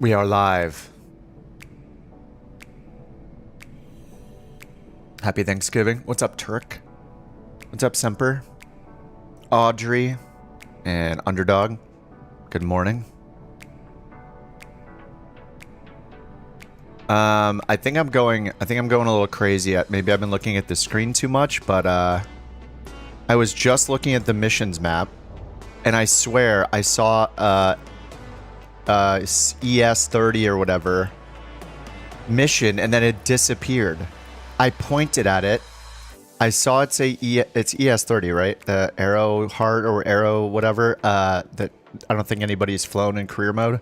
We are live. Happy Thanksgiving. What's up, Turk? What's up, Semper? Audrey and Underdog. Good morning. I think I'm going a little crazy. Maybe I've been looking at the screen too much, but I was just looking at the missions map, and I swear I saw ES30 or whatever mission, and then it disappeared. I pointed at it. I saw it say it's ES30, right? The Arrow Heart or Arrow whatever. That I don't think anybody's flown in career mode.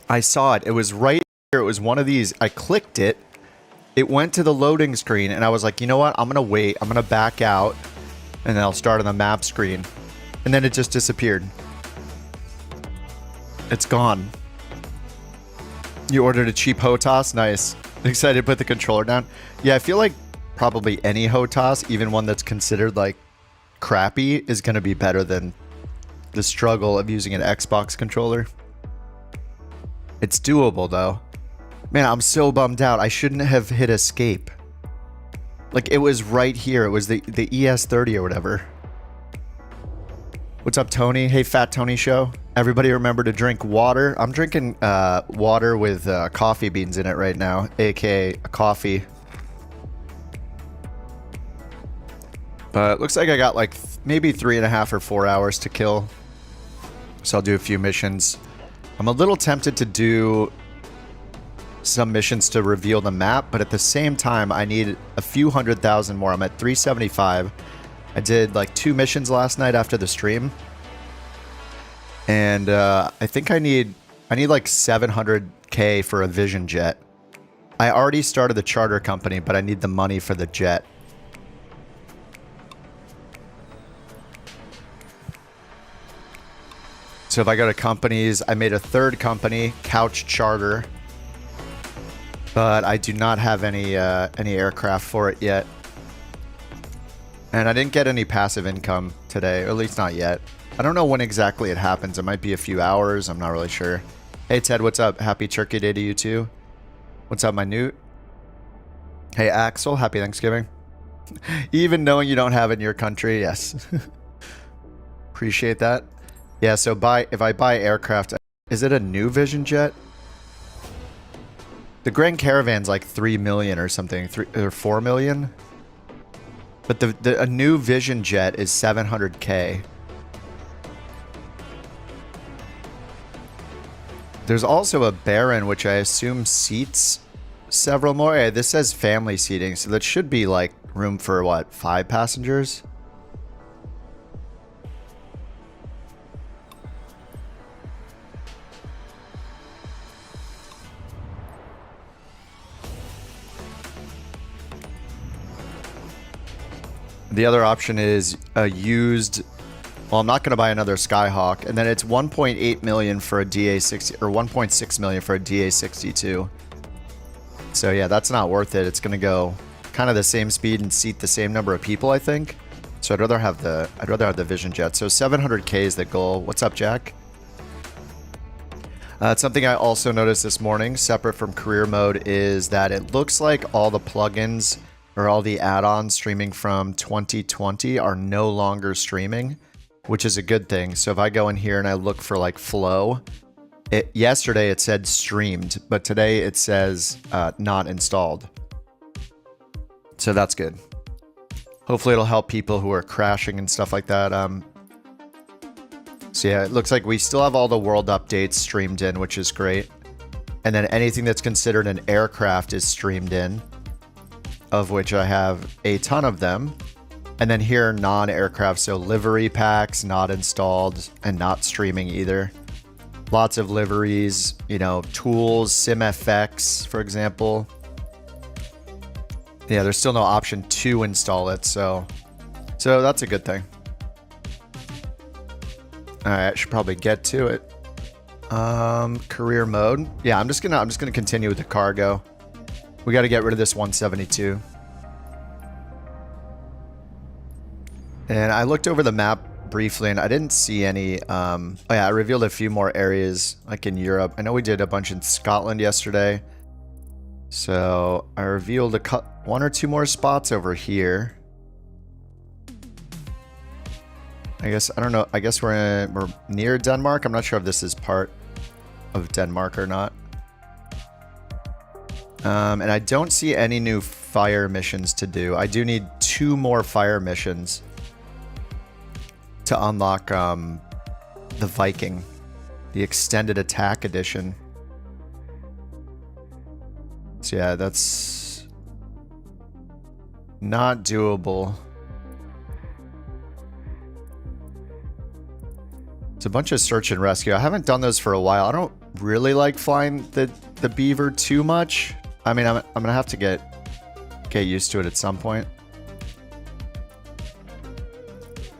I saw it. It was right here. It was one of these. I clicked it. It went to the loading screen, and I was like, you know what? I'm gonna wait. I'm gonna back out, and then I'll start on the map screen. And then it just disappeared. It's gone. You ordered a cheap HOTAS? Nice. Excited to put the controller down? Yeah, I feel like probably any HOTAS, even one that's considered like crappy, is going to be better than the struggle of using an Xbox controller. It's doable though. Man, I'm so bummed out. I shouldn't have hit escape. Like, it was right here. It was the ES30 or whatever. What's up, Tony? Hey, Fat Tony Show. Everybody remember to drink water. I'm drinking water with coffee beans in it right now, aka a coffee. But it looks like I got like maybe 3.5 or 4 hours to kill. So I'll do a few missions. I'm a little tempted to do some missions to reveal the map, but at the same time, I need a few 100,000 more. I'm at 375. I did like 2 missions last night after the stream. And I think I need like 700k for a Vision jet. I already started the charter company, but I need the money for the jet. So if I go to companies, I made a 3rd company, Couch Charter. But I do not have any aircraft for it yet. And I didn't get any passive income today, or at least not yet. I don't know when exactly it happens. It might be a few hours. I'm not really sure. Hey, Ted, what's up? Happy Turkey Day to you, too. What's up, my newt? Hey, Axel, happy Thanksgiving. Even knowing you don't have it in your country, yes. Appreciate that. Yeah, so if I buy aircraft, is it a new Vision jet? The Grand Caravan's like 3 million or something, or 4 million. But a new Vision jet is 700k. There's also a Baron, which I assume seats several more. Yeah, this says family seating, so that should be like room for what, 5 passengers? The other option is a used. Well, I'm not going to buy another Skyhawk, and then it's 1.8 million for a DA60 or 1.6 million for a DA62. So yeah, that's not worth it. It's going to go kind of the same speed and seat the same number of people, I think. So I'd rather have the Vision jet. So 700k is the goal. What's up, Jack? Something I also noticed this morning, separate from career mode, is that it looks like all the plugins or all the add-ons streaming from 2020 are no longer streaming, which is a good thing. So if I go in here and I look for like flow, yesterday it said streamed, but today it says not installed. So that's good. Hopefully it'll help people who are crashing and stuff like that. So yeah, it looks like we still have all the world updates streamed in, which is great. And then anything that's considered an aircraft is streamed in, of which I have a ton of them. And then here, non-aircraft, so livery packs, not installed and not streaming either. Lots of liveries, you know, tools, SimFX, for example. Yeah, there's still no option to install it, so that's a good thing. All right, I should probably get to it. Career mode. Yeah, I'm just gonna continue with the cargo. We got to get rid of this 172. And I looked over the map briefly, and I didn't see any. Oh yeah, I revealed a few more areas like in Europe. I know we did a bunch in Scotland yesterday. So I revealed one or two more spots over here. I guess, I don't know. I guess we're near Denmark. I'm not sure if this is part of Denmark or not. And I don't see any new fire missions to do. I do need 2 more fire missions to unlock the Viking, the extended attack edition. So yeah, that's not doable. It's a bunch of search and rescue. I haven't done those for a while. I don't really like flying the Beaver too much. I mean, I'm gonna have to get used to it at some point.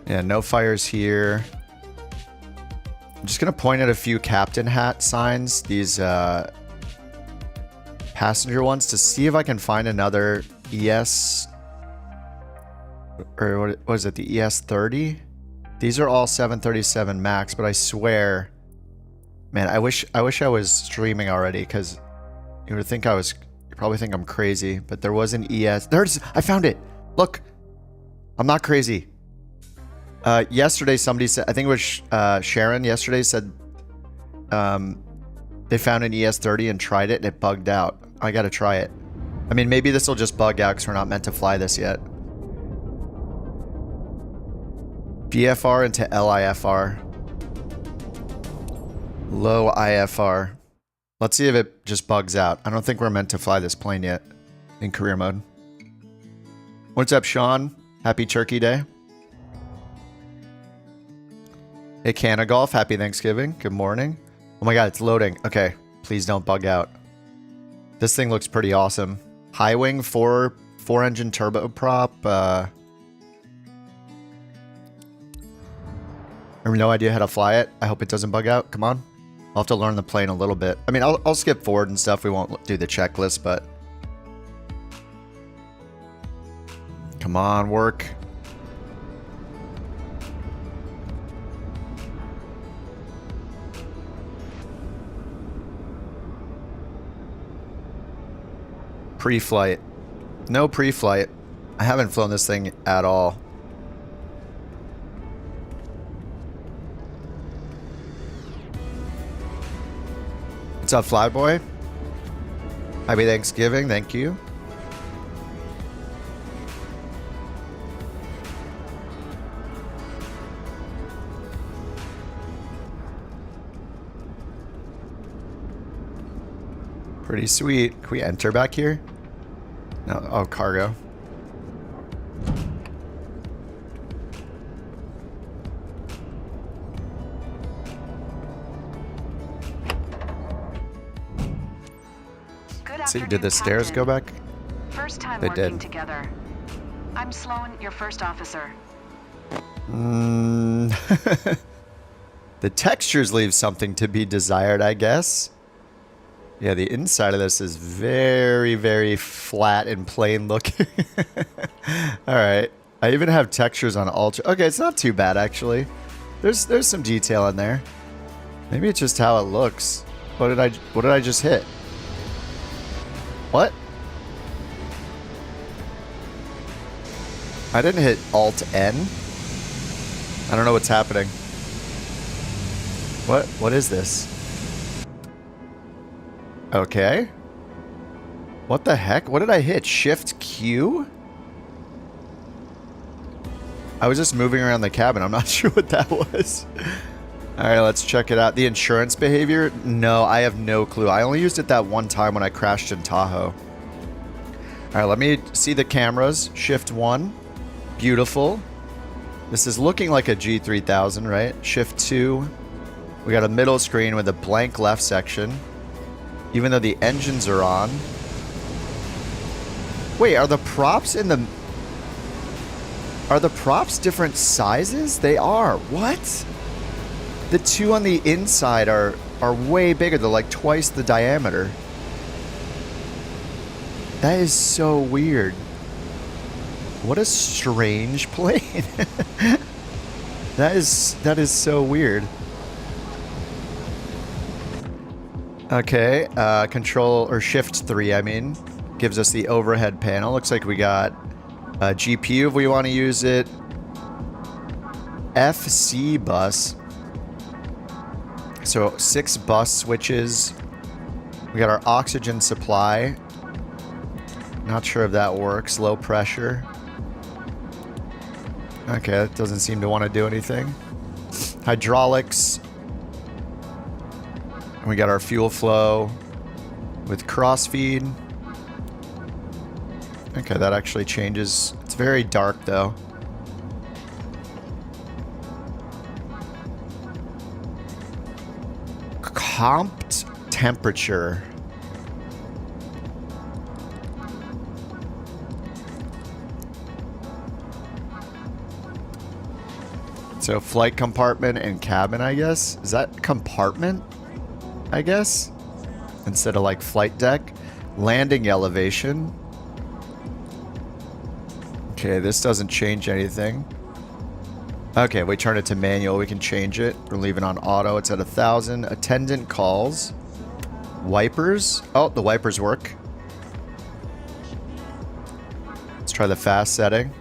Yeah, no fires here. I'm just gonna point at a few captain hat signs, these passenger ones, to see if I can find another ES, or what was it, the ES-30? These are all 737 Max, but I swear, man, I wish I was streaming already, because you would think you probably think I'm crazy, but there was an ES. I found it. Look, I'm not crazy. Yesterday somebody said, I think it was Sharon yesterday, said they found an ES-30 and tried it and it bugged out. I gotta try it. I mean, maybe this will just bug out because we're not meant to fly this yet. BFR into LIFR. Low IFR. Let's see if it just bugs out. I don't think we're meant to fly this plane yet in career mode. What's up, Sean? Happy Turkey Day. Hey, Canna Golf. Happy Thanksgiving. Good morning. Oh my god, it's loading. Okay, please don't bug out. This thing looks pretty awesome. High wing, four engine turboprop. I have no idea how to fly it. I hope it doesn't bug out. Come on. I'll have to learn the plane a little bit. I mean, I'll skip forward and stuff. We won't do the checklist, but... Come on, work. Pre-flight. No pre-flight. I haven't flown this thing at all. What's up, Flyboy? Happy Thanksgiving, thank you. Pretty sweet. Can we enter back here? No, oh, cargo. See, did the stairs go back? First time they working did. Together. I'm Sloan, your first officer. The textures leave something to be desired, I guess. Yeah, the inside of this is very, very flat and plain looking. Alright. I even have textures on ultra. Okay, it's not too bad, actually. There's some detail in there. Maybe it's just how it looks. What did I just hit? What? I didn't hit Alt-N. I don't know what's happening. What is this? Okay. What the heck? What did I hit? Shift Q? I was just moving around the cabin. I'm not sure what that was. Alright, let's check it out. The insurance behavior? No, I have no clue. I only used it that one time when I crashed in Tahoe. Alright, let me see the cameras. Shift 1. Beautiful. This is looking like a G3000, right? Shift 2. We got a middle screen with a blank left section. Even though the engines are on. Wait, are the props in the... Are the props different sizes? They are. What? The two on the inside are way bigger. They're like twice the diameter. That is so weird. What a strange plane. That is so weird. Okay, control or shift 3, I mean, gives us the overhead panel. Looks like we got a GPU if we want to use it. FC bus. So 6 bus switches. We got our oxygen supply. Not sure if that works. Low pressure. Okay, that doesn't seem to want to do anything. Hydraulics. And we got our fuel flow with crossfeed. Okay, that actually changes. It's very dark though. Comped temperature. So flight compartment and cabin, I guess. Is that compartment? I guess? Instead of like flight deck. Landing elevation. Okay, this doesn't change anything. Okay, we turn it to manual. We can change it. We're leaving on auto. It's at 1,000. Attendant calls. Wipers. Oh, the wipers work. Let's try the fast setting.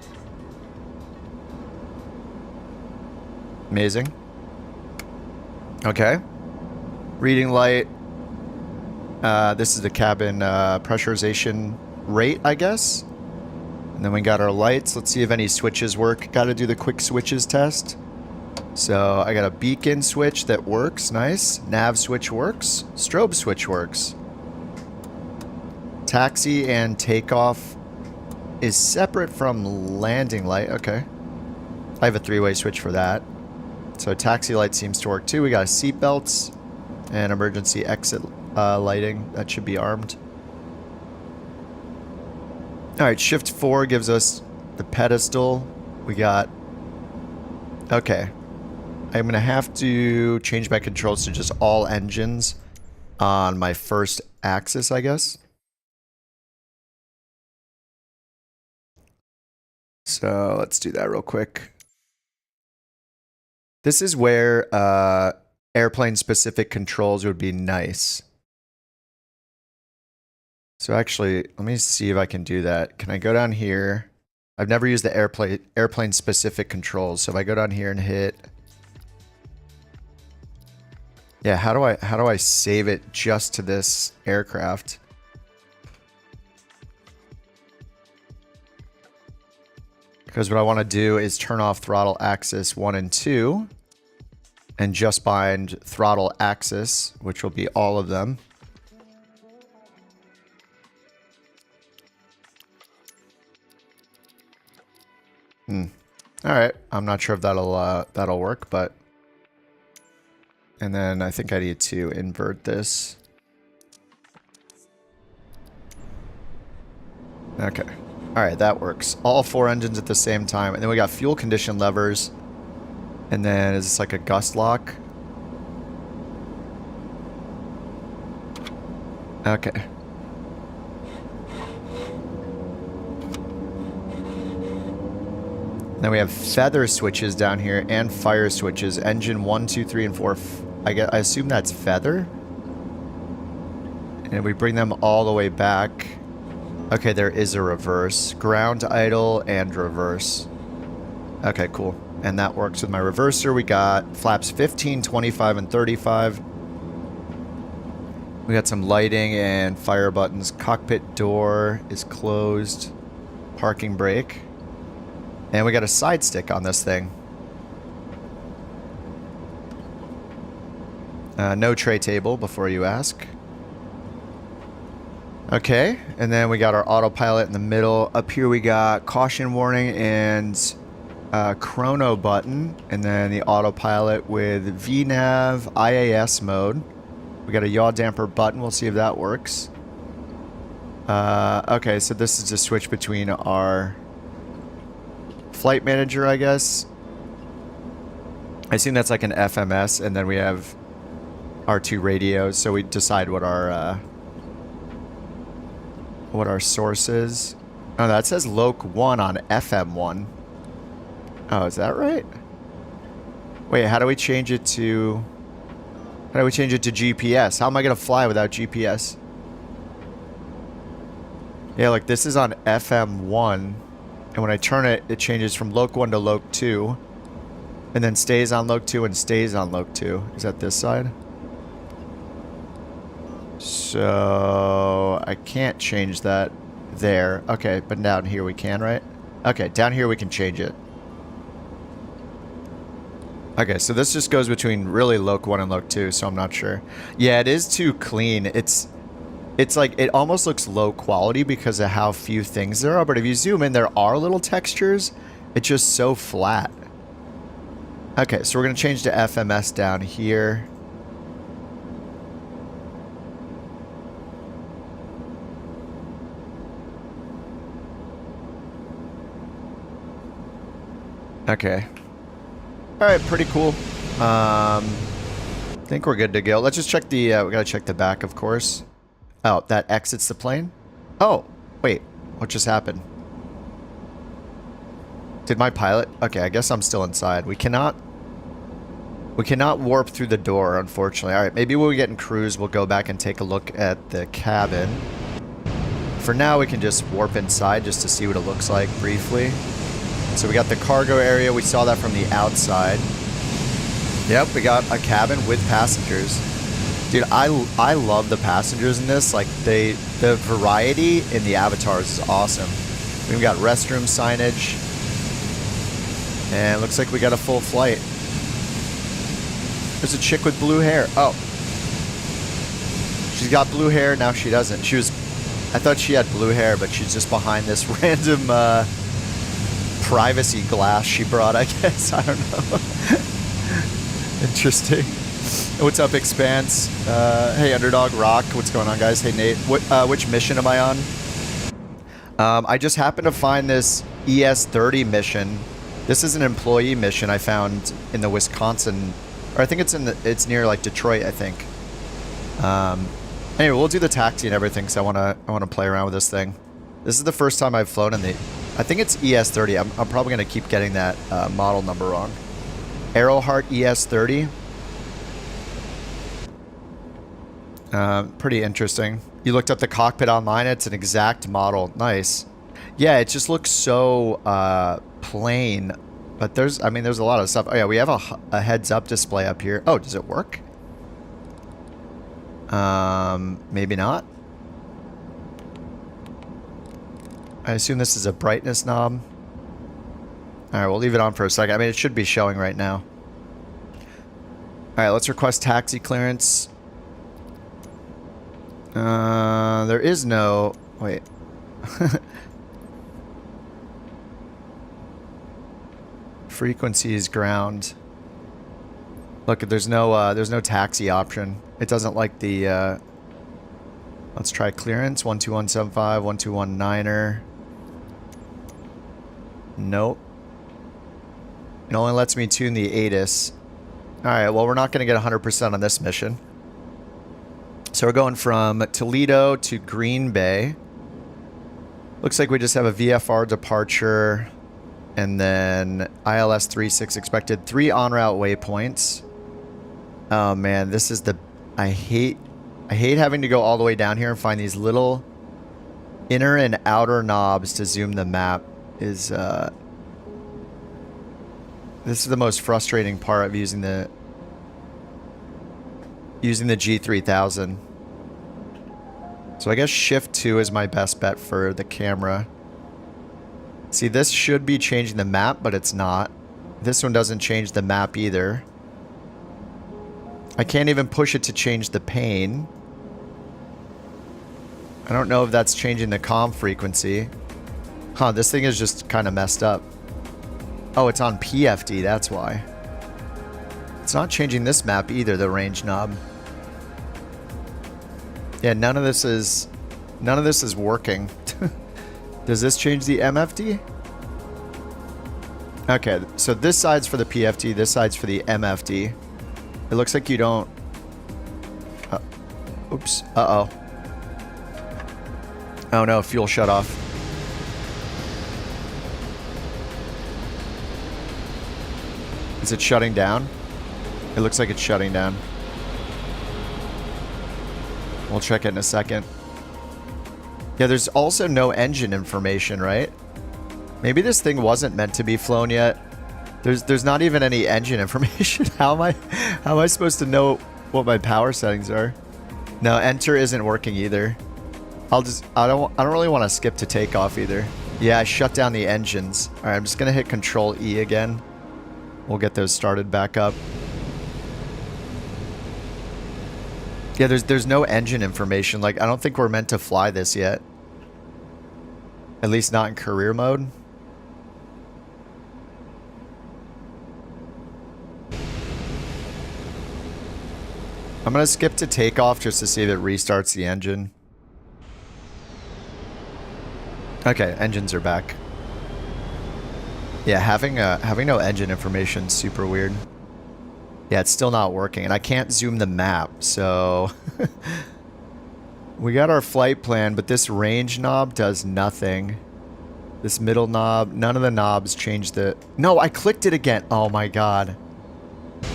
Amazing. Okay. Reading light. This is the cabin pressurization rate, I guess. And then we got our lights. Let's see if any switches work. Got to do the quick switches test. So I got a beacon switch that works. Nice. Nav switch works. Strobe switch works. Taxi and takeoff is separate from landing light. Okay. I have a 3-way switch for that. So taxi light seems to work too. We got seat belts and emergency exit lighting. That should be armed. Alright, shift 4 gives us the pedestal. We got... Okay. I'm going to have to change my controls to just all engines on my first axis, I guess. So let's do that real quick. This is where airplane-specific controls would be nice. So actually, let me see if I can do that. Can I go down here? I've never used the airplane-specific controls. So if I go down here and hit... Yeah, how do I save it just to this aircraft? Because what I want to do is turn off throttle axis 1 and 2 and just bind throttle axis, which will be all of them. All right, I'm not sure if that'll work, but... And then I think I need to invert this. Okay. Alright, that works. All 4 engines at the same time. And then we got fuel condition levers. And then is this like a gust lock? Okay. Then we have feather switches down here and fire switches. Engine 1, 2, 3, and 4. I assume that's feather. And we bring them all the way back. Okay, there is a reverse. Ground, idle, and reverse. Okay, cool. And that works with my reverser. We got flaps 15, 25, and 35. We got some lighting and fire buttons. Cockpit door is closed. Parking brake. And we got a side stick on this thing. No tray table, before you ask. Okay, and then we got our autopilot in the middle. Up here we got caution warning and chrono button. And then the autopilot with VNAV IAS mode. We got a yaw damper button. We'll see if that works. Okay, so this is a switch between our flight manager, I guess. I assume that's like an FMS, and then we have our 2 radios, so we decide what our source is. Oh, that says Loc 1 on FM1. Oh, is that right? Wait, how do we change it to... How do we change it to GPS? How am I going to fly without GPS? Yeah, like this is on FM1. And when I turn it, it changes from Loc 1 to Loc 2. And then stays on Loc 2 and stays on Loc 2. Is that this side? So... I can't change that there. Okay, but down here we can, right? Okay, down here we can change it. Okay, so this just goes between really Loc 1 and Loc 2, so I'm not sure. Yeah, it is too clean. It's like, it almost looks low quality because of how few things there are, but if you zoom in, there are little textures. It's just so flat. Okay, so we're going to change to FMS down here. Okay. Alright, pretty cool. I think we're good to go. Let's just check the, we gotta check the back, of course. Oh, that exits the plane? Oh, wait. What just happened? Did my pilot? Okay, I guess I'm still inside. We cannot warp through the door, unfortunately. Alright, maybe when we get in cruise, we'll go back and take a look at the cabin. For now, we can just warp inside just to see what it looks like briefly. So we got the cargo area. We saw that from the outside. Yep, we got a cabin with passengers. Dude, I love the passengers in this. Like, the variety in the avatars is awesome. We've got restroom signage. And it looks like we got a full flight. There's a chick with blue hair. Oh. She's got blue hair. Now she doesn't. I thought she had blue hair, but she's just behind this random privacy glass she brought, I guess. I don't know. Interesting. What's up, Expanse? Hey, Underdog, Rock. What's going on, guys? Hey, Nate. Which mission am I on? I just happened to find this ES-30 mission. This is an employee mission I found in the Wisconsin... Or I think it's near, like, Detroit, I think. Anyway, we'll do the taxi and everything, because I wanna play around with this thing. This is the first time I've flown in the... I think it's ES-30. I'm probably going to keep getting that model number wrong. Arrowheart ES-30. Pretty interesting. You looked up the cockpit online. It's an exact model. Nice. Yeah, it just looks so plain. But there's a lot of stuff. Oh, yeah, we have a heads-up display up here. Oh, does it work? Maybe not. I assume this is a brightness knob. Alright, we'll leave it on for a second. I mean, it should be showing right now. Alright, let's request taxi clearance. There is no... Wait. Frequency is ground. Look, there's no taxi option. It doesn't like the... Let's try clearance. 12175, 1219er. Nope. It only lets me tune the ATIS. Alright, well, we're not going to get 100% on this mission. So we're going from Toledo to Green Bay. Looks like we just have a VFR departure. And then ILS 36 expected. 3 en route waypoints. Oh, man, this is the... I hate having to go all the way down here and find these little inner and outer knobs to zoom the map. This is the most frustrating part of using the G3000. So I guess shift 2 is my best bet for the camera. See, this should be changing the map, but it's not. This one doesn't change the map either. I can't even push it to change the pane. I don't know if that's changing the comm frequency. Huh, this thing is just kind of messed up. Oh, it's on PFD, that's why. It's not changing this map either, the range knob. Yeah, none of this is working. Does this change the MFD? Okay, so this side's for the PFD, this side's for the MFD. It looks like you don't... oops. Uh-oh. Oh no, fuel shut off. Is it shutting down? It looks like it's shutting down. We'll check it in a second. Yeah, there's also no engine information, right? Maybe this thing wasn't meant to be flown yet. There's not even any engine information. How am I supposed to know what my power settings are? No, enter isn't working either. I don't really want to skip to takeoff either. Yeah, I shut down the engines. All right, I'm just gonna hit Control E again. We'll get those started back up. Yeah, there's no engine information. Like, I don't think we're meant to fly this yet. At least not in career mode. I'm gonna skip to takeoff just to see if it restarts the engine. Okay, engines are back. Yeah, having no engine information is super weird. Yeah, it's still not working, and I can't zoom the map, so... We got our flight plan, but this range knob does nothing. This middle knob, none of the knobs change the... No, I clicked it again! Oh my god.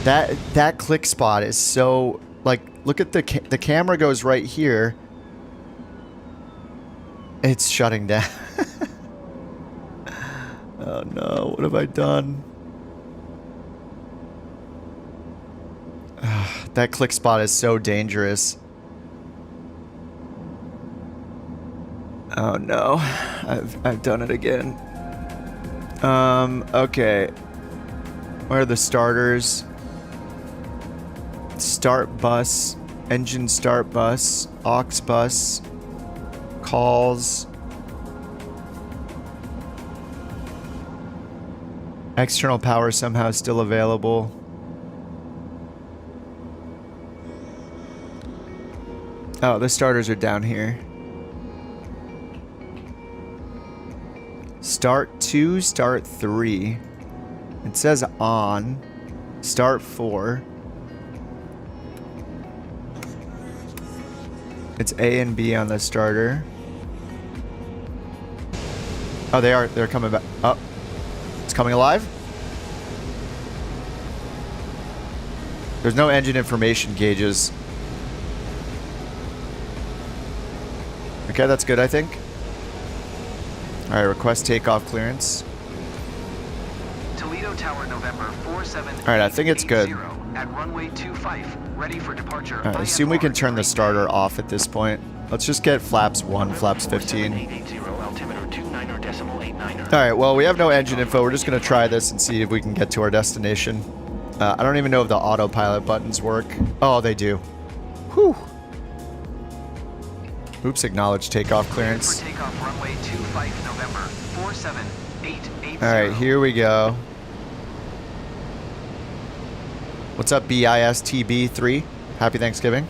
That click spot is so... Like, look at the camera goes right here. It's shutting down. Oh no, what have I done? That click spot is so dangerous. Oh no, I've done it again. Okay. Where are the starters? Start bus, engine start bus, aux bus, calls. External power somehow still available. Oh, the starters are down here. Start 2, start 3. It says on. Start 4. It's A and B on the starter. Oh, they're coming back. Oh, it's coming alive? There's no engine information gauges. Okay, that's good, I think. Alright, request takeoff clearance. Toledo Tower, November 47. Alright, I think it's good. At runway 25, ready for departure. Alright, I assume we can turn the starter off at this point. Let's just get flaps 1, flaps 15. Alright, well, we have no engine info. We're just going to try this and see if we can get to our destination. I don't even know if the autopilot buttons work. Oh, they do. Whew. Oops, acknowledge takeoff clearance. Takeoff runway 25 November 47880. Alright, here we go. What's up, BISTB3? Happy Thanksgiving.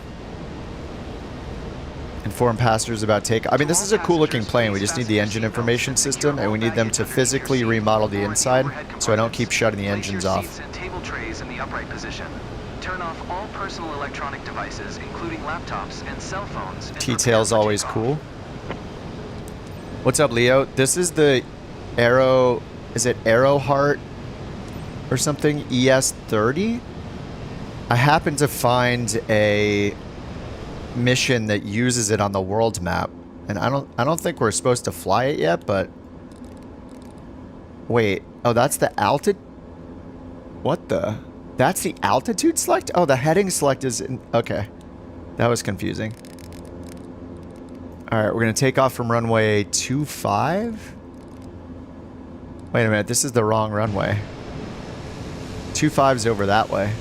Inform passengers about take. I mean, this is a cool looking plane. We just need the engine information system, and we need them to physically remodel the inside so I don't keep shutting the engines off. Table trays in the upright position. Turn off all personal electronic devices, including laptops and cell phones. T-tail's always cool. What's up, Leo? This is the Aero... Is it Aeroheart or something? ES-30? I happened to find a mission that uses it on the world map, and I don't think we're supposed to fly it yet, but wait. Oh, that's the altitude. What the? That's the altitude select? Oh, the heading select is in... Okay. That was confusing. Alright, we're going to take off from runway 25? Wait a minute, this is the wrong runway. 25's over that way.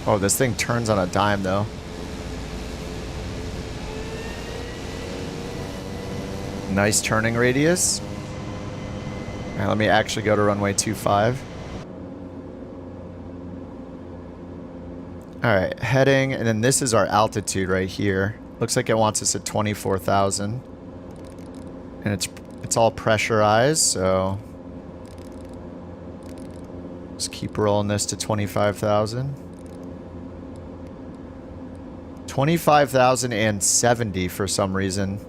Oh, this thing turns on a dime, though. Nice turning radius. All right, let me actually go to runway 25. All right, heading, and then this is our altitude right here. Looks like it wants us at 24,000. And it's all pressurized, so just keep rolling this to 25,000. 25,070 for some reason.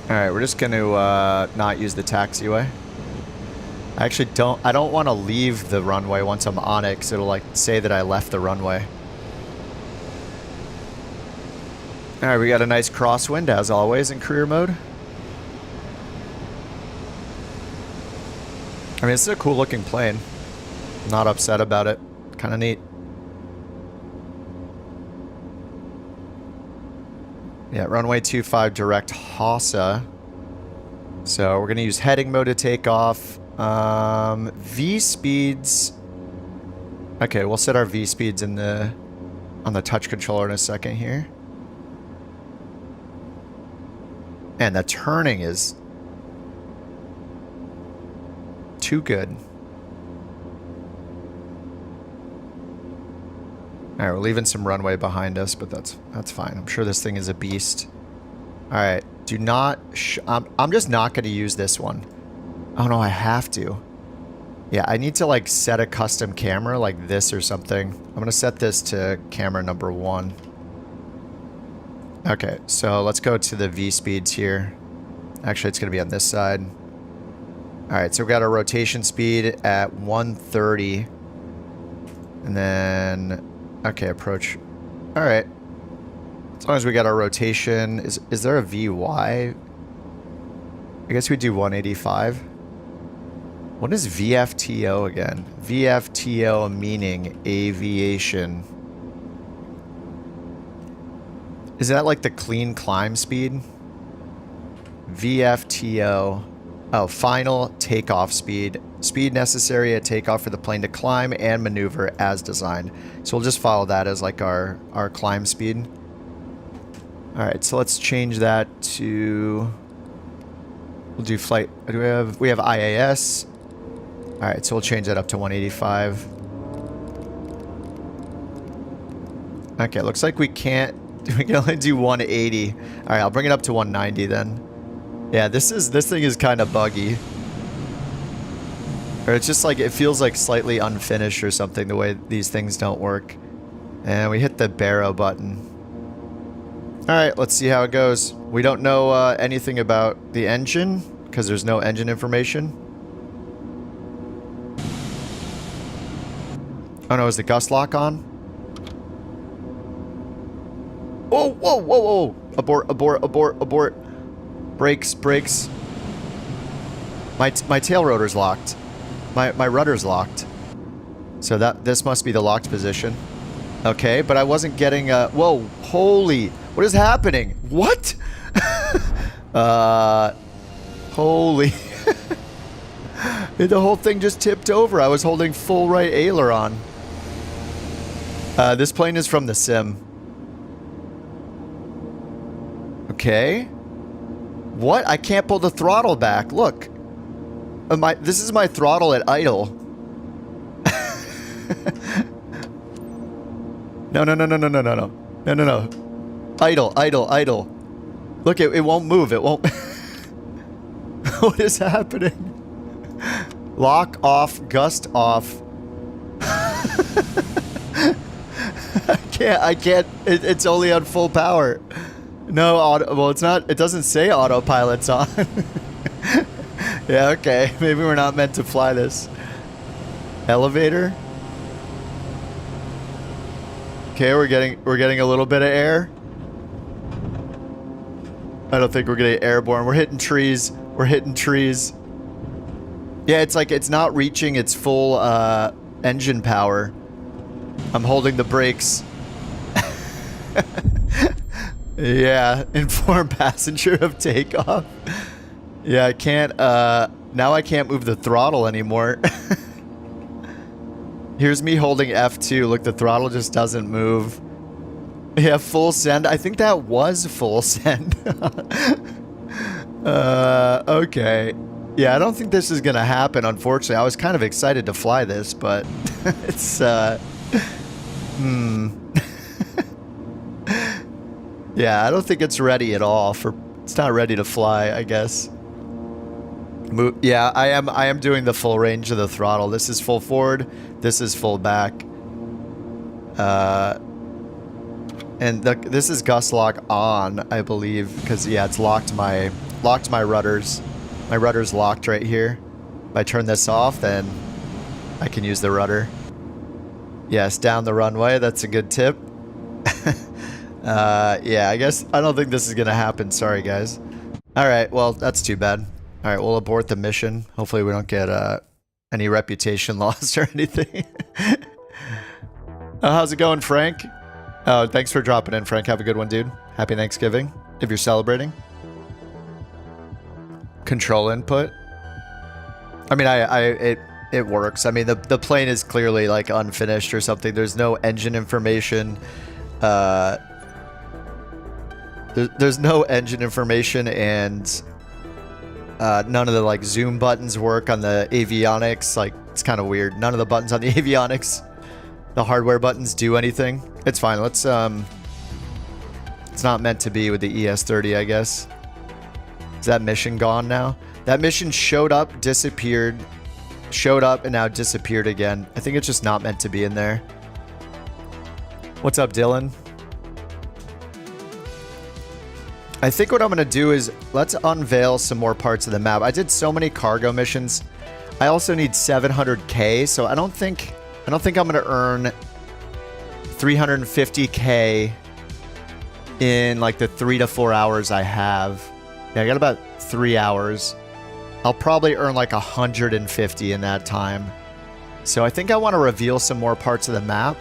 Alright, we're just going to not use the taxiway. I actually don't want to leave the runway once I'm on it, because it'll like say that I left the runway. Alright, we got a nice crosswind as always in career mode. I mean, this is a cool looking plane. Not upset about it. Kind of neat. Yeah, runway 25 direct Hassa. So we're going to use heading mode to take off. V speeds. Okay, we'll set our V speeds in the on the touch controller in a second here. And the turning is too good. Alright, we're leaving some runway behind us, but that's fine. I'm sure this thing is a beast. Alright, do not... I'm just not going to use this one. Oh no, I have to. Yeah, I need to like set a custom camera like this or something. I'm going to set this to camera number 1. Okay, so let's go to the V speeds here. Actually, it's going to be on this side. Alright, so we've got our rotation speed at 130. And then... Okay, approach. Alright. As long as we got our rotation. Is there a VY? I guess we do 185. What is VFTO again? VFTO meaning aviation. Is that like the clean climb speed? VFTO. Oh, final takeoff speed. Speed necessary at takeoff for the plane to climb and maneuver as designed. So we'll just follow that as like our climb speed. Alright, so let's change that to... We'll do flight... We have IAS. Alright, so we'll change that up to 185. Okay, looks like we can't... We can only do 180. Alright, I'll bring it up to 190 then. Yeah, this thing is kind of buggy. Or it's just like, it feels like slightly unfinished or something, the way these things don't work. And we hit the barrow button. Alright, let's see how it goes. We don't know anything about the engine, because there's no engine information. Oh no, is the gust lock on? Whoa, whoa, whoa, whoa! Abort, abort, abort, abort. Brakes, brakes. My tail rotor's locked. My rudder's locked. So this must be the locked position. Okay, but I wasn't getting whoa, holy, what is happening? What? Holy. The whole thing just tipped over. I was holding full right aileron. This plane is from the sim. Okay. What? I can't pull the throttle back. Look. This is my throttle at idle. No, no, no, no, no, no, no, no. No, no, no. Idle, idle, idle. Look, it won't move. It won't... What is happening? Lock off, gust off. I can't. It's only on full power. No, well, it's not. It doesn't say autopilot's on. Yeah, okay. Maybe we're not meant to fly this. Elevator. Okay, we're getting a little bit of air. I don't think we're getting airborne. We're hitting trees. We're hitting trees. Yeah, it's like it's not reaching its full engine power. I'm holding the brakes. Yeah, inform passenger of takeoff. Yeah, I can't, now I can't move the throttle anymore. Here's me holding F2. Look, the throttle just doesn't move. Yeah, full send. I think that was full send. Okay. Yeah, I don't think this is gonna happen, unfortunately. I was kind of excited to fly this, but it's, yeah, I don't think it's ready at all for... It's not ready to fly, I guess. Yeah, I am doing the full range of the throttle. This is full forward. This is full back. And this is gust lock on, I believe, because, yeah, it's locked my locked my rudders. My rudder's locked right here. If I turn this off, then I can use the rudder. Yes, down the runway. That's a good tip. Yeah, I guess I don't think this is gonna happen. Sorry, guys. All right, well, that's too bad. All right, we'll abort the mission. Hopefully we don't get any reputation loss or anything. How's it going, Frank? Oh, thanks for dropping in, Frank. Have a good one, dude. Happy Thanksgiving, if you're celebrating. Control input. I mean, it works. I mean, the plane is clearly like unfinished or something. There's no engine information. There's no engine information, and none of the like zoom buttons work on the avionics. Like, it's kind of weird. None of the buttons on the avionics, the hardware buttons, do anything. It's fine. Let's it's not meant to be with the ES-30, I guess. Is that mission gone now? That mission showed up, disappeared, showed up, and now disappeared again. I think it's just not meant to be in there. What's up, Dylan? I think what I'm going to do is let's unveil some more parts of the map. I did so many cargo missions. I also need 700k, so I don't think I'm going to earn 350k in like the 3 to 4 hours I have. Yeah, I got about 3 hours. I'll probably earn like 150 in that time. So I think I want to reveal some more parts of the map.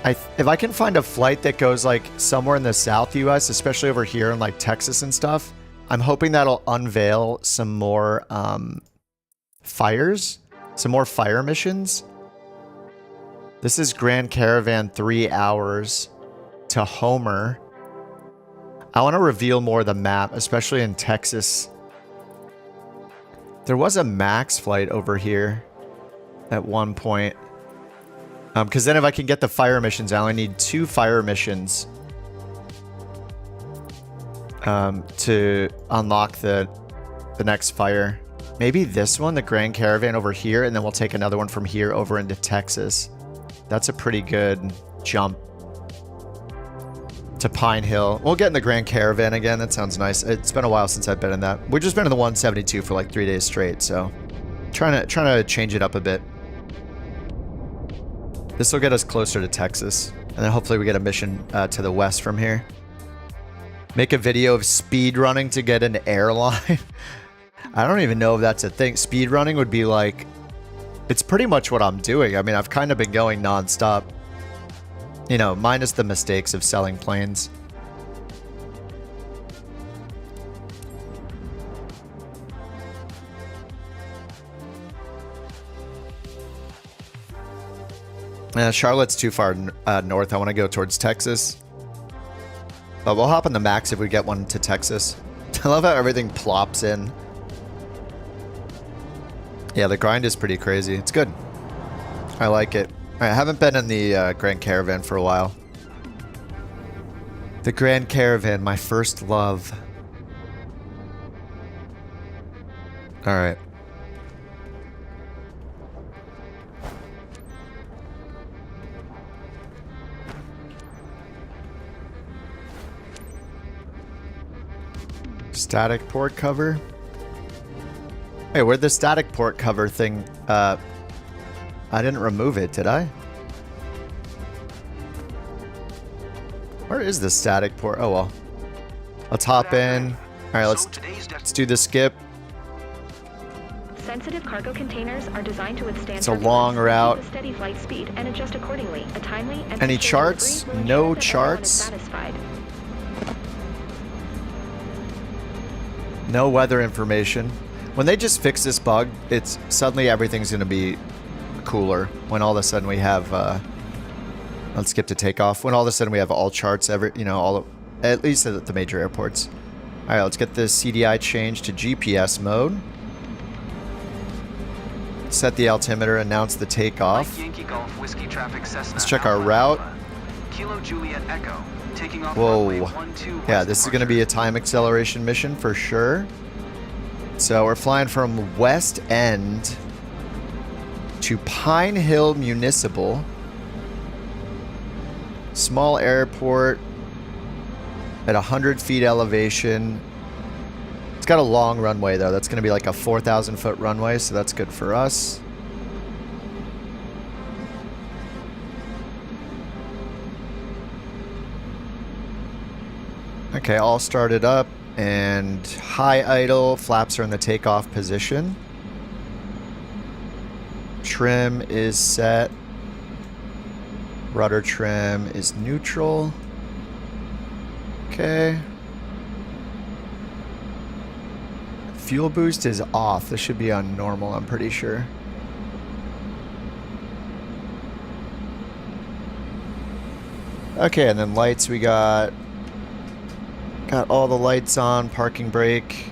If I can find a flight that goes like somewhere in the South US, especially over here in like Texas and stuff, I'm hoping that'll unveil some more fires, some more fire missions. This is Grand Caravan, 3 hours to Homer. I want to reveal more of the map, especially in Texas. There was a max flight over here at one point. Because then if I can get the fire missions, I only need 2 fire missions to unlock the next fire. Maybe this one, the Grand Caravan over here, and then we'll take another one from here over into Texas. That's a pretty good jump to Pine Hill. We'll get in the Grand Caravan again. That sounds nice. It's been a while since I've been in that. We've just been in the 172 for like 3 days straight, so trying to change it up a bit. This will get us closer to Texas, and then hopefully we get a mission to the west from here. Make a video of speed running to get an airline. I don't even know if that's a thing. Speed running would be like, it's pretty much what I'm doing. I mean, I've kind of been going nonstop. You know, minus the mistakes of selling planes. Charlotte's too far north. I want to go towards Texas. But we'll hop on the max if we get one to Texas. I love how everything plops in. Yeah, the grind is pretty crazy. It's good. I like it. I haven't been in the Grand Caravan for a while. The Grand Caravan, my first love. Alright. Static port cover. Hey, where'd the static port cover thing? I didn't remove it, did I? Where is the static port? Oh well. Let's hop in. All right, let's do the skip. Sensitive cargo containers are designed to withstand. It's a long route. Steady flight speed and adjust accordingly. A timely and any charts? No charts. No weather information. When they just fix this bug, it's suddenly everything's going to be cooler. When all of a sudden we have, let's skip to takeoff. When all of a sudden we have all charts, at least at the major airports. All right, let's get the CDI changed to GPS mode. Set the altimeter, announce the takeoff. Let's check our route. Kilo Juliet Echo. Taking off whoa. Yeah, this is going to be a time acceleration mission for sure. So we're flying from West End to Pine Hill Municipal. Small airport at 100 feet elevation. It's got a long runway though. That's going to be like a 4,000 foot runway, so that's good for us. Okay, all started up and high idle. Flaps are in the takeoff position. Trim is set. Rudder trim is neutral. Okay. Fuel boost is off. This should be on normal, I'm pretty sure. Okay, and then lights, we got all the lights on. Parking brake.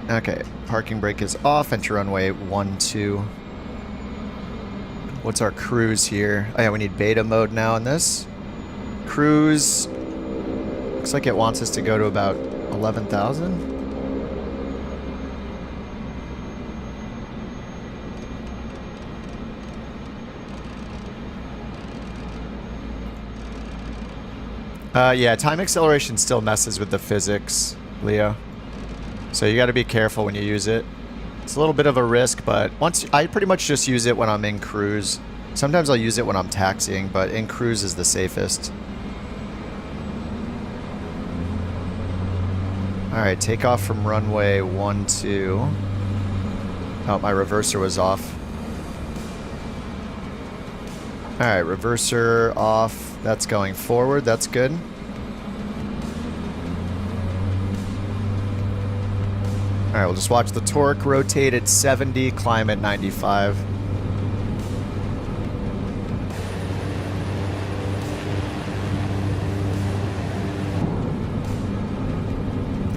Okay, parking brake is off. Enter runway 12. What's our cruise here? Oh yeah, we need beta mode now in this. Cruise, looks like it wants us to go to about 11,000. Yeah, time acceleration still messes with the physics, Leo. So you got to be careful when you use it. It's a little bit of a risk, but I pretty much just use it when I'm in cruise. Sometimes I'll use it when I'm taxiing, but in cruise is the safest. Alright, take off from runway 12. Oh, my reverser was off. Alright, reverser off. That's going forward. That's good. Alright, we'll just watch the torque. Rotate at 70, climb at 95.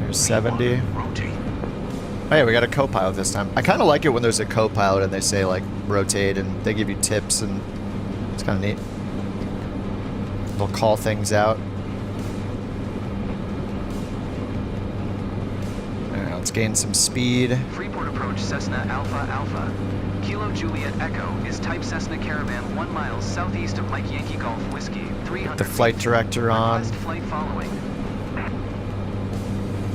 There's 70. Oh yeah, we got a co-pilot this time. I kind of like it when there's a co-pilot and they say like rotate and they give you tips and it's kind of neat. They'll call things out. Alright, let's gain some speed. Freeport approach Cessna Alpha Alpha. Kilo Juliet Echo is type Cessna Caravan 1 mile southeast of Mike Yankee Golf Whiskey 300. The flight director on. Request flight following.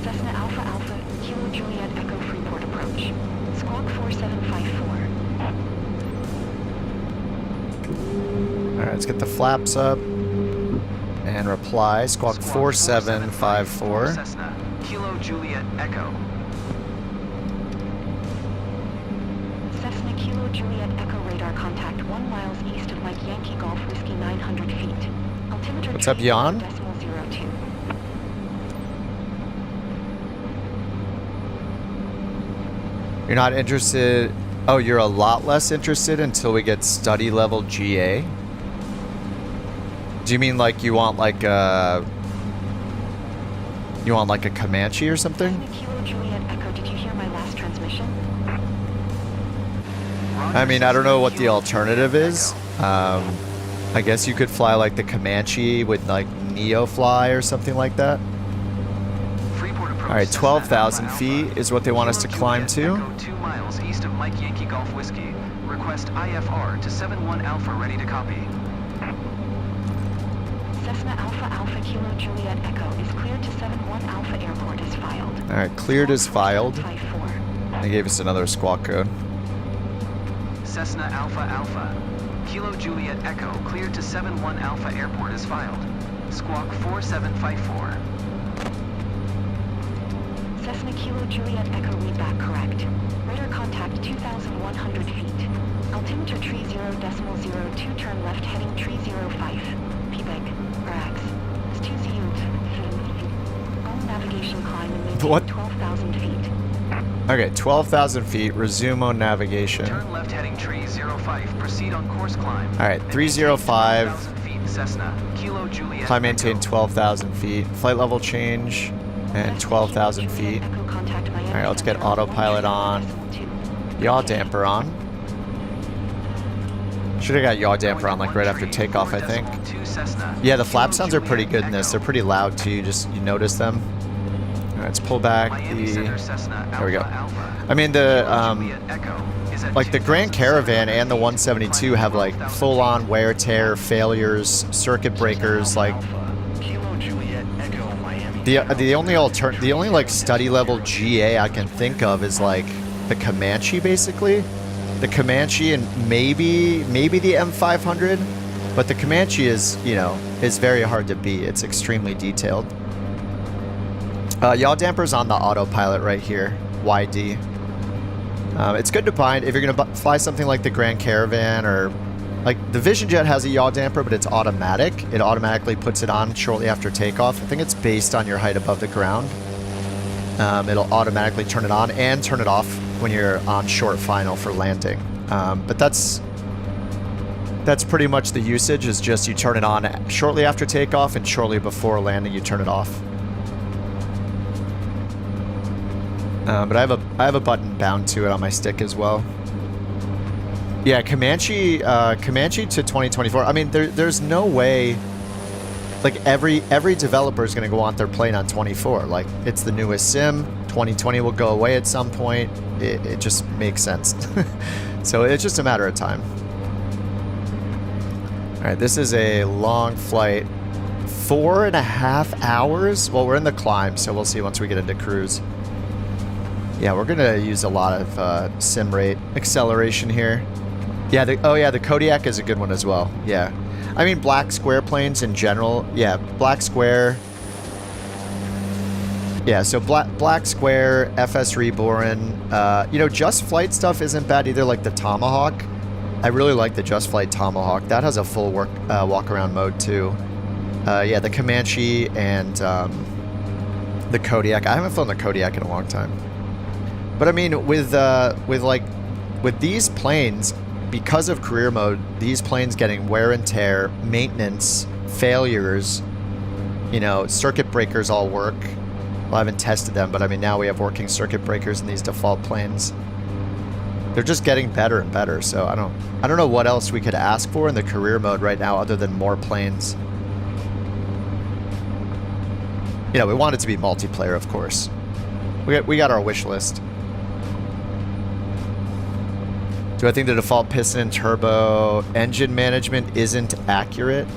Cessna Alpha Alpha, Kilo Juliet Echo Freeport approach. Squawk 4754. Alright, let's get the flaps up. And reply. Squawk 4754. Cessna Kilo Juliet Echo. Cessna Kilo Juliet Echo radar contact 1 miles east of Mike Yankee Golf Whiskey 900 feet. Altimeter What's up, Jan? 0.02. You're not interested. Oh, you're a lot less interested until we get study level GA? Do you mean like you want like a Comanche or something? Cessna Kilo Juliet Echo, did you hear my last transmission? I mean, I don't know what the alternative is. I guess you could fly like the Comanche with like Neo Fly or something like that. Alright, 12,000 feet is what they want us to climb to. 2 miles east of Mike Yankee Golf Whiskey. Request IFR to 71 Alpha ready to copy. Cessna Alpha Alpha Kilo Juliet Echo is cleared to 71 Alpha Airport as filed. Alright, cleared as filed. 4754. They gave us another squawk code. Cessna Alpha Alpha. Kilo Juliet Echo cleared to 71 Alpha Airport as filed. Squawk 4754. Cessna Kilo Juliet Echo readback correct. Radar contact 2,100 feet. Altimeter tree 0.02, turn left heading tree 05. Pbeg, Brax. All navigation climb and maintain What? 12,000 feet. Okay, 12,000 feet. Resume on navigation. Turn left heading tree 05. Proceed on course climb. Alright, 305. 12,000 feet. Cessna Kilo Juliet Climb maintain Echo. 12,000 feet. Flight level change and 12,000 feet. Alright, let's get autopilot on. Yaw damper on. Should have got yaw damper on like right after takeoff, I think. Yeah, the flap sounds are pretty good in this. They're pretty loud too. You notice them. Alright, let's pull back the. There we go. I mean the like the Grand Caravan and the 172 have like full-on wear tear failures, circuit breakers, like Kilo Juliet Echo Miami The only like study level GA I can think of is like the Comanche, basically. The Comanche and maybe the M500, but the Comanche is, you know, is very hard to beat. It's extremely detailed. Yaw damper's on the autopilot right here, YD. It's good to find if you're gonna fly something like the Grand Caravan, or like the Vision Jet has a yaw damper, but it's automatic. It automatically puts it on shortly after takeoff. I think it's based on your height above the ground. It'll automatically turn it on and turn it off when you're on short final for landing. But that's pretty much the usage, is just you turn it on shortly after takeoff and shortly before landing you turn it off. But I have a button bound to it on my stick as well. Yeah, Comanche to 2024. I mean, there's no way. Like every developer is going to go on their plane on 24. Like, it's the newest sim. 2020 will go away at some point. It just makes sense. So it's just a matter of time. All right, this is a long flight. 4.5 hours. Well, we're in the climb, so we'll see once we get into cruise. Yeah, we're gonna use a lot of sim rate acceleration here. Yeah, the Kodiak is a good one as well. Yeah, I mean, black square planes in general. Yeah, black square. Yeah, so black square, FS Reborn. You know, Just Flight stuff isn't bad either. Like the Tomahawk, I really like the Just Flight Tomahawk. That has a full walk around mode too. Yeah, the Comanche and the Kodiak. I haven't flown the Kodiak in a long time. But I mean, with these planes, because of career mode, these planes getting wear and tear, maintenance, failures, you know, circuit breakers all work. Well, I haven't tested them, but I mean, now we have working circuit breakers in these default planes. They're just getting better and better. So I don't know what else we could ask for in the career mode right now other than more planes. You know, we want it to be multiplayer, of course. We got our wish list. Do I think the default piston and turbo engine management isn't accurate?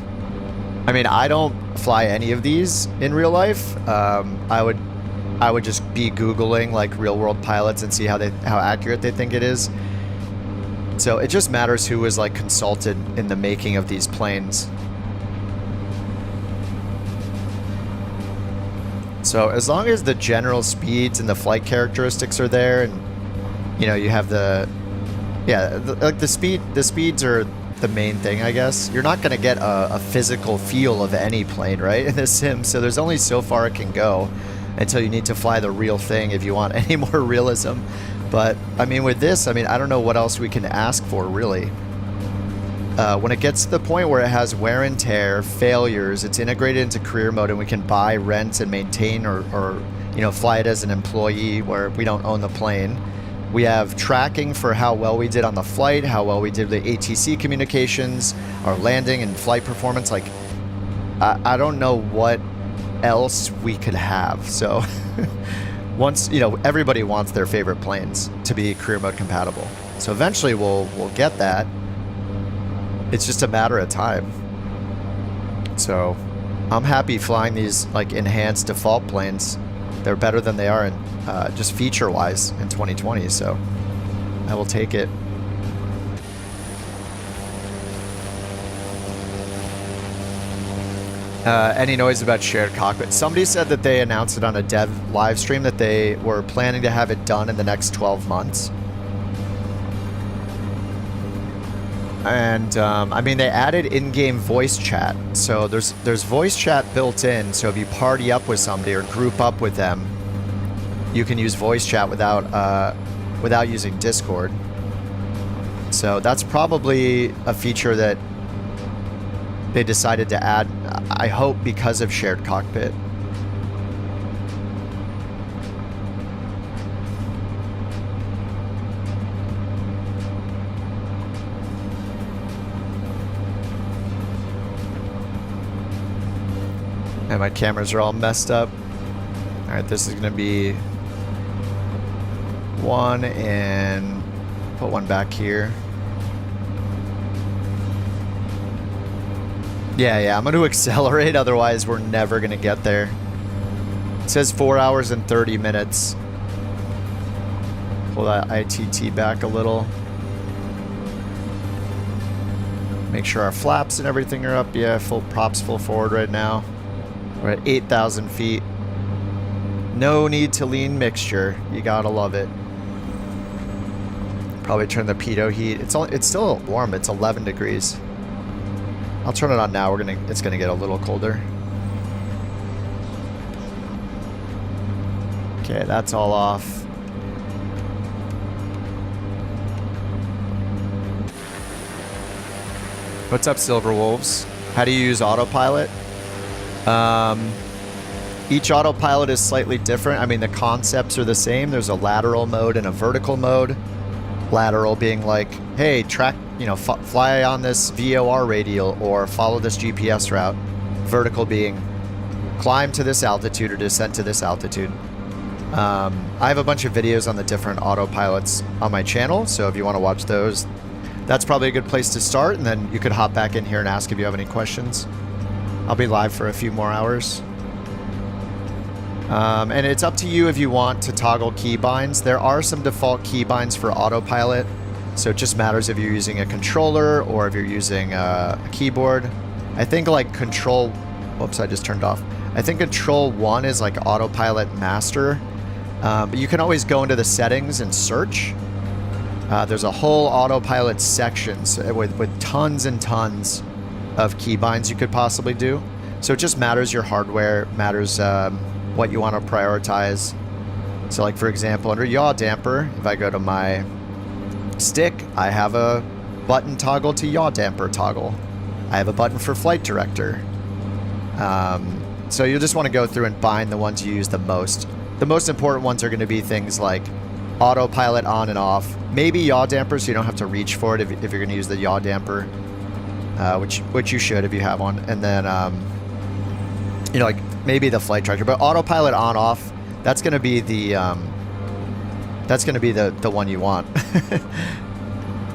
I mean, I don't fly any of these in real life. I would just be Googling like real world pilots and see how accurate they think it is. So it just matters who was like consulted in the making of these planes. So as long as the general speeds and the flight characteristics are there, and you know, you have the speeds are the main thing, I guess. You're not going to get a physical feel of any plane, right, in this sim, so there's only so far it can go until you need to fly the real thing if you want any more realism. But, I mean, with this, I mean, I don't know what else we can ask for, really. When it gets to the point where it has wear and tear, failures, it's integrated into career mode, and we can buy, rent, and maintain or you know, fly it as an employee where we don't own the plane. We have tracking for how well we did on the flight, how well we did the ATC communications, our landing and flight performance. Like, I don't know what else we could have. So once, you know, everybody wants their favorite planes to be career mode compatible. So eventually we'll get that. It's just a matter of time. So I'm happy flying these like enhanced default planes. They're better than they are in just feature-wise in 2020, so I will take it. Any noise about shared cockpit? Somebody said that they announced it on a dev live stream that they were planning to have it done in the next 12 months. And I mean, they added in-game voice chat, so there's voice chat built in. So if you party up with somebody or group up with them, you can use voice chat without using Discord. So that's probably a feature that they decided to add, I hope, because of shared cockpit. And my cameras are all messed up. All right, this is gonna be one, and put one back here. Yeah, I'm gonna accelerate, otherwise we're never gonna get there. It says 4 hours and 30 minutes. Pull that ITT back a little. Make sure our flaps and everything are up. Yeah, full props, full forward right now. We're at 8,000 feet. No need to lean mixture. You gotta love it. Probably turn the pitot heat. It's still warm. It's 11 degrees. I'll turn it on now. It's gonna get a little colder. Okay, that's all off. What's up, Silver Wolves? How do you use autopilot? Each autopilot is slightly different. I mean, the concepts are the same. There's a lateral mode and a vertical mode. Lateral being like, hey, track, fly on this VOR radial or follow this GPS route. Vertical being climb to this altitude or descend to this altitude. I have a bunch of videos on the different autopilots on my channel, so if you want to watch those, that's probably a good place to start, and then you could hop back in here and ask if you have any questions. I'll be live for a few more hours. And it's up to you if you want to toggle keybinds. There are some default keybinds for autopilot, so it just matters if you're using a controller or if you're using a keyboard. I think like control... Whoops, I just turned off. I think control 1 is like autopilot master, but you can always go into the settings and search. There's a whole autopilot section with tons and tons of keybinds you could possibly do. So it just matters your hardware, matters what you want to prioritize. So like for example, under yaw damper, if I go to my stick, I have a button toggle to yaw damper toggle. I have a button for flight director. So you'll just want to go through and bind the ones you use the most. The most important ones are going to be things like autopilot on and off, maybe yaw damper, so you don't have to reach for it if you're going to use the yaw damper, which you should if you have one. And then like maybe the flight director, but autopilot on off, that's going to be the one you want.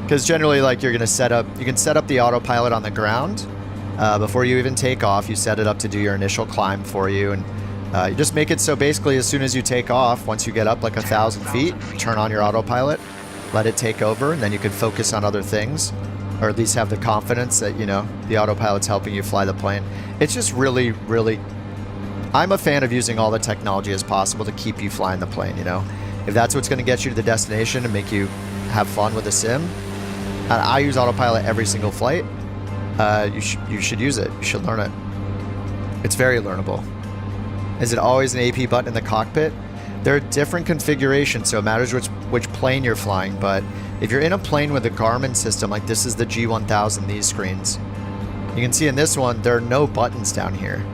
Because generally, like, you can set up the autopilot on the ground before you even take off. You set it up to do your initial climb for you, and you just make it so basically as soon as you take off, once you get up like 1,000 feet, turn on your autopilot, let it take over, and then you can focus on other things, or at least have the confidence that, the autopilot's helping you fly the plane. It's just really, really... I'm a fan of using all the technology as possible to keep you flying the plane, If that's what's going to get you to the destination and make you have fun with the sim, I use autopilot every single flight. You should use it. You should learn it. It's very learnable. Is it always an AP button in the cockpit? There are different configurations, so it matters which plane you're flying, but if you're in a plane with a Garmin system, like this is the G1000, these screens, you can see in this one, there are no buttons down here.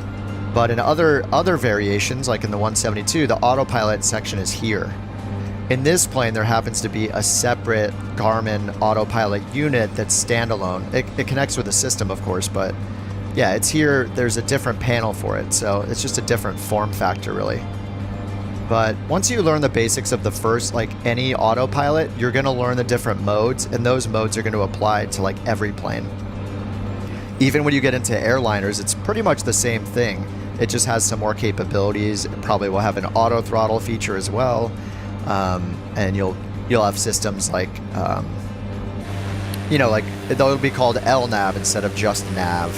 But in other variations, like in the 172, the autopilot section is here. In this plane, there happens to be a separate Garmin autopilot unit that's standalone. It connects with the system, of course, but yeah, it's here. There's a different panel for it, so it's just a different form factor, really. But once you learn the basics of the first, like any autopilot, you're going to learn the different modes, and those modes are going to apply to like every plane. Even when you get into airliners, it's pretty much the same thing. It just has some more capabilities. It probably will have an auto throttle feature as well. And you'll have systems like, like they'll be called LNAV instead of just nav,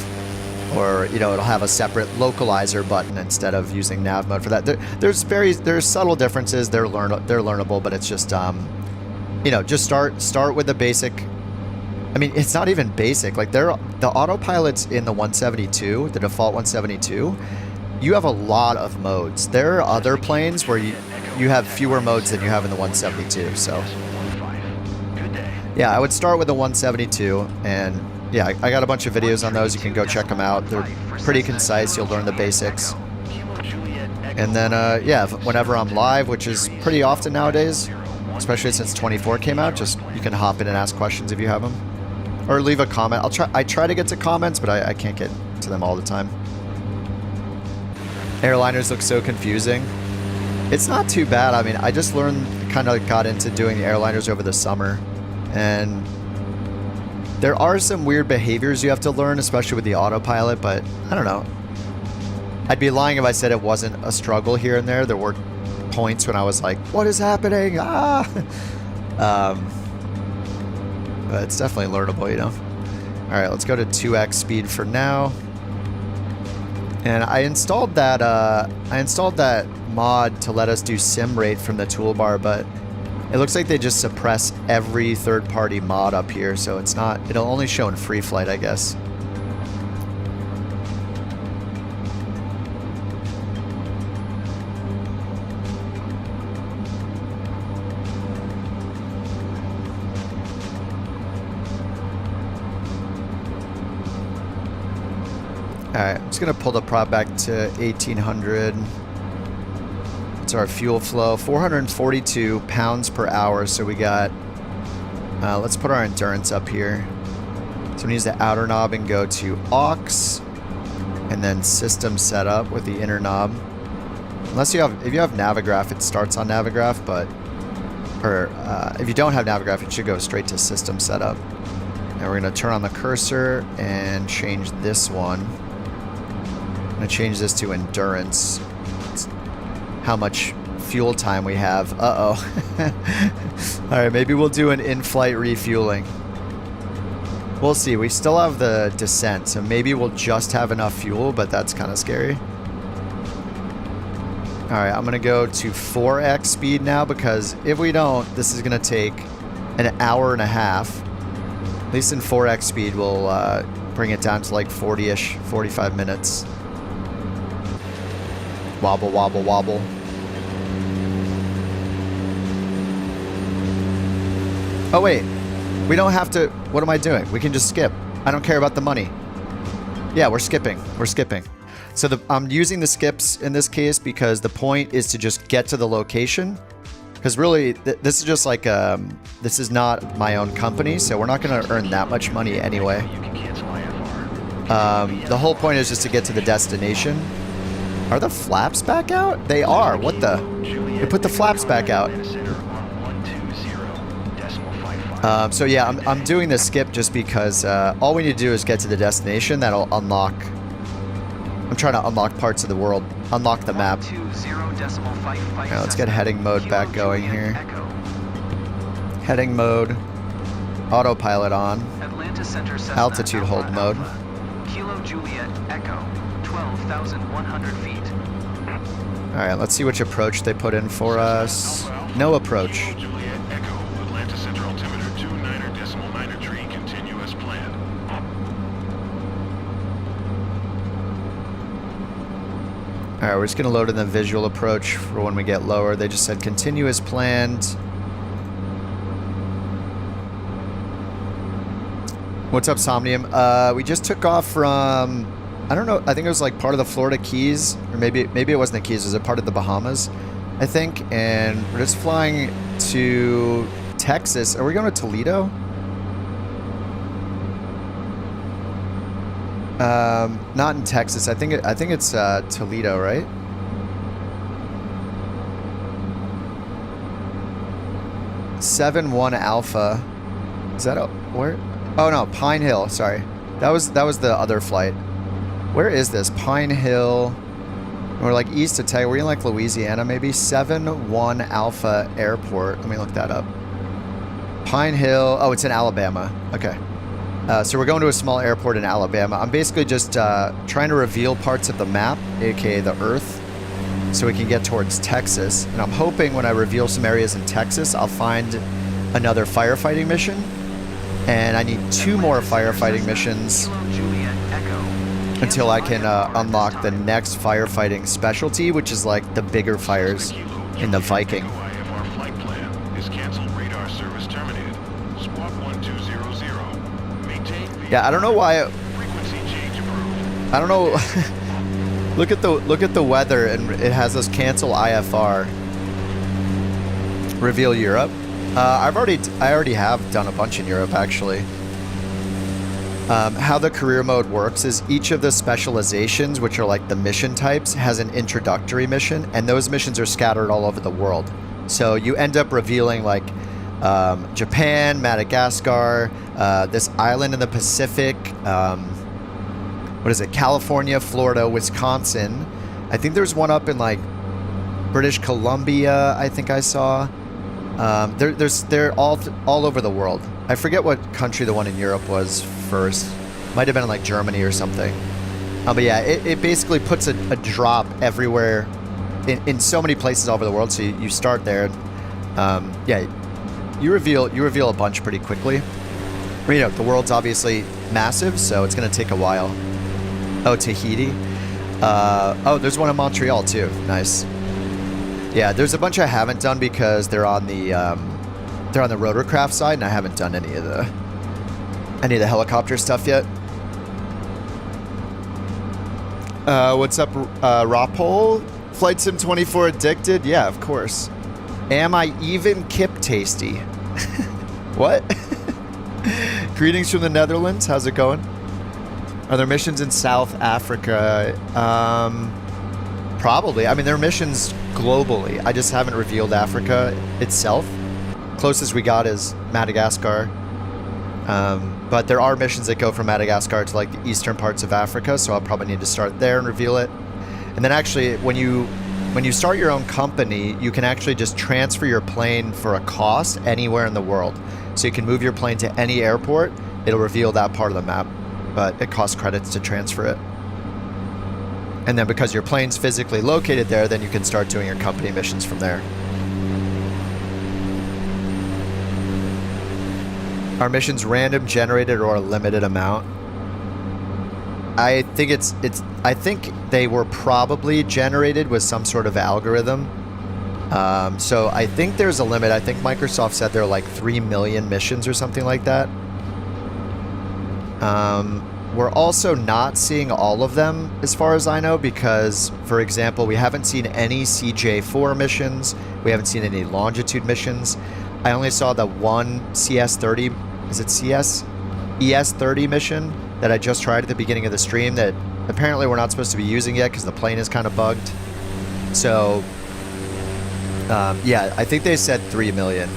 or it'll have a separate localizer button instead of using nav mode for that. There's subtle differences. They're learnable, but it's just just start with the basic. I mean, it's not even basic. Like the autopilots in the 172, the default 172. You have a lot of modes. There are other planes where you have fewer modes than you have in the 172. So yeah, I would start with the 172, and yeah, I got a bunch of videos on those. You can go check them out. They're pretty concise. You'll learn the basics. And then yeah, whenever I'm live, which is pretty often nowadays, especially since 24 came out, just you can hop in and ask questions if you have them, or leave a comment. I try to get to comments, but I can't get to them all the time. Airliners look so confusing. It's not too bad. I mean, I just kind of got into doing the airliners over the summer, and there are some weird behaviors you have to learn, especially with the autopilot, but I don't know. I'd be lying if I said it wasn't a struggle here and there. There were points when I was like, what is happening? Ah! But it's definitely learnable, you know? All right, let's go to 2x speed for now. And I installed that mod to let us do sim rate from the toolbar, but it looks like they just suppress every third-party mod up here, so it's not, it'll only show in free flight, I guess. Alright, I'm just going to pull the prop back to 1800. It's our fuel flow. 442 pounds per hour. So we got... let's put our endurance up here. So we use the outer knob and go to aux. And then system setup with the inner knob. Unless you have... If you have Navigraph, it starts on Navigraph, but... Or if you don't have Navigraph, it should go straight to system setup. And we're going to turn on the cursor and change this one. I'm going to change this to endurance. It's how much fuel time we have. Uh-oh. Alright, maybe we'll do an in-flight refueling. We'll see. We still have the descent, so maybe we'll just have enough fuel, but that's kind of scary. Alright, I'm going to go to 4x speed now, because if we don't, this is going to take an hour and a half. At least in 4x speed, we'll bring it down to like 40-ish, 45 minutes. Wobble, wobble, wobble. Oh, wait. We don't have to... What am I doing? We can just skip. I don't care about the money. Yeah, we're skipping. We're skipping. So I'm using the skips in this case because the point is to just get to the location. Because really, this is just like... this is not my own company, so we're not going to earn that much money anyway. The whole point is just to get to the destination. Are the flaps back out? They are. What the? They put the flaps back out. So yeah, I'm doing the skip just because all we need to do is get to the destination. That'll unlock... I'm trying to unlock parts of the world. Unlock the map. Alright, let's get heading mode back going here. Heading mode. Autopilot on. Altitude hold mode. Kilo Juliet Echo, 12,100 feet. Alright, let's see which approach they put in for us. No approach. Alright, we're just going to load in the visual approach for when we get lower. They just said continue as planned. What's up, Somnium? We just took off from... I don't know. I think it was like part of the Florida Keys. Or maybe it wasn't the Keys. It was a part of the Bahamas, I think. And we're just flying to Texas. Are we going to Toledo? Not in Texas. I think it's Toledo, right? (7-1) Alpha. Is that where? Oh no, Pine Hill. Sorry, that was the other flight. Where is this? Pine Hill. We're like east of Texas. We're in like Louisiana, maybe. (7-1) Alpha Airport. Let me look that up. Pine Hill. Oh, it's in Alabama. Okay. So we're going to a small airport in Alabama. I'm basically just trying to reveal parts of the map, aka the Earth, so we can get towards Texas. And I'm hoping when I reveal some areas in Texas, I'll find another firefighting mission. And I need 2 more firefighting missions until I can unlock the next firefighting specialty, which is like the bigger fires in the Viking. Yeah, I don't know why. I don't know. Look at the weather, and it has us cancel IFR. Reveal Europe. I already have done a bunch in Europe actually. How the career mode works is each of the specializations, which are like the mission types, has an introductory mission, and those missions are scattered all over the world. So you end up revealing like Japan, Madagascar, this island in the Pacific, what is it? California, Florida, Wisconsin, I think there's one up in like British Columbia, I think I saw. They're all over the world. I forget what country the one in Europe was first. Might have been in like Germany or something. But yeah, it basically puts a drop everywhere in so many places all over the world. So you start there. Yeah, you reveal a bunch pretty quickly. You know, the world's obviously massive, so it's going to take a while. Oh, Tahiti. Oh, there's one in Montreal too. Nice. Yeah, there's a bunch I haven't done because they're on the rotorcraft side, and I haven't done any of the helicopter stuff yet. What's up, Ropole? Flight Sim 24 addicted? Yeah, of course. Am I even kip tasty? What? Greetings from the Netherlands. How's it going? Are there missions in South Africa? Probably. I mean, there are missions globally. I just haven't revealed Africa itself. Closest we got is Madagascar. But there are missions that go from Madagascar to like the eastern parts of Africa, so I'll probably need to start there and reveal it. And then actually, when you start your own company, you can actually just transfer your plane for a cost anywhere in the world. So you can move your plane to any airport. It'll reveal that part of the map, but it costs credits to transfer it. And then because your plane's physically located there, then you can start doing your company missions from there. Are missions random generated or a limited amount? I think I think they were probably generated with some sort of algorithm. So I think there's a limit. I think Microsoft said there are like 3 million missions or something like that. We're also not seeing all of them as far as I know because, for example, we haven't seen any CJ4 missions. We haven't seen any longitude missions. I only saw the one CS30, is it CS? ES30 mission that I just tried at the beginning of the stream that apparently we're not supposed to be using yet because the plane is kind of bugged. So, yeah, I think they said 3 million.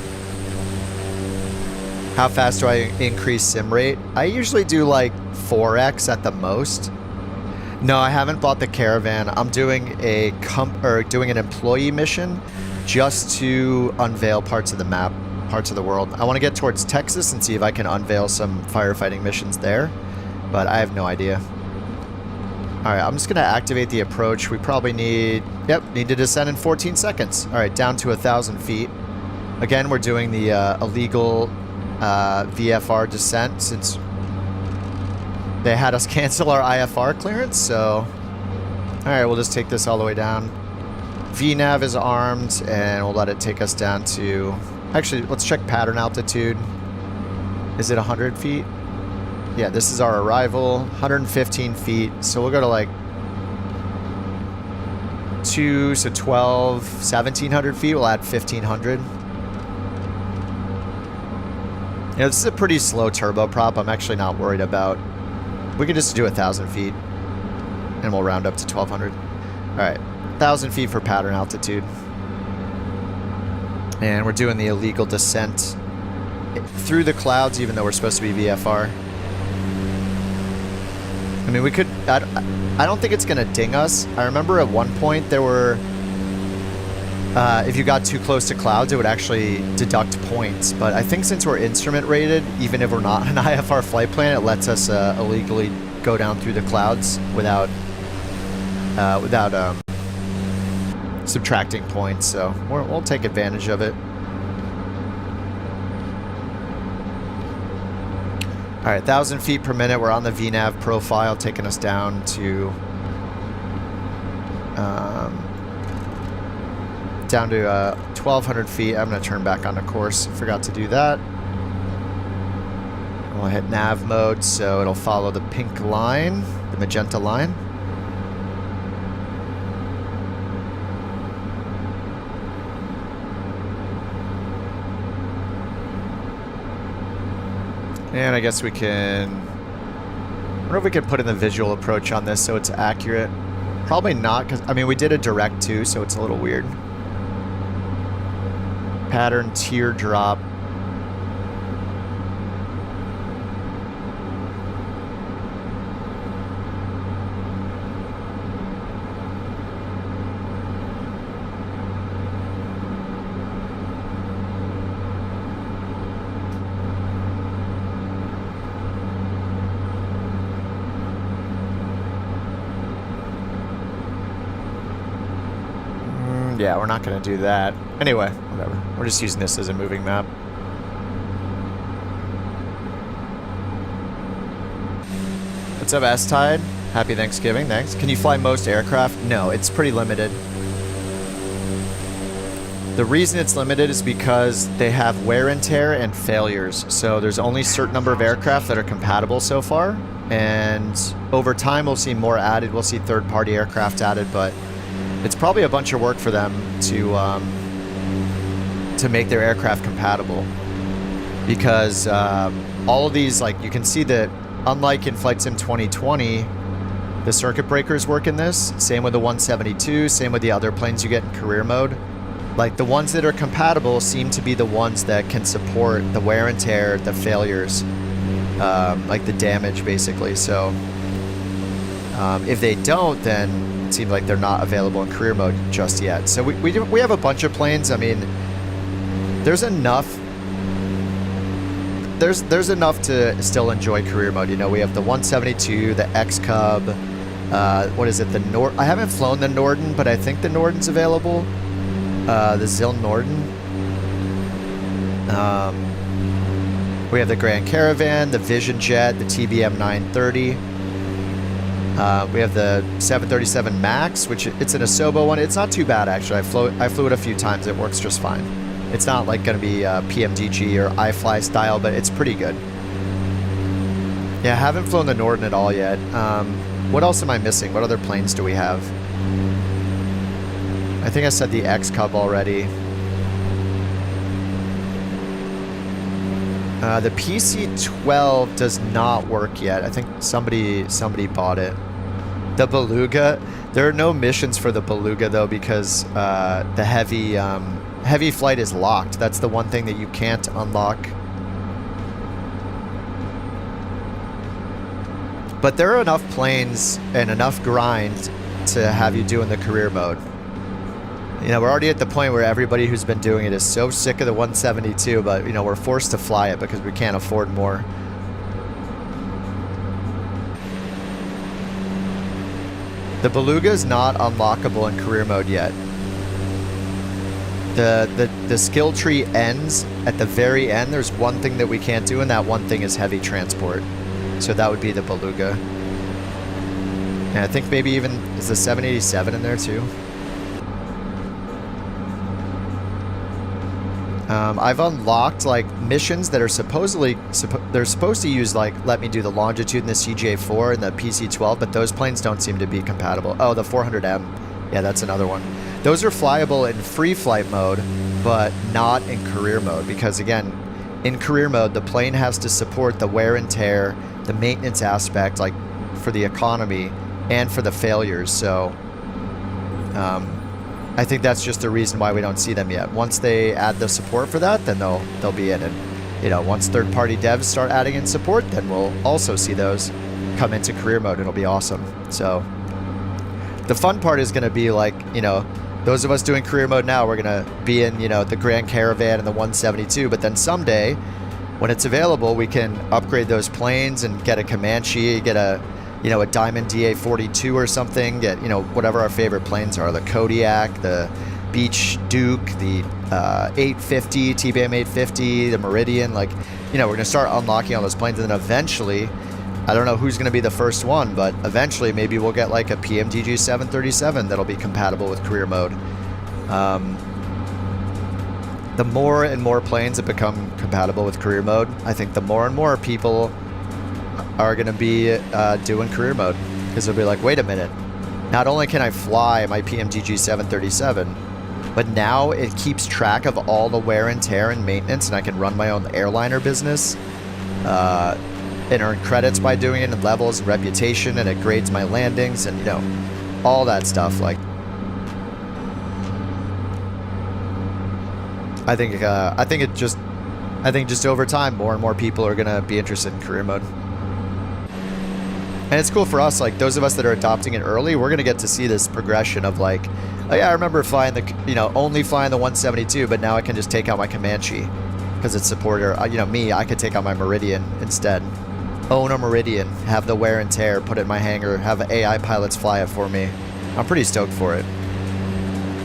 How fast do I increase sim rate? I usually do like 4x at the most. No, I haven't bought the caravan. I'm doing doing an employee mission just to unveil parts of the map, parts of the world. I want to get towards Texas and see if I can unveil some firefighting missions there, but I have no idea. All right, I'm just going to activate the approach. We probably need to descend in 14 seconds. All right, down to 1,000 feet. Again, we're doing the illegal VFR descent since they had us cancel our IFR clearance, so all right, we'll just take this all the way down. VNav is armed, and we'll let it take us down to... Actually, let's check pattern altitude. Is it 100 feet? Yeah, this is our arrival, 115 feet, so we'll go to like 1,200 feet, we'll add 1,500. You know, this is a pretty slow turboprop. I'm actually not worried about. We can just do 1,000 feet, and we'll round up to 1,200. All right, 1,000 feet for pattern altitude, and we're doing the illegal descent through the clouds, even though we're supposed to be VFR. I mean, we could. I don't think it's gonna ding us. I remember at one point there were. If you got too close to clouds, it would actually deduct points. But I think since we're instrument rated, even if we're not an IFR flight plan, it lets us illegally go down through the clouds without subtracting points. So we'll take advantage of it. All right, 1,000 feet per minute. We're on the VNav profile, taking us down to 1,200 feet. I'm going to turn back onto course. Forgot to do that. We'll hit nav mode, so it'll follow the pink line, the magenta line. And I guess we can... I wonder if we can put in the visual approach on this so it's accurate. Probably not, because, I mean, we did a direct too, so it's a little weird. Pattern teardrop. Yeah, we're not going to do that. Anyway, whatever. We're just using this as a moving map. What's up, S-Tide? Happy Thanksgiving, thanks. Can you fly most aircraft? No, it's pretty limited. The reason it's limited is because they have wear and tear and failures. So there's only a certain number of aircraft that are compatible so far. And over time, we'll see more added. We'll see third-party aircraft added, but it's probably a bunch of work for them to make their aircraft compatible. Because all of these, like, you can see that unlike in Flight Sim 2020, the circuit breakers work in this. Same with the 172, same with the other planes you get in career mode. Like, the ones that are compatible seem to be the ones that can support the wear and tear, the failures, like the damage, basically. So if they don't, then it seems like they're not available in career mode just yet. So we have a bunch of planes. I mean, there's enough. There's enough to still enjoy career mode. You know, we have the 172, the X-Cub. What is it? I haven't flown the Norden, but I think the Norden's available. The Zil Norden. We have the Grand Caravan, the Vision Jet, the TBM 930. We have the 737 MAX, which it's an Asobo one. It's not too bad, actually. I flew it a few times. It works just fine. It's not like going to be PMDG or iFly style, but it's pretty good. Yeah, I haven't flown the Norden at all yet. What else am I missing? What other planes do we have? I think I said the X-Cub already. The PC-12 does not work yet. I think somebody bought it. The Beluga. There are no missions for the Beluga, though, because the heavy flight is locked. That's the one thing that you can't unlock. But there are enough planes and enough grind to have you do in the career mode. You know, we're already at the point where everybody who's been doing it is so sick of the 172, but, you know, we're forced to fly it because we can't afford more. The Beluga is not unlockable in career mode yet. The skill tree ends at the very end. There's one thing that we can't do, and that one thing is heavy transport. So that would be the Beluga. And I think maybe even, is the 787 in there too? I've unlocked like missions that are supposedly they're supposed to use, like, let me do the longitude in the CJ4 and the PC-12, but those planes don't seem to be compatible. Oh, the 400M. Yeah, that's another one. Those are flyable in free flight mode, but not in career mode, because again, in career mode, the plane has to support the wear and tear, the maintenance aspect, like for the economy and for the failures. So I think that's just the reason why we don't see them yet. Once they add the support for that, then they'll be in. And, you know, once third-party devs start adding in support, then we'll also see those come into career mode. It'll be awesome. So the fun part is going to be, like, you know, those of us doing career mode now, we're going to be in, you know, the Grand Caravan and the 172. But then someday, when it's available, we can upgrade those planes and get a Comanche, get a, you know, a Diamond DA-42 or something, get, you know, whatever our favorite planes are, the Kodiak, the Beach Duke, the 850, TBM 850, the Meridian. Like, you know, we're going to start unlocking all those planes, and then eventually, I don't know who's going to be the first one, but eventually maybe we'll get like a PMDG 737 that'll be compatible with career mode. The more and more planes that become compatible with career mode, I think the more and more people are going to be doing career mode, because they'll be like, wait a minute, not only can I fly my PMDG 737, but now it keeps track of all the wear and tear and maintenance, and I can run my own airliner business and earn credits by doing it, and levels and reputation, and it grades my landings, and, you know, all that stuff. Like, I think just over time, more and more people are going to be interested in career mode. And it's cool for us, like those of us that are adopting it early, we're going to get to see this progression of like, oh yeah, I remember flying the, you know, only flying the 172, but now I can just take out my Comanche because it's supported. Or, you know, me, I could take out my Meridian instead. Own a Meridian, have the wear and tear, put it in my hangar, have AI pilots fly it for me. I'm pretty stoked for it.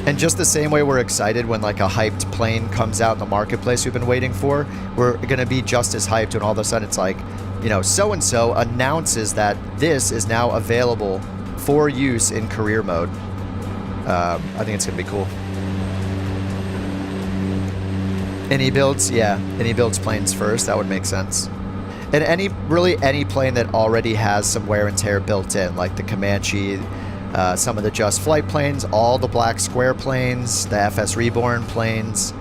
And just the same way we're excited when like a hyped plane comes out in the marketplace we've been waiting for, we're going to be just as hyped when all of a sudden it's like, you know, so-and-so announces that this is now available for use in career mode. I think it's going to be cool. And he builds, yeah, and he builds planes first. That would make sense. And really any plane that already has some wear and tear built in, like the Comanche, some of the Just Flight planes, all the Black Square planes, the FS Reborn planes.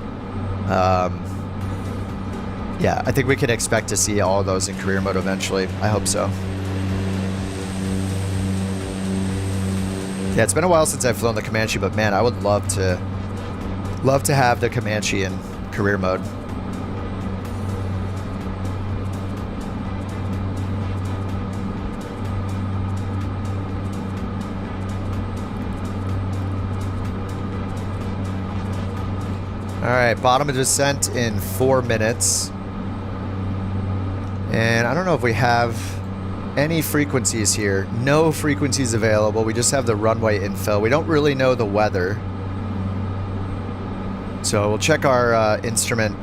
Yeah, I think we can expect to see all of those in career mode eventually. I hope so. Yeah, it's been a while since I've flown the Comanche, but man, I would love to have the Comanche in career mode. All right, bottom of descent in 4 minutes. And I don't know if we have any frequencies here. No frequencies available. We just have the runway info. We don't really know the weather. So we'll check our instrument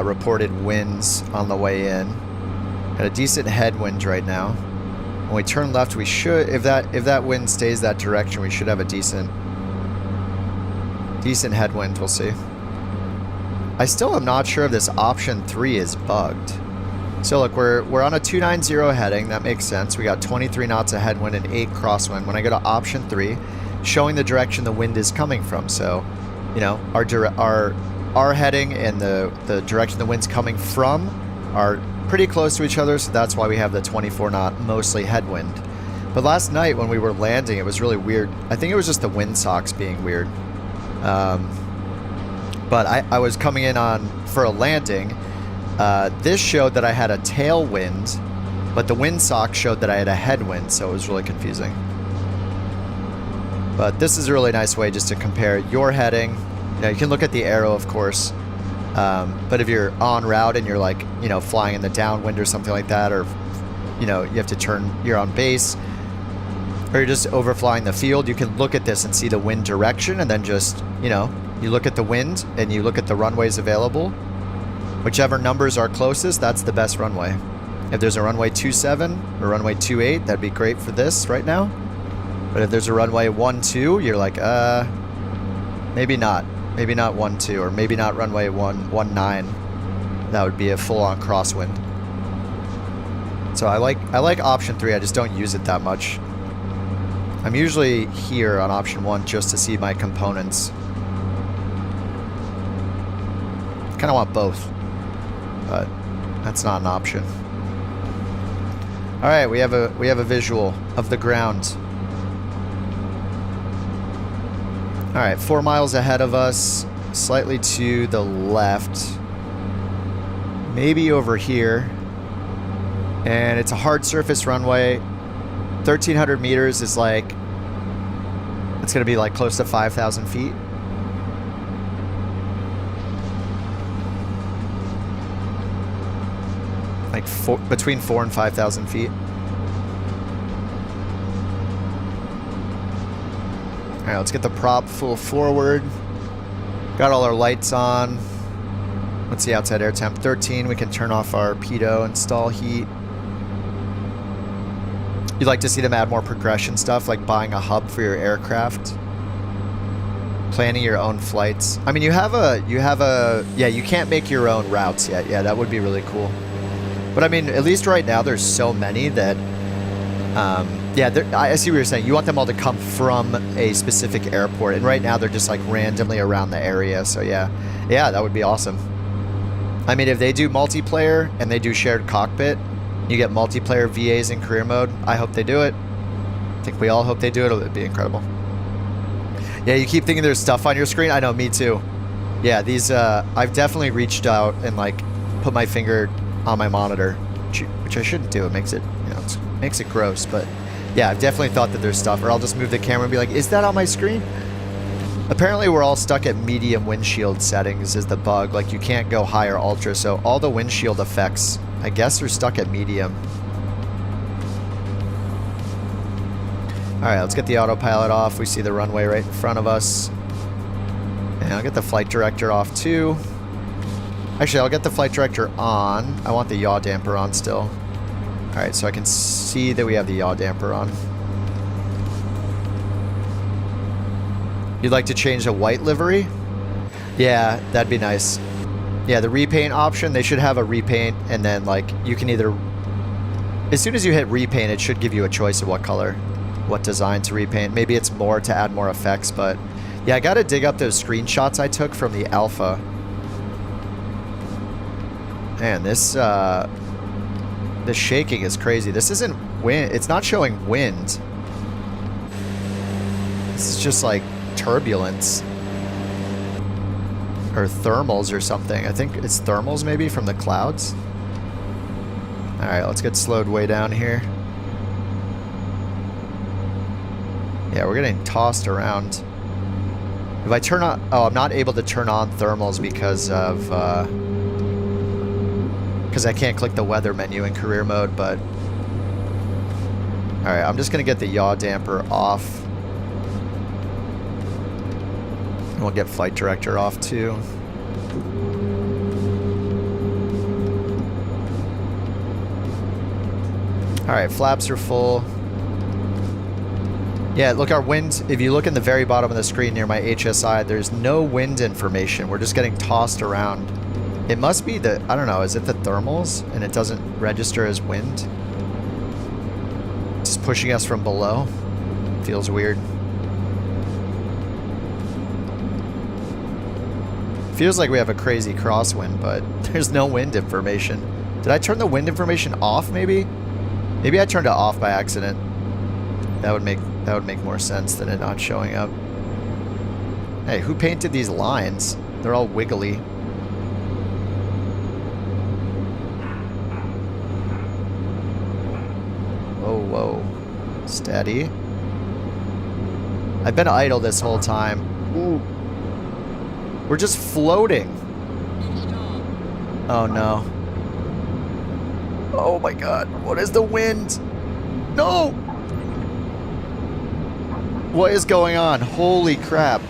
reported winds on the way in. Got a decent headwind right now. When we turn left, we should, if that wind stays that direction, we should have a decent headwind. We'll see. I still am not sure if this option 3 is bugged. So look, we're on a 290 heading. That makes sense. We got 23 knots of headwind and 8 crosswind. When I go to option 3, showing the direction the wind is coming from. So, you know, our heading and the direction the wind's coming from are pretty close to each other. So that's why we have the 24 knot mostly headwind. But last night when we were landing, it was really weird. I think it was just the wind socks being weird. But I was coming in for a landing. This showed that I had a tailwind, but the windsock showed that I had a headwind, so it was really confusing. But this is a really nice way just to compare your heading. You know, you can look at the arrow, of course, but if you're en route and you're like, you know, flying in the downwind or something like that, or, you know, you have to turn, you're on base, or you're just overflying the field, you can look at this and see the wind direction, and then just, you know, you look at the wind and you look at the runways available. Whichever numbers are closest, that's the best runway. If there's a runway 27 or runway 28, that'd be great for this right now. But if there's a runway 12, you're like, maybe not. Maybe not 12, or maybe not runway 19. That would be a full-on crosswind. So I like option 3. I just don't use it that much. I'm usually here on option 1 just to see my components. Kind of want both, but that's not an option. All right, we have a visual of the ground. All right, 4 miles ahead of us, slightly to the left, maybe over here, and it's a hard surface runway. 1,300 meters is like, it's gonna be like close to 5,000 feet. Like between 4,000 and 5,000 feet. All right, let's get the prop full forward. Got all our lights on. What's the outside air temp? 13. We can turn off our pitot and stall heat. You'd like to see them add more progression stuff, like buying a hub for your aircraft, planning your own flights. I mean, you can't make your own routes yet. Yeah, that would be really cool. But I mean, at least right now, there's so many that, I see what you're saying. You want them all to come from a specific airport. And right now, they're just like randomly around the area. So yeah, that would be awesome. I mean, if they do multiplayer and they do shared cockpit, you get multiplayer VAs in career mode. I hope they do it. I think we all hope they do it. It would be incredible. Yeah, you keep thinking there's stuff on your screen. I know, me too. Yeah, these, I've definitely reached out and like put my finger on my monitor, which I shouldn't do. It makes it, you know, makes it gross. But yeah, I've definitely thought that there's stuff, or I'll just move the camera and be like, is that on my screen? Apparently we're all stuck at medium windshield settings is the bug. Like you can't go high or ultra. So all the windshield effects, I guess, are stuck at medium. All right, let's get the autopilot off. We see the runway right in front of us. And I'll get the flight director off too. Actually, I'll get the flight director on. I want the yaw damper on still. Alright, so I can see that we have the yaw damper on. You'd like to change the white livery? Yeah, that'd be nice. Yeah, the repaint option, they should have a repaint, and then like you can either... As soon as you hit repaint, it should give you a choice of what color, what design to repaint. Maybe it's more to add more effects, but... Yeah, I gotta dig up those screenshots I took from the alpha. Man, this shaking is crazy. This isn't wind. It's not showing wind. This is just like turbulence. Or thermals or something. I think it's thermals maybe from the clouds. Alright, let's get slowed way down here. Yeah, we're getting tossed around. If I turn on... Oh, I'm not able to turn on thermals because of... because I can't click the weather menu in career mode, but... Alright, I'm just going to get the yaw damper off. And we'll get flight director off too. Alright, flaps are full. Yeah, look, our wind, if you look in the very bottom of the screen near my HSI, there's no wind information. We're just getting tossed around. It must be the, I don't know, is it the thermals and it doesn't register as wind? Just pushing us from below. Feels weird. Feels like we have a crazy crosswind, but there's no wind information. Did I turn the wind information off maybe? Maybe I turned it off by accident. That would make more sense than it not showing up. Hey, who painted these lines? They're all wiggly. Whoa, whoa. Steady. I've been idle this whole time. Ooh. We're just floating. Oh no. Oh my god. What is the wind? No! What is going on? Holy crap.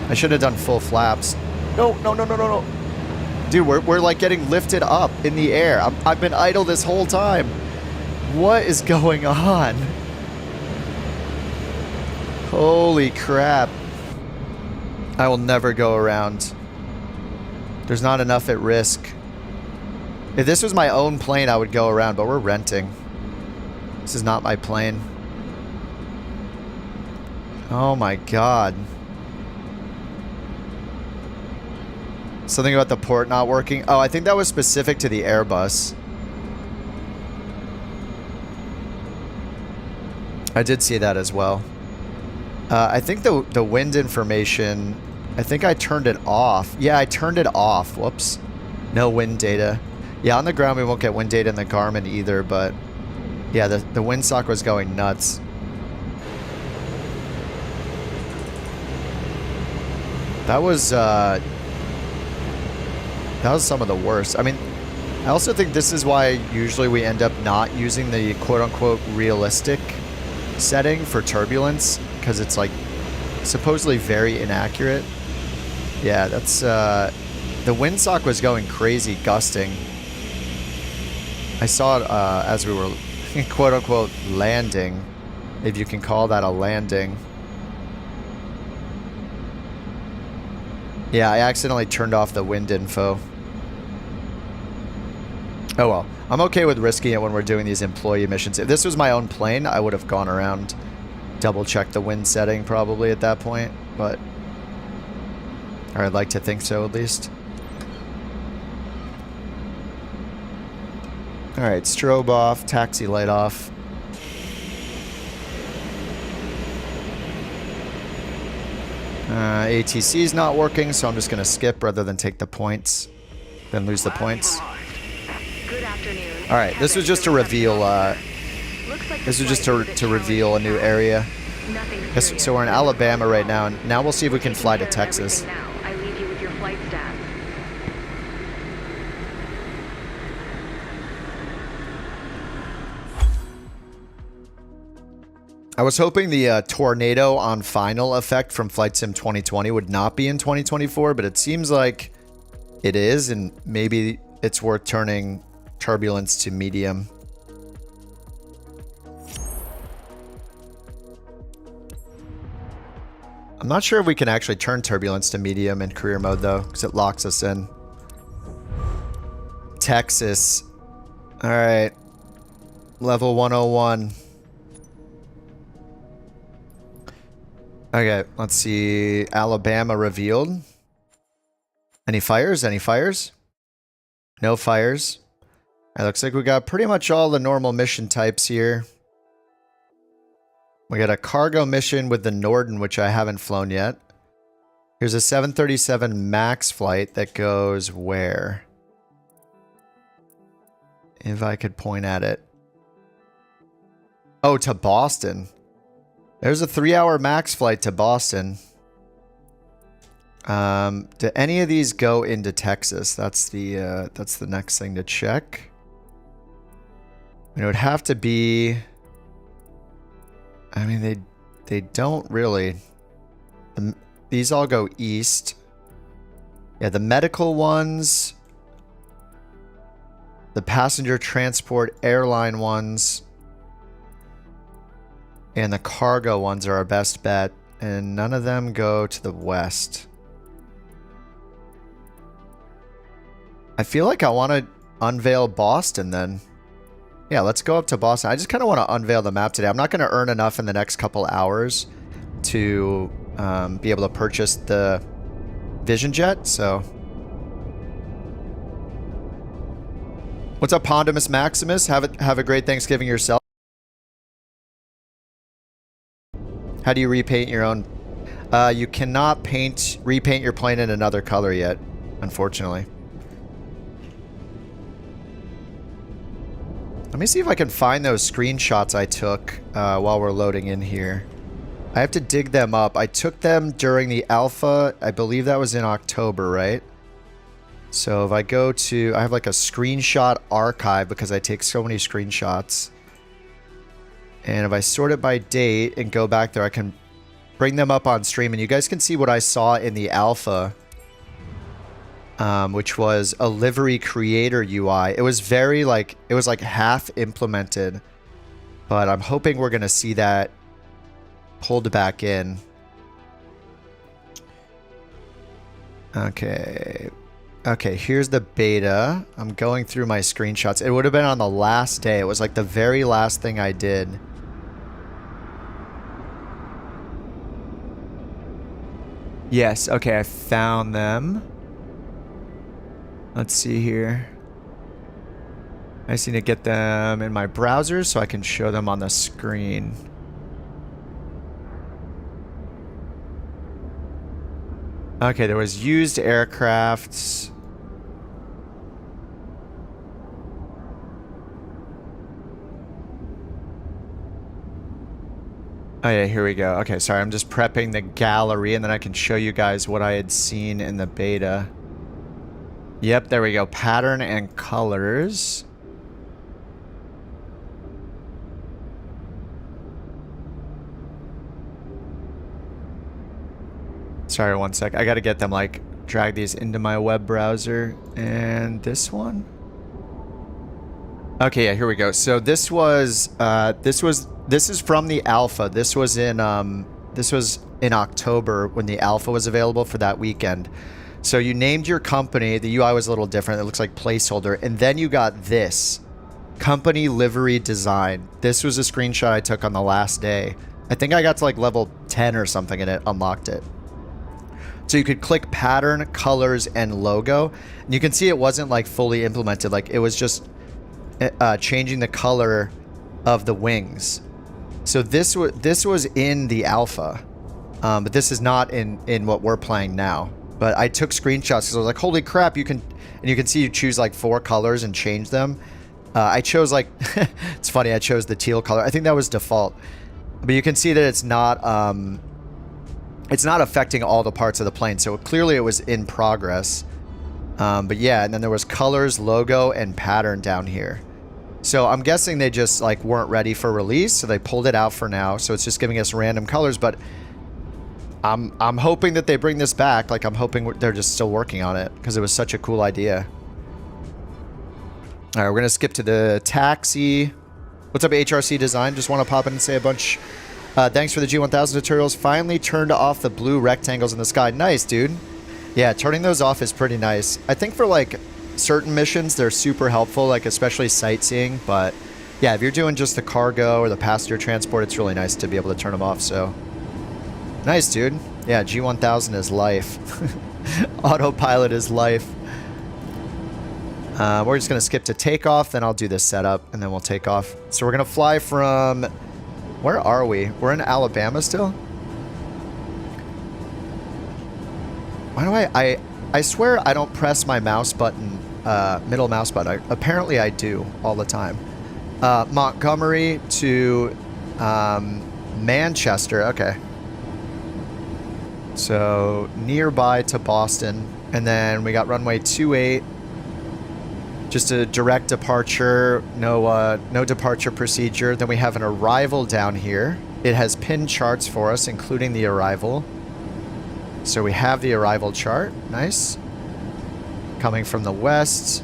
I should have done full flaps. No, no, no, no, no, no. Dude, we're like getting lifted up in the air. I've been idle this whole time. What is going on? Holy crap. I will never go around. There's not enough at risk. If this was my own plane, I would go around, but we're renting. This is not my plane. Oh my god. Something about the port not working. Oh, I think that was specific to the Airbus. I did see that as well. I think the wind information, I think I turned it off. Yeah, I turned it off. Whoops. No wind data. Yeah, on the ground we won't get wind data in the Garmin either, but yeah, the windsock was going nuts. That was some of the worst. I mean, I also think this is why usually we end up not using the quote-unquote realistic setting for turbulence, because it's like supposedly very inaccurate. Yeah, that's the windsock was going crazy, gusting. I saw it as we were quote-unquote landing, if you can call that a landing. Yeah, I accidentally turned off the wind info. Oh well. I'm okay with risking it when we're doing these employee missions. If this was my own plane, I would have gone around, double-checked the wind setting probably at that point, but... Or I'd like to think so, at least. Alright, strobe off, taxi light off. ATC's not working, so I'm just going to skip rather than take the points, then lose the points. Good afternoon. Alright, this was just to reveal, this was just to reveal a new area. So we're in Alabama right now, and now we'll see if we can fly to Texas. I leave you with your flight staff. I was hoping the tornado on final effect from Flight Sim 2020 would not be in 2024, but it seems like it is, and maybe it's worth turning turbulence to medium. I'm not sure if we can actually turn turbulence to medium in career mode though, because it locks us in. Texas. All right. Level 101. Okay, let's see. Alabama revealed. Any fires? Any fires? No fires. It looks like we got pretty much all the normal mission types here. We got a cargo mission with the Norden, which I haven't flown yet. Here's a 737 MAX flight that goes where? If I could point at it. Oh, to Boston. There's a 3-hour MAX flight to Boston. Do any of these go into Texas? That's the next thing to check. It would have to be. I mean, they don't really. These all go east. Yeah, the medical ones, the passenger transport airline ones, and the cargo ones are our best bet, and none of them go to the west. I feel like I want to unveil Boston then. Yeah, let's go up to Boston. I just kind of want to unveil the map today. I'm not going to earn enough in the next couple hours to be able to purchase the Vision Jet, so. What's up, Pondimus Maximus? Have a great Thanksgiving yourself. How do you repaint your own? You cannot repaint your plane in another color yet, unfortunately. Let me see if I can find those screenshots I took while we're loading in here. I have to dig them up. I took them during the alpha. I believe that was in October, right? So if I go to... I have like a screenshot archive because I take so many screenshots. And if I sort it by date and go back there, I can bring them up on stream. And you guys can see what I saw in the alpha. Which was a livery creator UI. It was very like, it was like half implemented, but I'm hoping we're going to see that pulled back in. Okay. Okay, here's the beta. I'm going through my screenshots. It would have been on the last day. It was like the very last thing I did. Yes, okay, I found them. Let's see here. I just need to get them in my browser so I can show them on the screen. Okay, there was used aircrafts. Oh yeah, here we go. Okay, sorry, I'm just prepping the gallery and then I can show you guys what I had seen in the beta. Yep, there we go. Pattern and colors. Sorry, one sec. I gotta get them, like, drag these into my web browser. And this one? Okay, yeah, here we go. So this was, this is from the alpha. This was in October when the alpha was available for that weekend. So you named your company. The UI was a little different. It looks like placeholder. And then you got this. Company livery design. This was a screenshot I took on the last day. I think I got to like level 10 or something and it unlocked it. So you could click pattern, colors, and logo. And you can see it wasn't like fully implemented. Like it was just changing the color of the wings. So this was in the alpha. But this is not in what we're playing now. But I took screenshots because I was like, holy crap, you can see you choose like 4 colors and change them. I chose like, it's funny, I chose the teal color. I think that was default. But you can see that it's not affecting all the parts of the plane. So clearly it was in progress. But yeah, and then there was colors, logo, and pattern down here. So I'm guessing they just like weren't ready for release, so they pulled it out for now. So it's just giving us random colors, but I'm hoping that they bring this back. Like I'm hoping they're just still working on it because it was such a cool idea. All right, we're gonna skip to the taxi. What's up, HRC Design? Just want to pop in and say a bunch. Thanks for the G1000 tutorials. Finally turned off the blue rectangles in the sky. Nice, dude. Yeah, turning those off is pretty nice. I think for like certain missions, they're super helpful, like especially sightseeing. But yeah, if you're doing just the cargo or the passenger transport, it's really nice to be able to turn them off. So nice, dude. Yeah, G1000 is life. Autopilot is life. We're just going to skip to takeoff, then I'll do this setup, and then we'll take off. So we're going to fly from... Where are we? We're in Alabama still? Why do I swear I don't press my mouse button, middle mouse button. Apparently I do all the time. Montgomery to Manchester. Okay. So nearby to Boston. And then we got runway 28. Just a direct departure, no departure procedure. Then we have an arrival down here. It has pin charts for us, including the arrival. So we have the arrival chart. Nice. Coming from the west.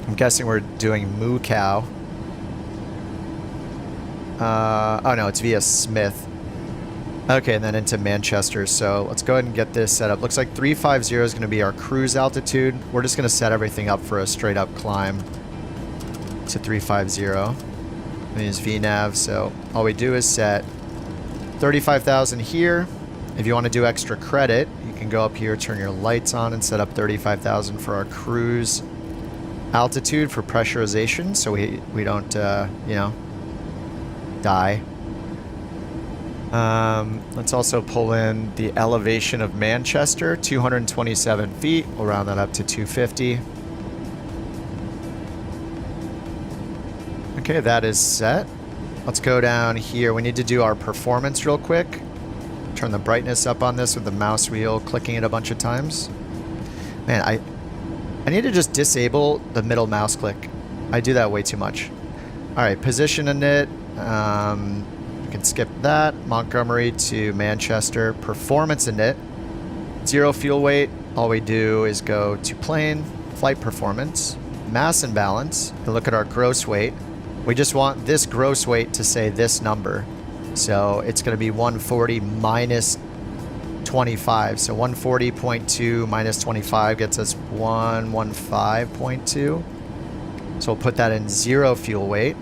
I'm guessing we're doing Moo Cow. Oh no, it's via Smith. Okay, and then into Manchester. So let's go ahead and get this set up. Looks like 350 is going to be our cruise altitude. We're just going to set everything up for a straight up climb to 350. We use VNAV, so all we do is set 35,000 here. If you want to do extra credit, you can go up here, turn your lights on, and set up 35,000 for our cruise altitude for pressurization, so we don't, you know, die. Let's also pull in the elevation of Manchester, 227 feet. We'll round that up to 250. Okay, that is set. Let's go down here. We need to do our performance real quick. Turn the brightness up on this with the mouse wheel, clicking it a bunch of times. Man, I need to just disable the middle mouse click. I do that way too much. All right, position init. Can skip that. Montgomery to Manchester. Performance init. 0 fuel weight. All we do is go to plane, flight performance, mass and balance, and look at our gross weight. We just want this gross weight to say this number. So it's going to be 140 minus 25. So 140.2 minus 25 gets us 115.2. So we'll put that in 0 fuel weight.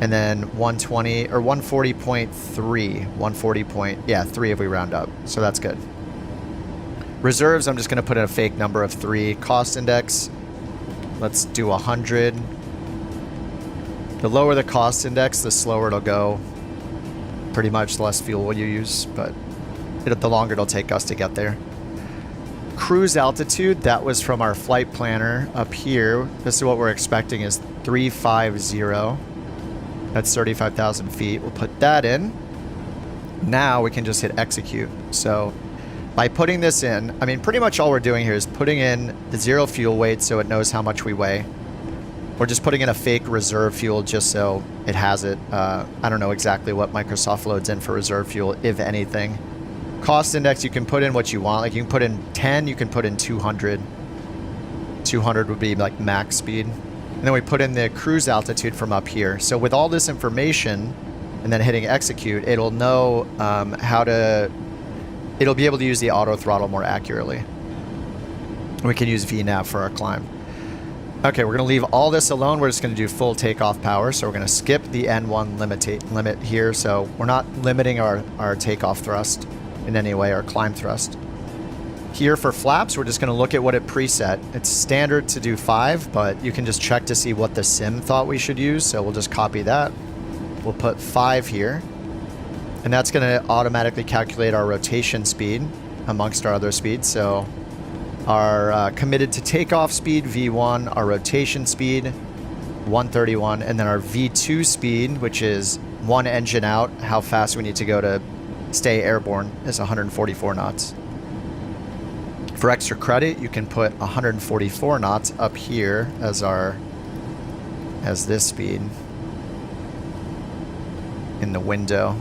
And then 120 or 140.3, yeah, 3 if we round up. So that's good. Reserves, I'm just going to put in a fake number of 3. Cost index, let's do 100. The lower the cost index, the slower it'll go. Pretty much the less fuel will you use, but the longer it'll take us to get there. Cruise altitude, that was from our flight planner up here. This is what we're expecting is 350. That's 35,000 feet. We'll put that in. Now we can just hit execute. So by putting this in, I mean, pretty much all we're doing here is putting in the 0 fuel weight so it knows how much we weigh. We're just putting in a fake reserve fuel just so it has it. I don't know exactly what Microsoft loads in for reserve fuel, if anything. Cost index, you can put in what you want. Like you can put in 10, you can put in 200. 200 would be like max speed. And then we put in the cruise altitude from up here. So with all this information and then hitting execute, it'll know it'll be able to use the auto throttle more accurately. We can use VNAV for our climb. Okay, we're going to leave all this alone. We're just going to do full takeoff power. So we're going to skip the N1 limit here. So we're not limiting our takeoff thrust in any way, our climb thrust. Here for flaps, we're just going to look at what it preset. It's standard to do 5, but you can just check to see what the sim thought we should use. So we'll just copy that. We'll put 5 here. And that's going to automatically calculate our rotation speed amongst our other speeds. So our committed to takeoff speed, V1, our rotation speed, 131, and then our V2 speed, which is 1 engine out, how fast we need to go to stay airborne, is 144 knots. For extra credit, you can put 144 knots up here as our as this speed in the window.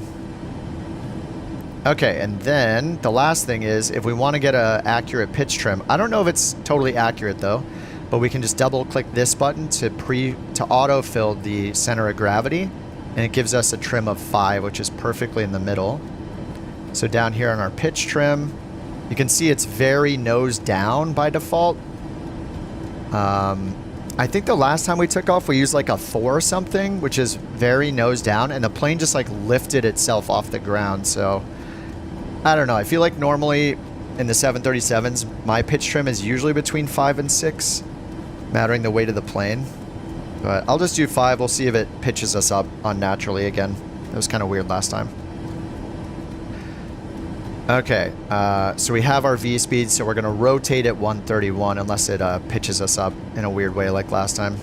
Okay, and then the last thing is if we want to get a accurate pitch trim, I don't know if it's totally accurate though, but we can just double click this button to autofill the center of gravity, and it gives us a trim of 5, which is perfectly in the middle. So down here on our pitch trim, you can see it's very nose down by default. I think the last time we took off, we used like a 4 or something, which is very nose down, and the plane just like lifted itself off the ground. So I don't know. I feel like normally in the 737s, my pitch trim is usually between 5 and 6, mattering the weight of the plane. But I'll just do 5. We'll see if it pitches us up unnaturally again. That was kind of weird last time. Okay, so we have our V speed, so we're going to rotate at 131 unless it pitches us up in a weird way like last time.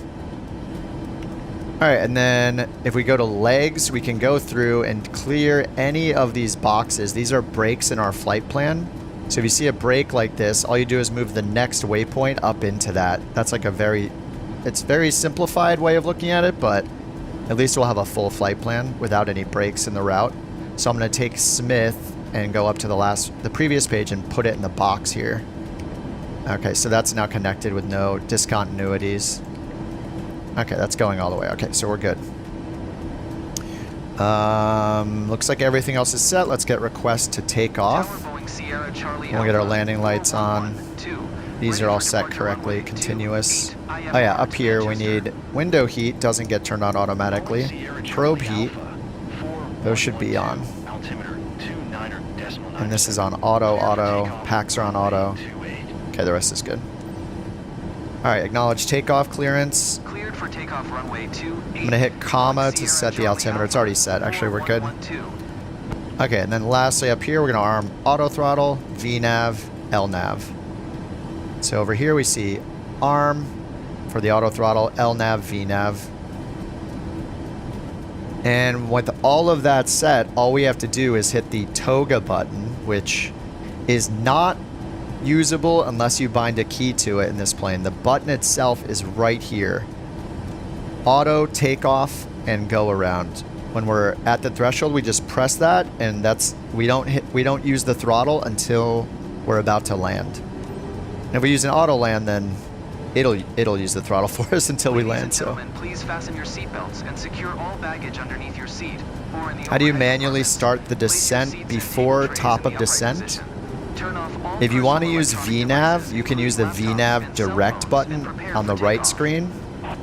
Alright, and then if we go to legs, we can go through and clear any of these boxes. These are breaks in our flight plan. So if you see a break like this, all you do is move the next waypoint up into that. That's like it's very simplified way of looking at it, but at least we'll have a full flight plan without any breaks in the route. So I'm going to take Smith and go up to the previous page and put it in the box here. Okay, so that's now connected with no discontinuities. Okay, that's going all the way. Okay, so we're good. Looks like everything else is set. Let's get request to take off. We'll get our landing lights on. These are all set correctly, continuous. Oh yeah, up here we need window heat, doesn't get turned on automatically. Probe heat, those should be on. And this is on auto, packs are on auto. Okay, the rest is good. Alright, acknowledge takeoff clearance. Cleared for takeoff runway 28. I'm going to hit comma to set the altimeter. It's already set. Actually, we're good. Okay, and then lastly up here, we're going to arm auto throttle, VNAV, LNAV. So over here we see arm for the auto throttle, LNAV, VNAV. And with all of that set, all we have to do is hit the toga button, which is not usable unless you bind a key to it in this plane. The button itself is right here. Auto, takeoff, and go around. When we're at the threshold, we just press that, and we don't use the throttle until we're about to land. And if we use an auto land, then it'll use the throttle for us until we land. So please fasten your seatbelts and secure all baggage underneath your seat. How do you manually start the descent before top of descent? If you want to use VNAV, you can use the VNAV direct button on the right screen.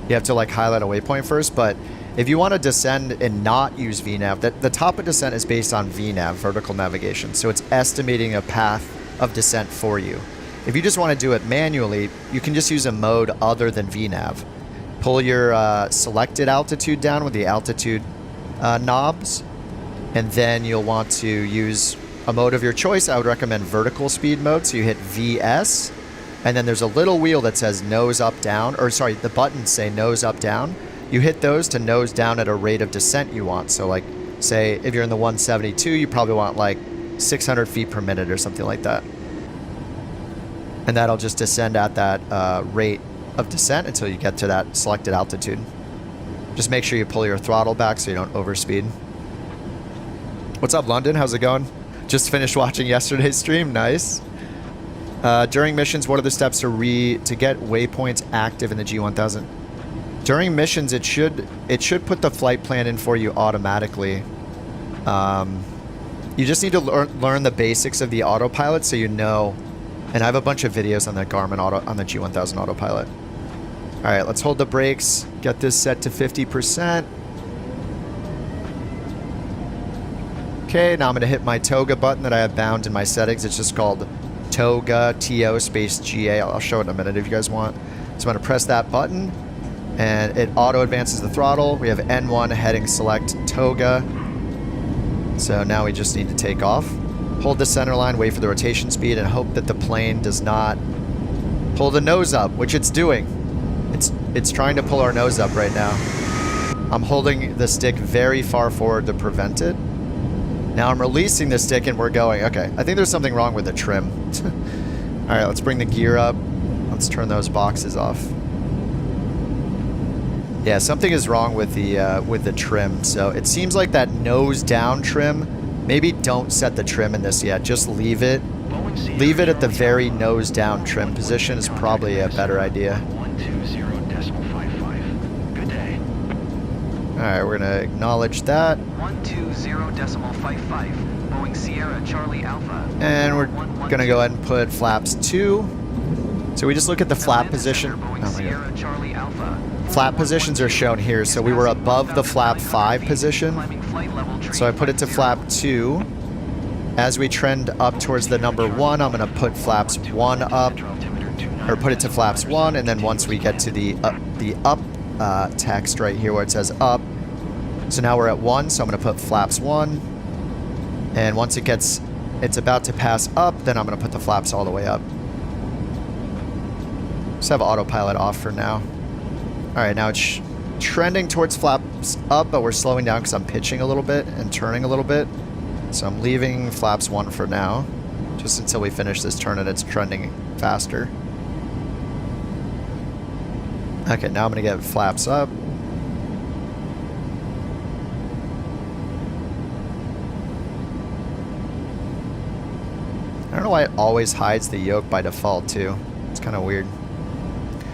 You have to like highlight a waypoint first, but if you want to descend and not use VNAV, the top of descent is based on VNAV, vertical navigation. So it's estimating a path of descent for you. If you just want to do it manually, you can just use a mode other than VNAV. Pull your selected altitude down with the altitude knobs, and then you'll want to use a mode of your choice. I would recommend vertical speed mode, so you hit VS, and then there's a little wheel that says nose up down, or sorry, the buttons say nose up down. You hit those to nose down at a rate of descent you want. So like, say if you're in the 172, you probably want like 600 feet per minute or something like that. And that'll just descend at that rate of descent until you get to that selected altitude. Just make sure you pull your throttle back so you don't overspeed. What's up, London? How's it going? Just finished watching yesterday's stream. Nice. During missions, what are the steps to get waypoints active in the G1000? During missions, it should put the flight plan in for you automatically. You just need to learn the basics of the autopilot so you know. And I have a bunch of videos on the Garmin on the G1000 autopilot. All right, let's hold the brakes. Get this set to 50%. Okay, now I'm going to hit my toga button that I have bound in my settings. It's just called toga, T-O space G-A. I'll show it in a minute if you guys want. So I'm going to press that button, and it auto advances the throttle. We have N1 heading select toga. So now we just need to take off. Hold the center line, wait for the rotation speed, and hope that the plane does not pull the nose up, which it's doing. It's trying to pull our nose up right now. I'm holding the stick very far forward to prevent it. Now I'm releasing the stick and we're going. Okay, I think there's something wrong with the trim. All right, let's bring the gear up. Let's turn those boxes off. Yeah, something is wrong with the trim. So it seems like that nose down trim. Maybe don't set the trim in this yet. Just leave it. Leave it at the very nose down trim position is probably a better idea. 120.55. Good day. All right, we're gonna acknowledge that, 120.55. Boeing Sierra Charlie Alpha. and we're gonna go ahead and put flaps 2. So we just look at the flap Atlanta position. Center, Boeing Oh my God. Sierra Charlie Alpha. Flap positions are shown here. So we were above the flap 5 position. Climbing flight level tree So I put it to flap 2. As we trend up towards the number 1, I'm going to put flaps 1 up, or put it to flaps 1, and then once we get to the up text right here where it says up, so now we're at 1, so I'm going to put flaps 1, and once it's about to pass up, then I'm going to put the flaps all the way up. Just have autopilot off for now. All right, now it's trending towards flaps up, but we're slowing down because I'm pitching a little bit and turning a little bit. So I'm leaving flaps 1 for now, just until we finish this turn and it's trending faster. Okay, now I'm gonna get flaps up. I don't know why it always hides the yoke by default too. It's kind of weird.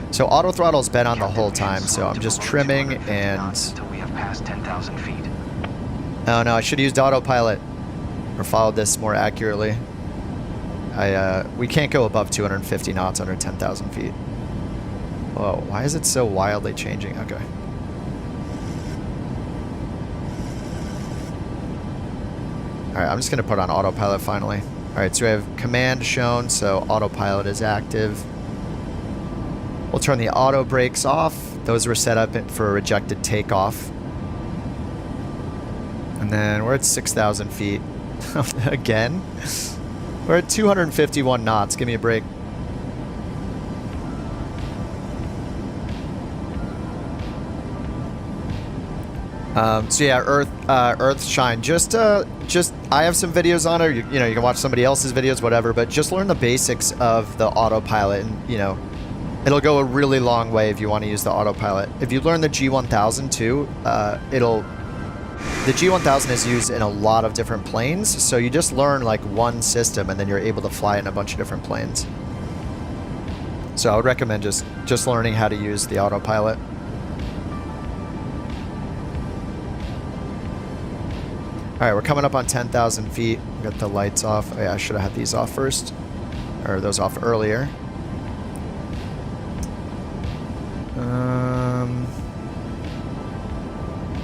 So auto throttle's been on the whole time, so I'm just trimming and... until we have passed 10,000 feet. Oh no, I should have used autopilot. Or followed this more accurately. We can't go above 250 knots under 10,000 feet. Whoa, why is it so wildly changing? Okay. Alright, I'm just going to put on autopilot finally. Alright, so we have command shown, so autopilot is active. We'll turn the auto brakes off. Those were set up for a rejected takeoff. And then we're at 6,000 feet. Again? We're at 251 knots. Give me a break. So yeah, Earth Shine. Just I have some videos on it. You know, you can watch somebody else's videos, whatever. But just learn the basics of the autopilot, and you know, it'll go a really long way if you want to use the autopilot. If you learn the G1000 too, the G1000 is used in a lot of different planes, so you just learn like one system and then you're able to fly in a bunch of different planes. So I would recommend just learning how to use the autopilot. Alright, we're coming up on 10,000 feet. Got the lights off. Oh yeah, I should have had these off first. Or those off earlier.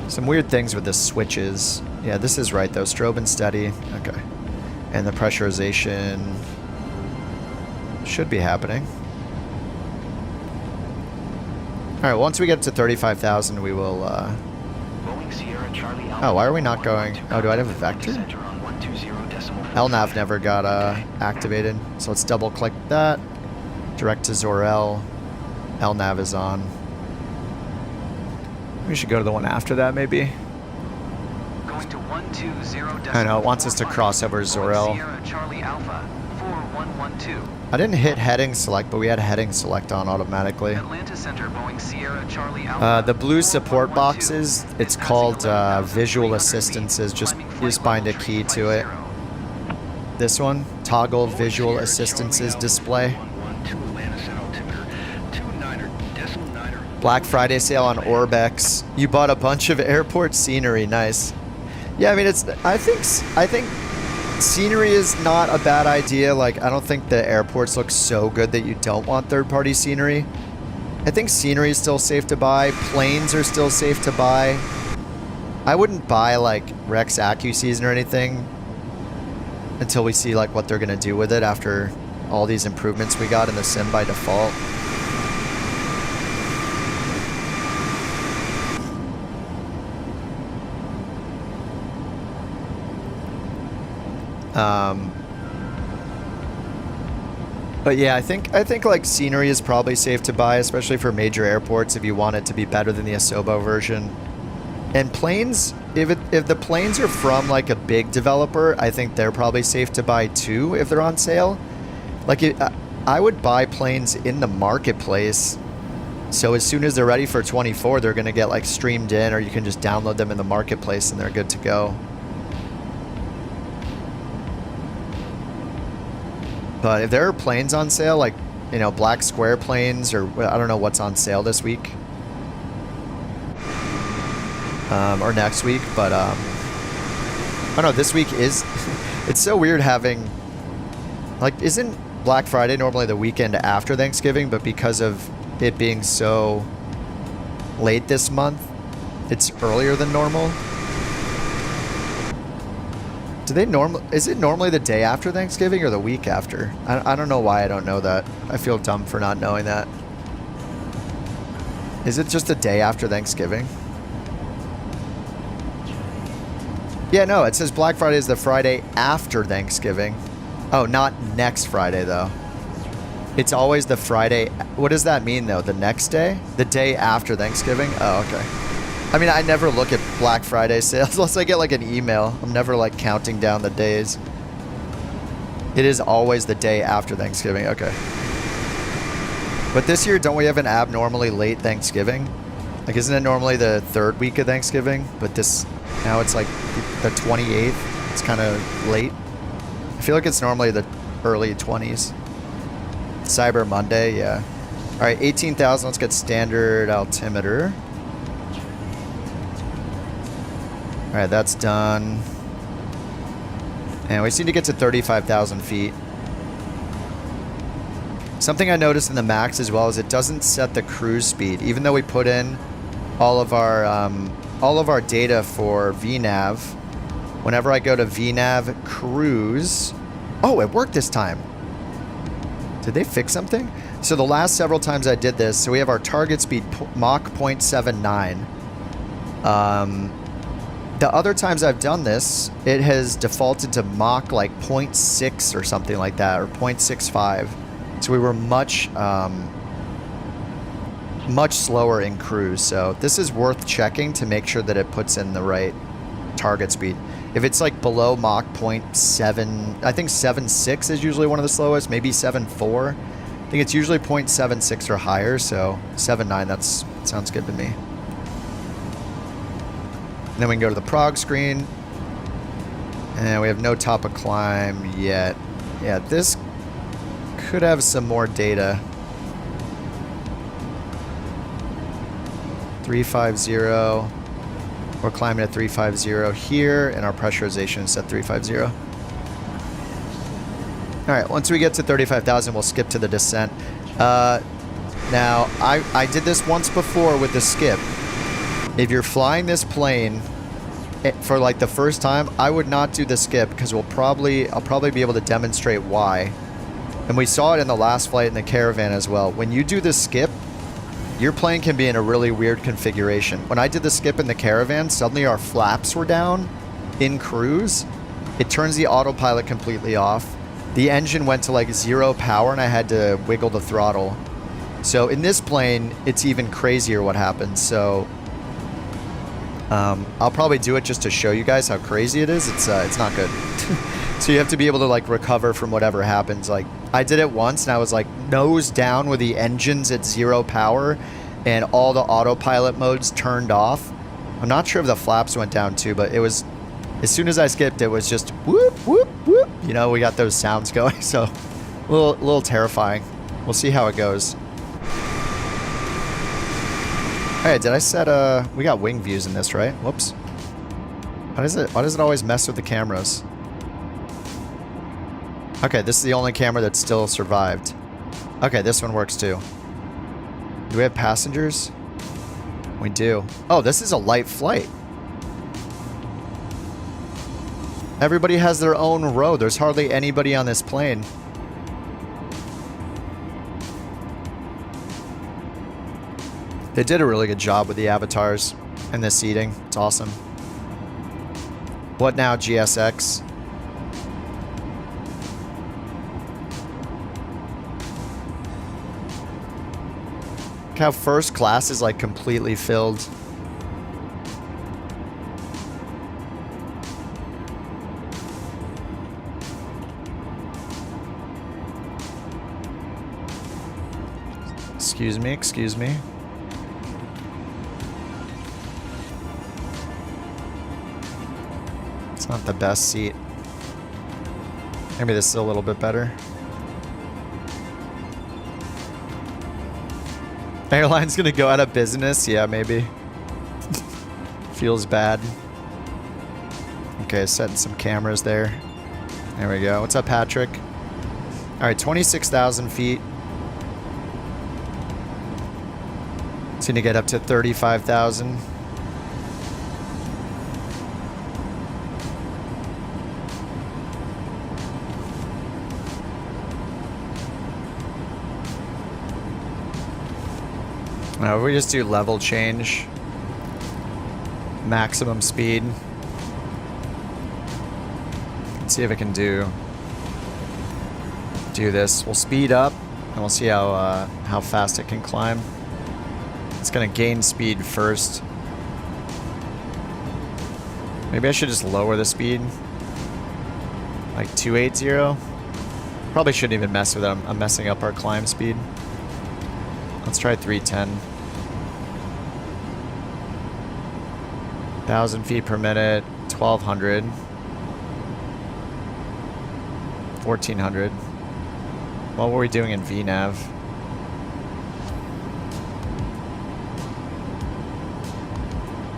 Some weird things with the switches. Yeah, this is right though. Strobe and steady. Okay. And the pressurization should be happening. Alright, once we get to 35,000 we will oh, why are we not going? Oh, do I have a vector? LNAV never got activated. So let's double click that. Direct to Zorel. LNAV is on. We should go to the one after that, maybe. Going to 120. I know, it wants us to cross over Zorel. Sierra Charlie Alpha 4112. I didn't hit heading select, but we had heading select on automatically. Atlanta Center, Boeing Sierra Charlie Alpha. The blue support boxes, it's called visual assistances. Just bind a key to it. This one, toggle visual assistances display. Black Friday sale on Orbex. You bought a bunch of airport scenery. Nice. Yeah, I mean, I think scenery is not a bad idea. Like, I don't think the airports look so good that you don't want third-party scenery. I think scenery is still safe to buy. Planes are still safe to buy. I wouldn't buy like Rex AccuSeason or anything until we see like what they're gonna do with it after all these improvements we got in the sim by default. But yeah, I think like scenery is probably safe to buy, especially for major airports if you want it to be better than the Asobo version. And planes, if the planes are from like a big developer, I think they're probably safe to buy too if they're on sale. Like I would buy planes in the marketplace So as soon as they're ready for 24, they're going to get like streamed in, or you can just download them in the marketplace and they're good to go. But if there are planes on sale, like, you know, black square planes, or I don't know what's on sale this week. Or next week, but I don't know, this week is, it's so weird having, like, isn't Black Friday normally the weekend after Thanksgiving, but because of it being so late this month, it's earlier than normal? Do they is it normally the day after Thanksgiving or the week after? I don't know why I don't know that. I feel dumb for not knowing that. Is it just the day after Thanksgiving? Yeah, no, it says Black Friday is the Friday after Thanksgiving. Oh, not next Friday, though. It's always the Friday. What does that mean, though? The next day? The day after Thanksgiving? Oh, okay. I mean, I never look at Black Friday sales unless I get, like, an email. I'm never, like, counting down the days. It is always the day after Thanksgiving. Okay. But this year, don't we have an abnormally late Thanksgiving? Like, isn't it normally the third week of Thanksgiving? But this... Now it's like the 28th. It's kind of late. I feel like it's normally the early 20s. Cyber Monday, yeah. All right, 18,000. Let's get standard altimeter. All right, that's done. And we just need to get to 35,000 feet. Something I noticed in the Max as well is it doesn't set the cruise speed, even though we put in all of our data for VNav. Whenever I go to VNav cruise, oh, it worked this time. Did they fix something? So the last several times I did this, so we have our target speed Mach 0.79. The other times I've done this, it has defaulted to Mach like 0.6 or something like that, or 0.65. So we were much slower in cruise. So this is worth checking to make sure that it puts in the right target speed. If it's like below Mach 0.7, I think 7.6 is usually one of the slowest, maybe 7.4. I think it's usually 0.76 or higher, so 7.9, that sounds good to me. And then we can go to the prog screen. And we have no top of climb yet. Yeah, this could have some more data. 350. We're climbing at 350 here, and our pressurization is at 350. All right, once we get to 35,000, we'll skip to the descent. Now, I did this once before with the skip. If you're flying this plane for like the first time, I would not do the skip because I'll probably be able to demonstrate why. And we saw it in the last flight in the Caravan as well. When you do the skip, your plane can be in a really weird configuration. When I did the skip in the Caravan, suddenly our flaps were down in cruise. It turns the autopilot completely off. The engine went to like 0 power and I had to wiggle the throttle. So in this plane, it's even crazier what happens. So I'll probably do it just to show you guys how crazy it is. It's not good. So you have to be able to like recover from whatever happens. Like I did it once and I was like nose down with the engines at 0 power and all the autopilot modes turned off. I'm not sure if the flaps went down too, but it was, as soon as I skipped, it was just whoop, whoop, whoop. You know, we got those sounds going. So a little terrifying. We'll see how it goes. Hey, did I set we got wing views in this, right? Whoops. Why does it always mess with the cameras? Okay, this is the only camera that still survived. Okay, this one works too. Do we have passengers? We do. Oh, this is a light flight. Everybody has their own row. There's hardly anybody on this plane. They did a really good job with the avatars and the seating. It's awesome. What now, GSX? Look how first class is like completely filled. Excuse me, excuse me. It's not the best seat. Maybe this is a little bit better. Airline's gonna go out of business? Yeah, maybe. Feels bad. Okay, setting some cameras there. There we go. What's up, Patrick? Alright, 26,000 feet. It's gonna get up to 35,000. We just do level change. Maximum speed. Let's see if it can do this. We'll speed up and we'll see how fast it can climb. It's gonna gain speed first. Maybe I should just lower the speed. Like 280. Probably shouldn't even mess with it. I'm messing up our climb speed. Let's try 310. 1,000 feet per minute, 1,200. 1,400. What were we doing in VNav?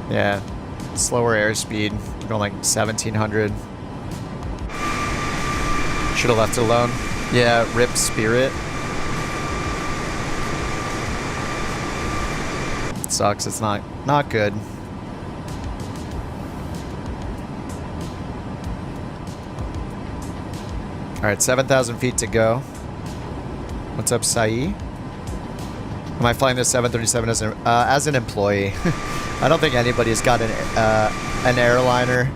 Yeah, slower airspeed, going like 1,700. Should have left it alone. Yeah, rip Spirit. It sucks, it's not good. Alright, 7,000 feet to go. What's up, Sai? Am I flying the 737 as an employee? I don't think anybody's got an airliner.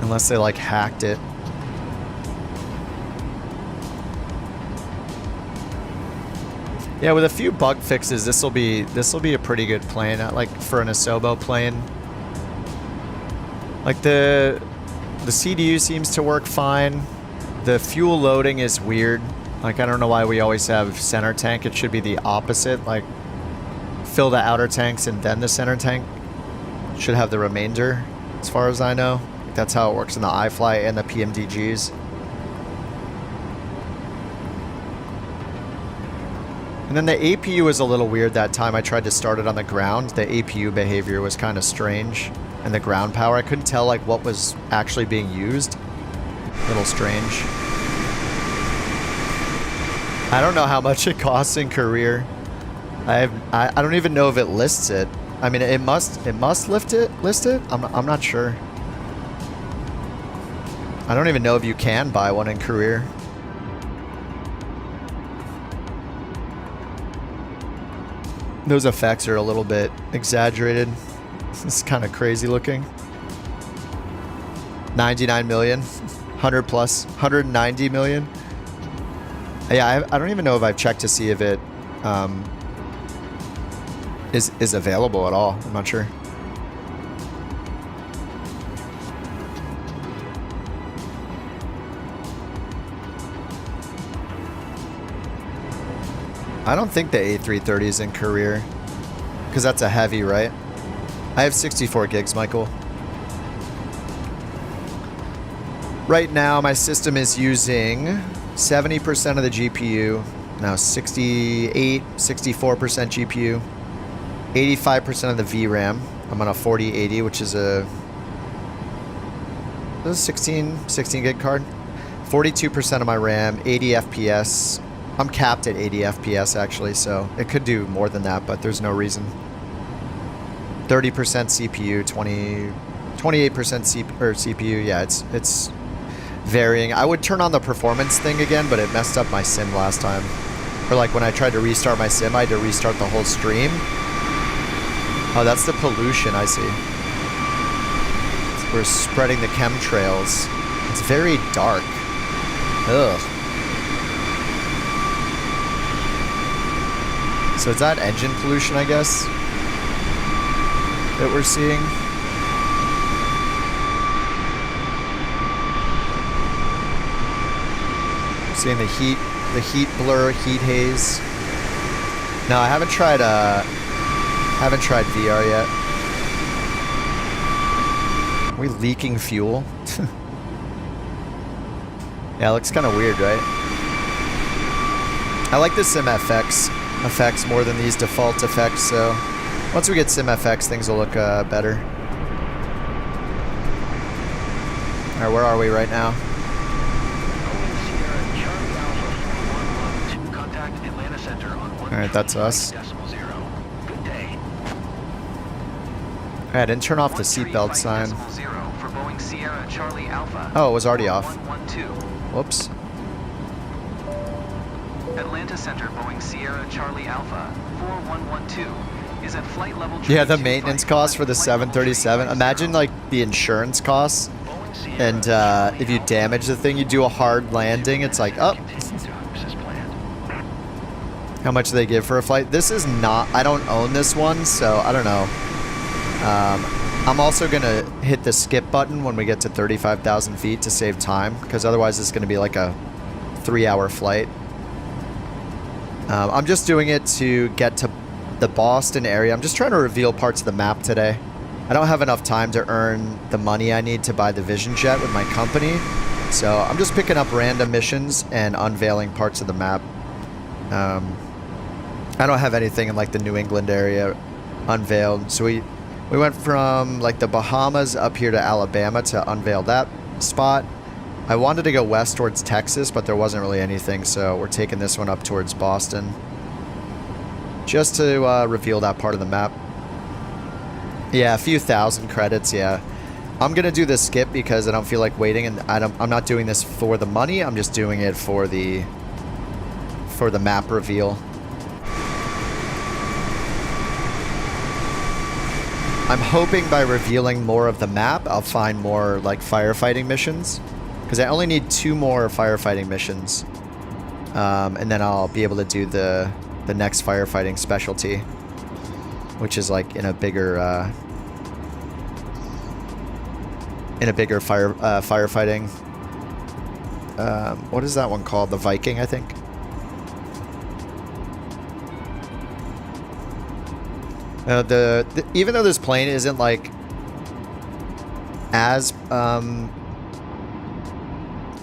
Unless they like hacked it. Yeah, with a few bug fixes, this will be a pretty good plane. Like for an Asobo plane. Like the CDU seems to work fine. The fuel loading is weird. Like, I don't know why we always have center tank. It should be the opposite. Like, fill the outer tanks and then the center tank should have the remainder, as far as I know. That's how it works in the iFly and the PMDGs. And then the APU was a little weird that time I tried to start it on the ground. The APU behavior was kind of strange. And the ground power, I couldn't tell like what was actually being used. A little strange. I don't know how much it costs in career. I don't even know if it lists it. I mean, it must list it. I'm not sure. I don't even know if you can buy one in career. Those effects are a little bit exaggerated. It's kind of crazy looking. 99 million, 100 plus, 190 million. Yeah, I don't even know if I've checked to see if it is available at all. I'm not sure. I don't think the A330 is in career because that's a heavy, right? I have 64 gigs, Michael. Right now, my system is using 70% of the GPU. Now 68, 64% GPU. 85% of the VRAM. I'm on a 4080, which is a 16 gig card. 42% of my RAM, 80 FPS. I'm capped at 80 FPS actually, so it could do more than that, but there's no reason. 30% CPU, 28% CPU. Yeah, it's varying. I would turn on the performance thing again, but it messed up my sim last time. Or like when I tried to restart my sim, I had to restart the whole stream. Oh, that's the pollution, I see. We're spreading the chemtrails. It's very dark. Ugh. So is that engine pollution, I guess, that we're seeing? Seeing the heat blur, heat haze. No, I haven't tried VR yet. we leaking fuel? Yeah, it looks kind of weird, right? I like the sim FX effects more than these default effects, so once we get sim FX, things will look better. Alright, where are we right now? Alright, that's us. Alright, I didn't turn off the seatbelt sign. Oh, it was already off. Whoops. Atlanta Center, Boeing Sierra Charlie Alpha 4112 is at flight level. Yeah, the maintenance costs for the 737. Imagine like the insurance costs, and if you damage the thing, you do a hard landing. It's like, oh, how much do they give for a flight? This is not. I don't own this one, so I don't know. I'm also gonna hit the skip button when we get to 35,000 feet to save time, because otherwise it's gonna be like a 3-hour flight. I'm just doing it to get to the Boston area. I'm just trying to reveal parts of the map today. I don't have enough time to earn the money I need to buy the Vision Jet with my company, so I'm just picking up random missions and unveiling parts of the map. I don't have anything in like the New England area unveiled, so we went from like the Bahamas up here to Alabama to unveil that spot. I wanted to go west towards Texas, but there wasn't really anything, so we're taking this one up towards Boston just to reveal that part of the map. Yeah, a few thousand credits, yeah. I'm gonna do the skip because I don't feel like waiting, and I'm not doing this for the money. I'm just doing it for the map reveal. I'm hoping by revealing more of the map, I'll find more like firefighting missions, because I only need 2 more firefighting missions, and then I'll be able to do the next firefighting specialty, which is like in a bigger firefighting. What is that one called? The Viking, I think. Even though this plane isn't like as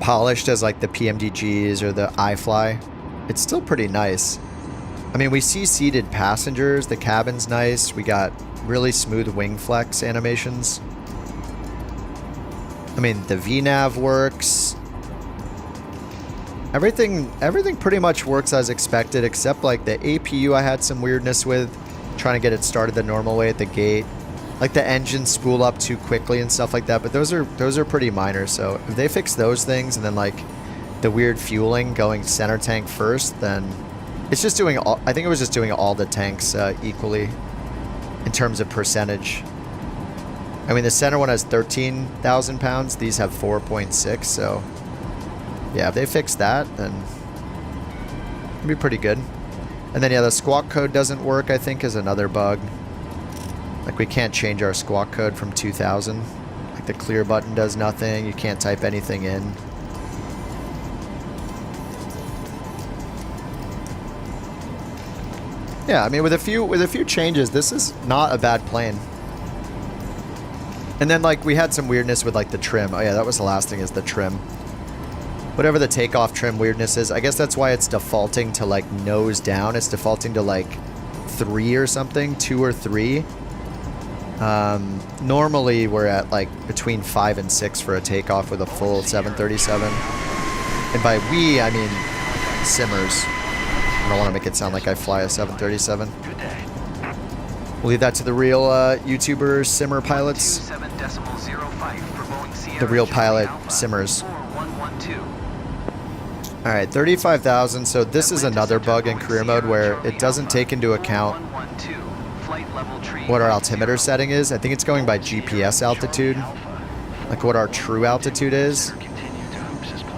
polished as like the PMDGs or the iFly, it's still pretty nice. I mean, we see seated passengers, the cabin's nice, we got really smooth wing flex animations. I mean, the VNAV works. Everything pretty much works as expected, except like the APU I had some weirdness with, trying to get it started the normal way at the gate. Like the engine spool up too quickly and stuff like that, but those are pretty minor, so if they fix those things and then like the weird fueling going center tank first, then it's just doing all, I think it was just doing all the tanks equally in terms of percentage. I mean, the center one has 13,000 pounds, these have 4.6, so yeah, if they fix that, then it'll be pretty good. And then yeah, the squawk code doesn't work, I think, is another bug. Like, we can't change our squawk code from 2000. Like, the clear button does nothing. You can't type anything in. Yeah, I mean, with a few changes, this is not a bad plane. And then, like, we had some weirdness with, like, the trim. Oh, yeah, that was the last thing, is the trim. Whatever the takeoff trim weirdness is, I guess that's why it's defaulting to, like, nose down. It's defaulting to, like, 3 or something, 2 or 3. Normally we're at like between 5 and 6 for a takeoff with a full 737. And by we, I mean simmers. I don't want to make it sound like I fly a 737. We'll leave that to the real YouTuber simmer pilots. The real pilot simmers. Alright, 35,000. So this is another bug in career mode where it doesn't take into account what our altimeter setting is. I think it's going by GPS altitude, like what our true altitude is.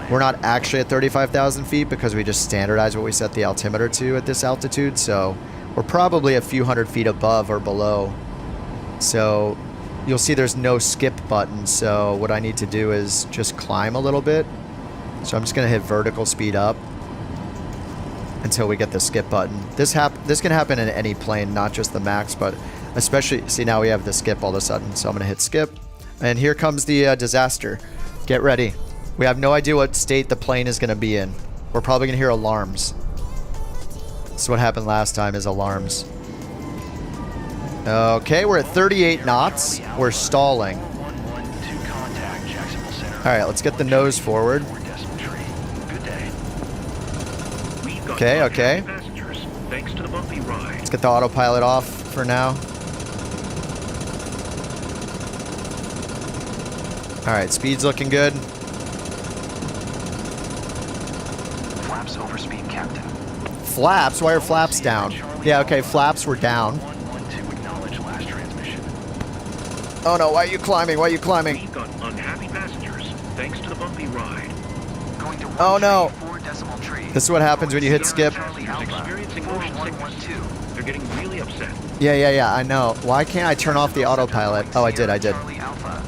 We're not actually at 35,000 feet because we just standardize what we set the altimeter to at this altitude, so we're probably a few hundred feet above or below. So you'll see there's no skip button, so what I need to do is just climb a little bit. So I'm just going to hit vertical speed up until we get the skip button. This can happen in any plane, not just the Max, but especially, see, now we have the skip all of a sudden. So I'm going to hit skip. And here comes the disaster. Get ready. We have no idea what state the plane is going to be in. We're probably going to hear alarms. This is what happened last time, is alarms. Okay, we're at 38 knots. We're stalling. Alright, let's get the nose forward. Okay, okay. Let's get the autopilot off for now. Alright, speed's looking good. Flaps over speed, Captain. Flaps? Why are flaps down? Yeah, okay, flaps were down. Oh no, why are you climbing? Why are you climbing? We've got unhappy passengers thanks to the bumpy ride. Going to Oh no. 4 decimal tree. This is what happens when you hit skip. Passengers experiencing motion sickness. They're getting really upset. Yeah, I know. Why can't I turn off the autopilot? Oh, I did. Charlie Alpha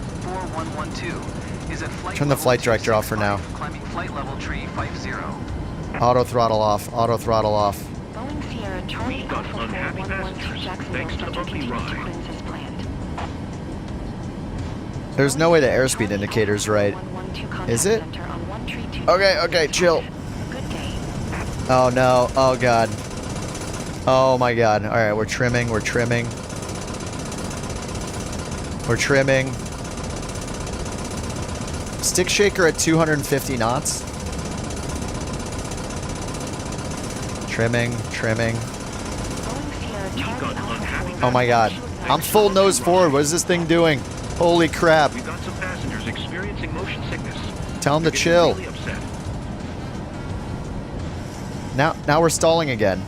4112 is at flight Turn the level flight director off for now. 265, climbing flight level tree 50. Auto throttle off. Auto throttle off. Boeing Sierra Charlie We've got Alpha unhappy 4112 passengers Jacksonville thanks to the center bumpy continues to ride. cleanse as planned. There's no way the airspeed indicator's right. Is it? Okay, chill. Good day. Oh no. Oh god. Oh my god. Alright, we're trimming. We're trimming. We're trimming. Stick shaker at 250 knots. Trimming, trimming. Boeing Sierra Charlie Alpha Oh my god. I'm full nose forward. What is this thing doing? Holy crap. We've got some passengers experiencing motion sickness. Tell them to They're getting chill. really upset. Now we're stalling again.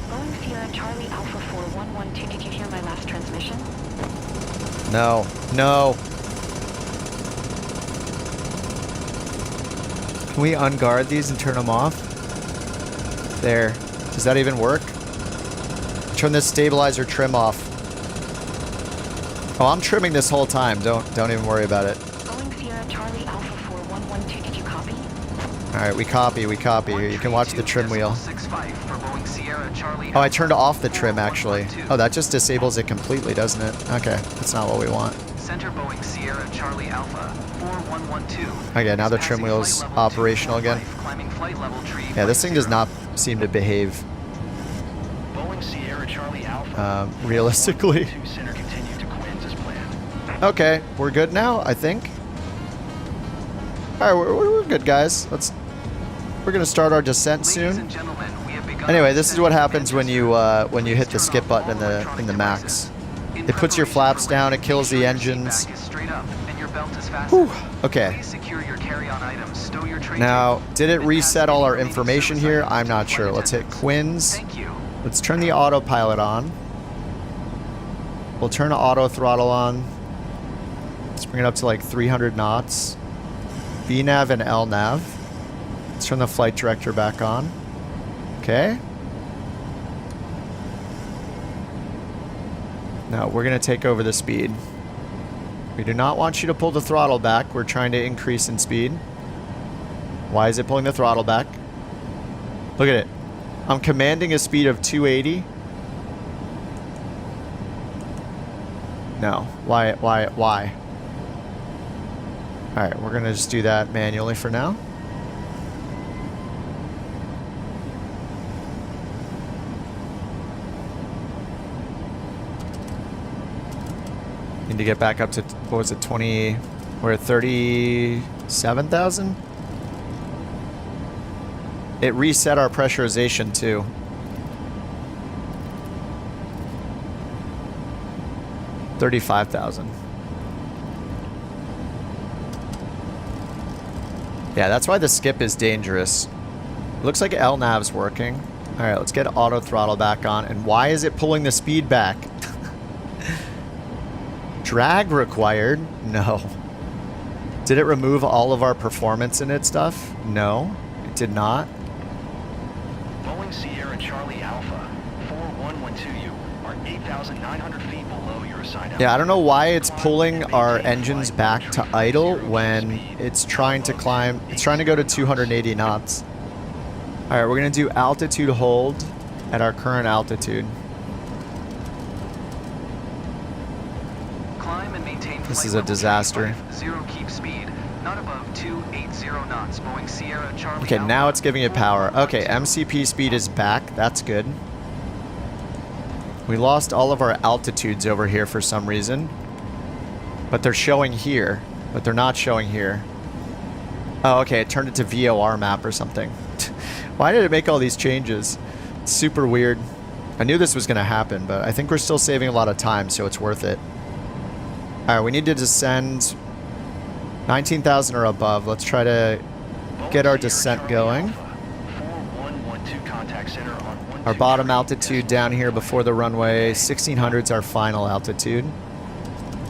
Boeing Sierra Charlie Alpha 4112. Did you hear my last transmission? No. No. Can we unguard these and turn them off? There. Does that even work? Turn this stabilizer trim off. Oh, I'm trimming this whole time. Don't even worry about it. Boeing Sierra Charlie Alpha 4112. Did you copy? Alright, we copy. Here, you can watch the trim wheel. 65 for Boeing Sierra Charlie Oh, I Alpha turned off the trim actually. 4112. Oh, that just disables it completely, doesn't it? Okay, that's not what we want. Center Boeing Sierra Charlie Alpha 4112. Okay, now the Is trim passing wheel's flight level operational again. 245, climbing flight level tree Yeah, this thing does 50. not seem to behave Boeing Sierra Charlie Alpha realistically. 4112, center continue to cleanse as planned. Okay, we're good now, I think. Alright, we're good, guys. We're gonna start our descent Ladies soon. and gentlemen, we have begun Anyway, our this is descent what to happens when you Manchester. hit the Please skip turn off button all in electronic the devices. max. In It puts your preparation flaps for down, landing, it kills make the sure your engines. seat back is straight up and your belt is Whew, fastened. okay. Please secure your carry-on items, stow your tray Now, table, did it and reset pass all our any remaining information service here? items I'm to not flight sure. Let's hit attendants. Quins. Thank you. Let's turn the autopilot on. We'll turn the auto throttle on. Let's bring it up to like 300 knots. VNav and LNav. Let's turn the flight director back on. Okay. Now we're going to take over the speed. We do not want you to pull the throttle back. We're trying to increase in speed. Why is it pulling the throttle back? Look at it. I'm commanding a speed of 280. No. Why? Alright, we're going to just do that manually for now. Need to get back up to, what was it, 20... We're at 37,000? It reset our pressurization too. $35,000. Yeah, that's why the skip is dangerous. Looks like LNAV's working. Alright, let's get auto throttle back on. And why is it pulling the speed back? Drag required? No. Did it remove all of our performance in it stuff? No, it did not. Boeing Sierra Charlie Alpha 4112, you are 8,900 feet below your assigned Yeah, I don't know why it's pulling our engines back to idle when it's trying to climb. It's trying to go to 280 knots. All right, we're gonna do altitude hold at our current altitude. Climb and maintain This flight is a level disaster. 0 keep speed, not above 280 knots. Boeing Sierra Charlie Okay, now Alpha, it's giving it power. Okay, 4112. MCP speed is back. That's good. We lost all of our altitudes over here for some reason. But they're showing here. But they're not showing here. Oh, okay, it turned it to VOR map or something. Why did it make all these changes? It's super weird. I knew this was going to happen, but I think we're still saving a lot of time, so it's worth it. All right, we need to descend 19,000 or above. Let's try to get our descent going. Our bottom altitude down here before the runway, 1600 is our final altitude.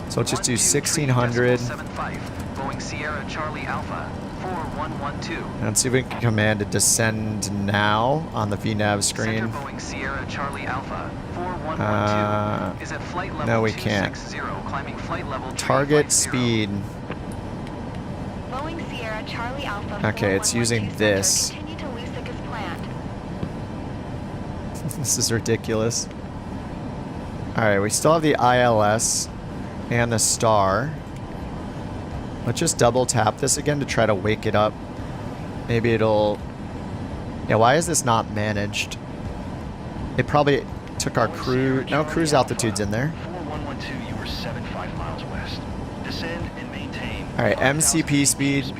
So let's just do 1600. Boeing Sierra Charlie Alpha 4112. And let's see if we can command to descend now on the VNAV screen. Center Boeing Sierra Charlie Alpha 4112 is at flight level no, we can't. 260, climbing flight level Target 350. speed. Boeing Sierra Charlie Alpha. Okay, it's using 4112 this. center. Continue to Lusick as planned. This is ridiculous. Alright, we still have the ILS and the star. Let's just double tap this again to try to wake it up. Maybe it'll... Yeah, why is this not managed? It probably took our cruise... No, cruise altitude's in there. 4112, you were 75 miles west. Descend and maintain. Alright, 5,000 MCP feet speed.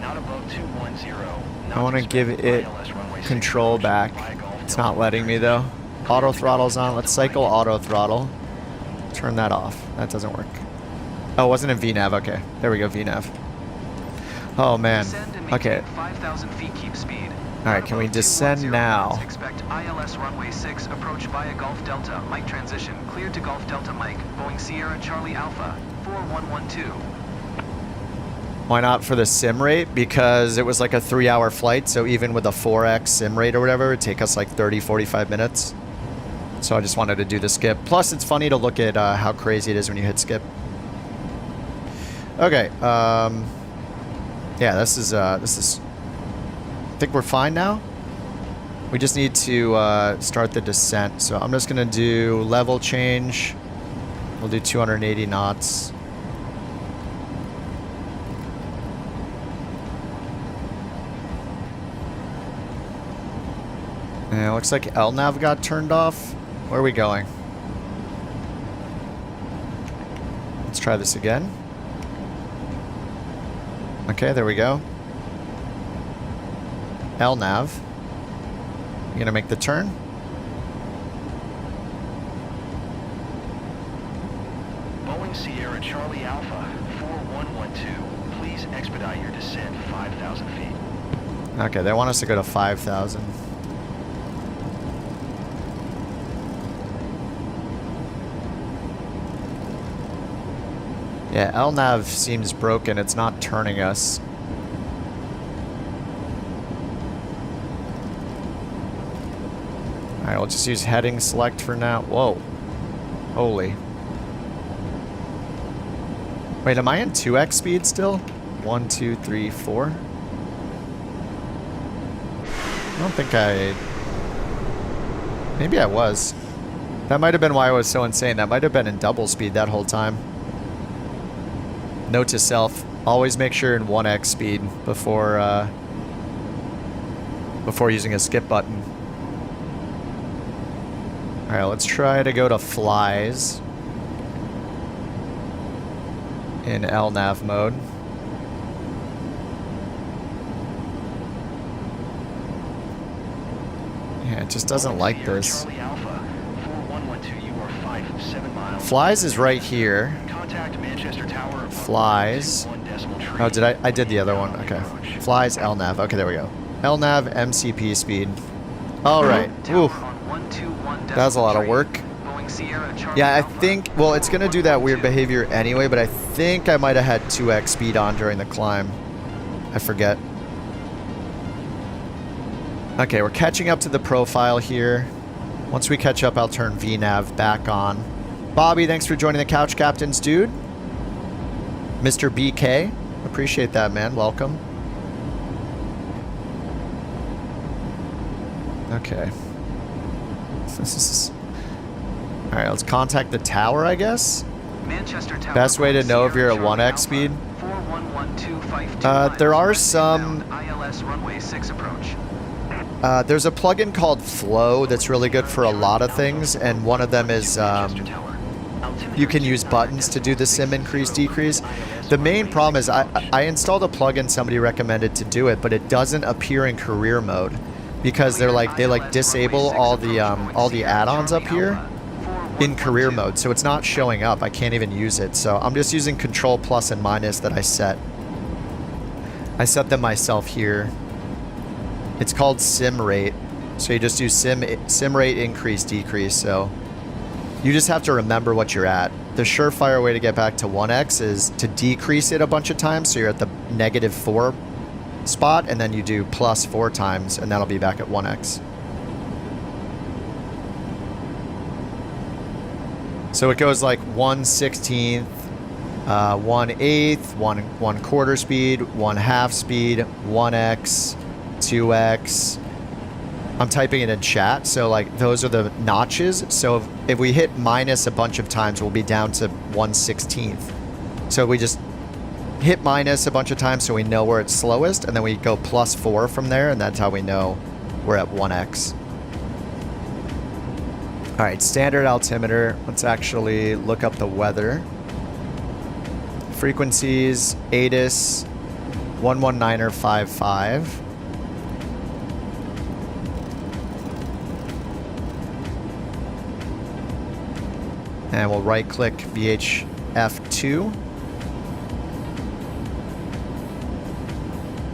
Not above 210. I want to give it ILS runway 6 control approach back. by Golf It's Delta not letting me though. Auto throttle's on. Let's cycle auto throttle. Turn that off. That doesn't work. Oh, it wasn't in VNAV. Okay. There we go, VNAV. Oh, man. Descend and Okay. maintain 5,000 feet keep speed. Alright, can we descend now? Expect ILS runway 6 approach via Golf Delta. Mike transition cleared to Golf Delta Mike. Boeing Sierra Charlie Alpha 4112. Why not for the sim rate? Because it was like a 3-hour flight, so even with a 4x sim rate or whatever, it'd take us like 30, 45 minutes. So I just wanted to do the skip. Plus, it's funny to look at how crazy it is when you hit skip. Okay, yeah, this is, I think we're fine now. We just need to start the descent. So I'm just gonna do level change. We'll do 280 knots. Yeah, looks like LNAV got turned off. Where are we going? Let's try this again. Okay, there we go. LNAV. You gonna make the turn? Boeing Sierra Charlie Alpha 4112. Please expedite your descent 5,000 feet. Okay, they want us to go to 5,000. Yeah, LNAV seems broken. It's not turning us. Alright, we'll just use heading select for now. Whoa. Holy. Wait, am I in 2x speed still? 1, 2, 3, 4? I don't think I... Maybe I was. That might have been why I was so insane. That might have been in double speed that whole time. Note to self, always make sure in 1x speed before using a skip button. Alright, let's try to go to flies in LNAV mode. Yeah, it just doesn't like this. Charlie Alpha 4112, you are 57 miles. Flies is right here. Contact Manchester Tower. Flies. Oh, did I did the other one. Okay. Flies LNAV. Okay, there we go. LNAV MCP speed. All right. Ooh. That was a lot of work. Yeah, I think, well, it's going to do that weird behavior anyway, but I think I might have had 2x speed on during the climb. I forget. Okay, we're catching up to the profile here. Once we catch up, I'll turn VNAV back on. Bobby, thanks for joining the Couch Captains, dude. Mr. BK, appreciate that, man. Welcome. Okay. All right, let's contact the tower, I guess. Manchester Tower. Best way to know if you're at Sierra 1x Charlie speed. Alpha, 41125 There are miles, some. westbound ILS runway 6 approach. There's a plugin called Flow that's really good for a lot of things, and one of them is you can use buttons to do the sim increase decrease. The main problem is I installed a plugin somebody recommended to do it, but it doesn't appear in career mode because they disable all the add-ons up here in career mode, so it's not showing up. I can't even use it. So I'm just using Control plus and minus that I set. I set them myself here. It's called sim rate. So you just do sim rate increase decrease. So you just have to remember what you're at. The surefire way to get back to 1x is to decrease it a bunch of times. So you're at the -4 spot, and then you do +4 times, and that'll be back at 1x. So it goes like 1/16, 1/8, 1/4 speed, 1/2 speed, 1x, 2x. I'm typing it in chat, so like those are the notches. So if we hit minus a bunch of times, we'll be down to 1/16. So we just hit minus a bunch of times so we know where it's slowest, and then we go +4 from there, and that's how we know we're at 1x. All right, standard altimeter. Let's actually look up the weather. Frequencies, ATIS, 119.55. And we'll right click VHF2.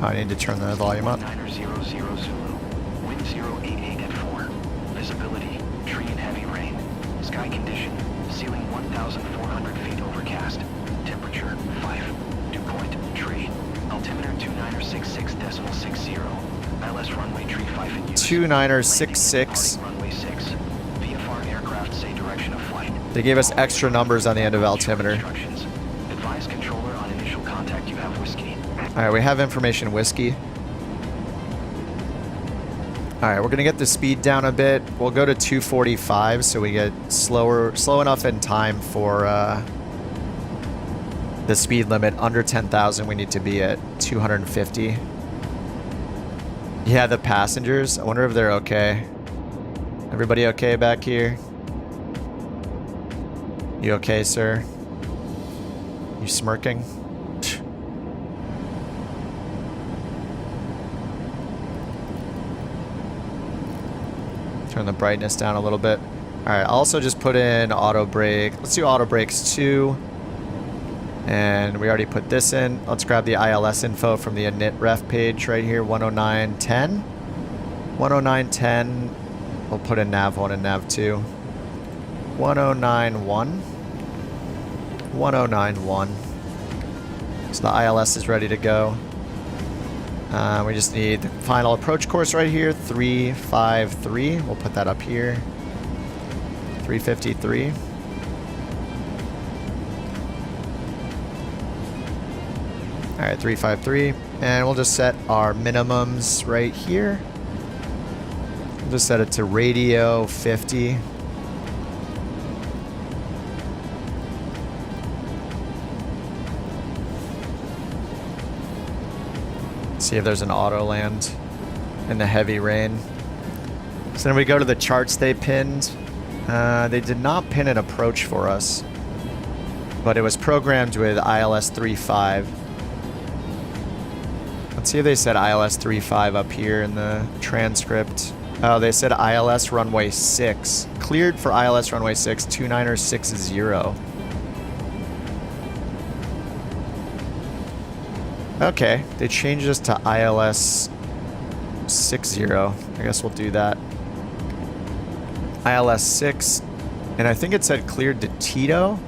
I need to turn the volume up. 900 Zulu. Wind 088 at 4. Visibility, tree and heavy rain. Sky condition, ceiling 1,400 feet overcast. Temperature, 5. Dew point, tree. Altimeter 2966.60. ILS runway tree 5 in use. 2966. Runway 6. VFR aircraft say direction of flight. They gave us extra numbers on the end of altimeter. Instructions. Advise controller on initial contact you have whiskey. All right, we have information whiskey. All right, we're gonna get the speed down a bit. We'll go to 245 so we get slow enough in time for the speed limit. Under 10,000, we need to be at 250. Yeah, the passengers, I wonder if they're okay. Everybody okay back here? You okay, sir? You smirking? Turn the brightness down a little bit. All right, I'll also just put in auto brake. Let's do auto brakes 2. And we already put this in. Let's grab the ILS info from the init ref page right here, 109.10. 109.10. We'll put in nav1 and nav2. 109.1. 109.1. So the ILS is ready to go. We just need the final approach course right here, 353. We'll put that up here. 353. All right, 353. And we'll just set our minimums right here. We'll just set it to radio 50. See if there's an auto land in the heavy rain. So then we go to the charts they pinned. They did not pin an approach for us, but it was programmed with ILS 3.5. Let's see if they said ILS 3.5 up here in the transcript. Oh, they said ILS runway 6. Cleared for ILS runway 6, 2960. Okay, they changed us to ILS 60. I guess we'll do that. ILS 6, and I think it said cleared to Tito.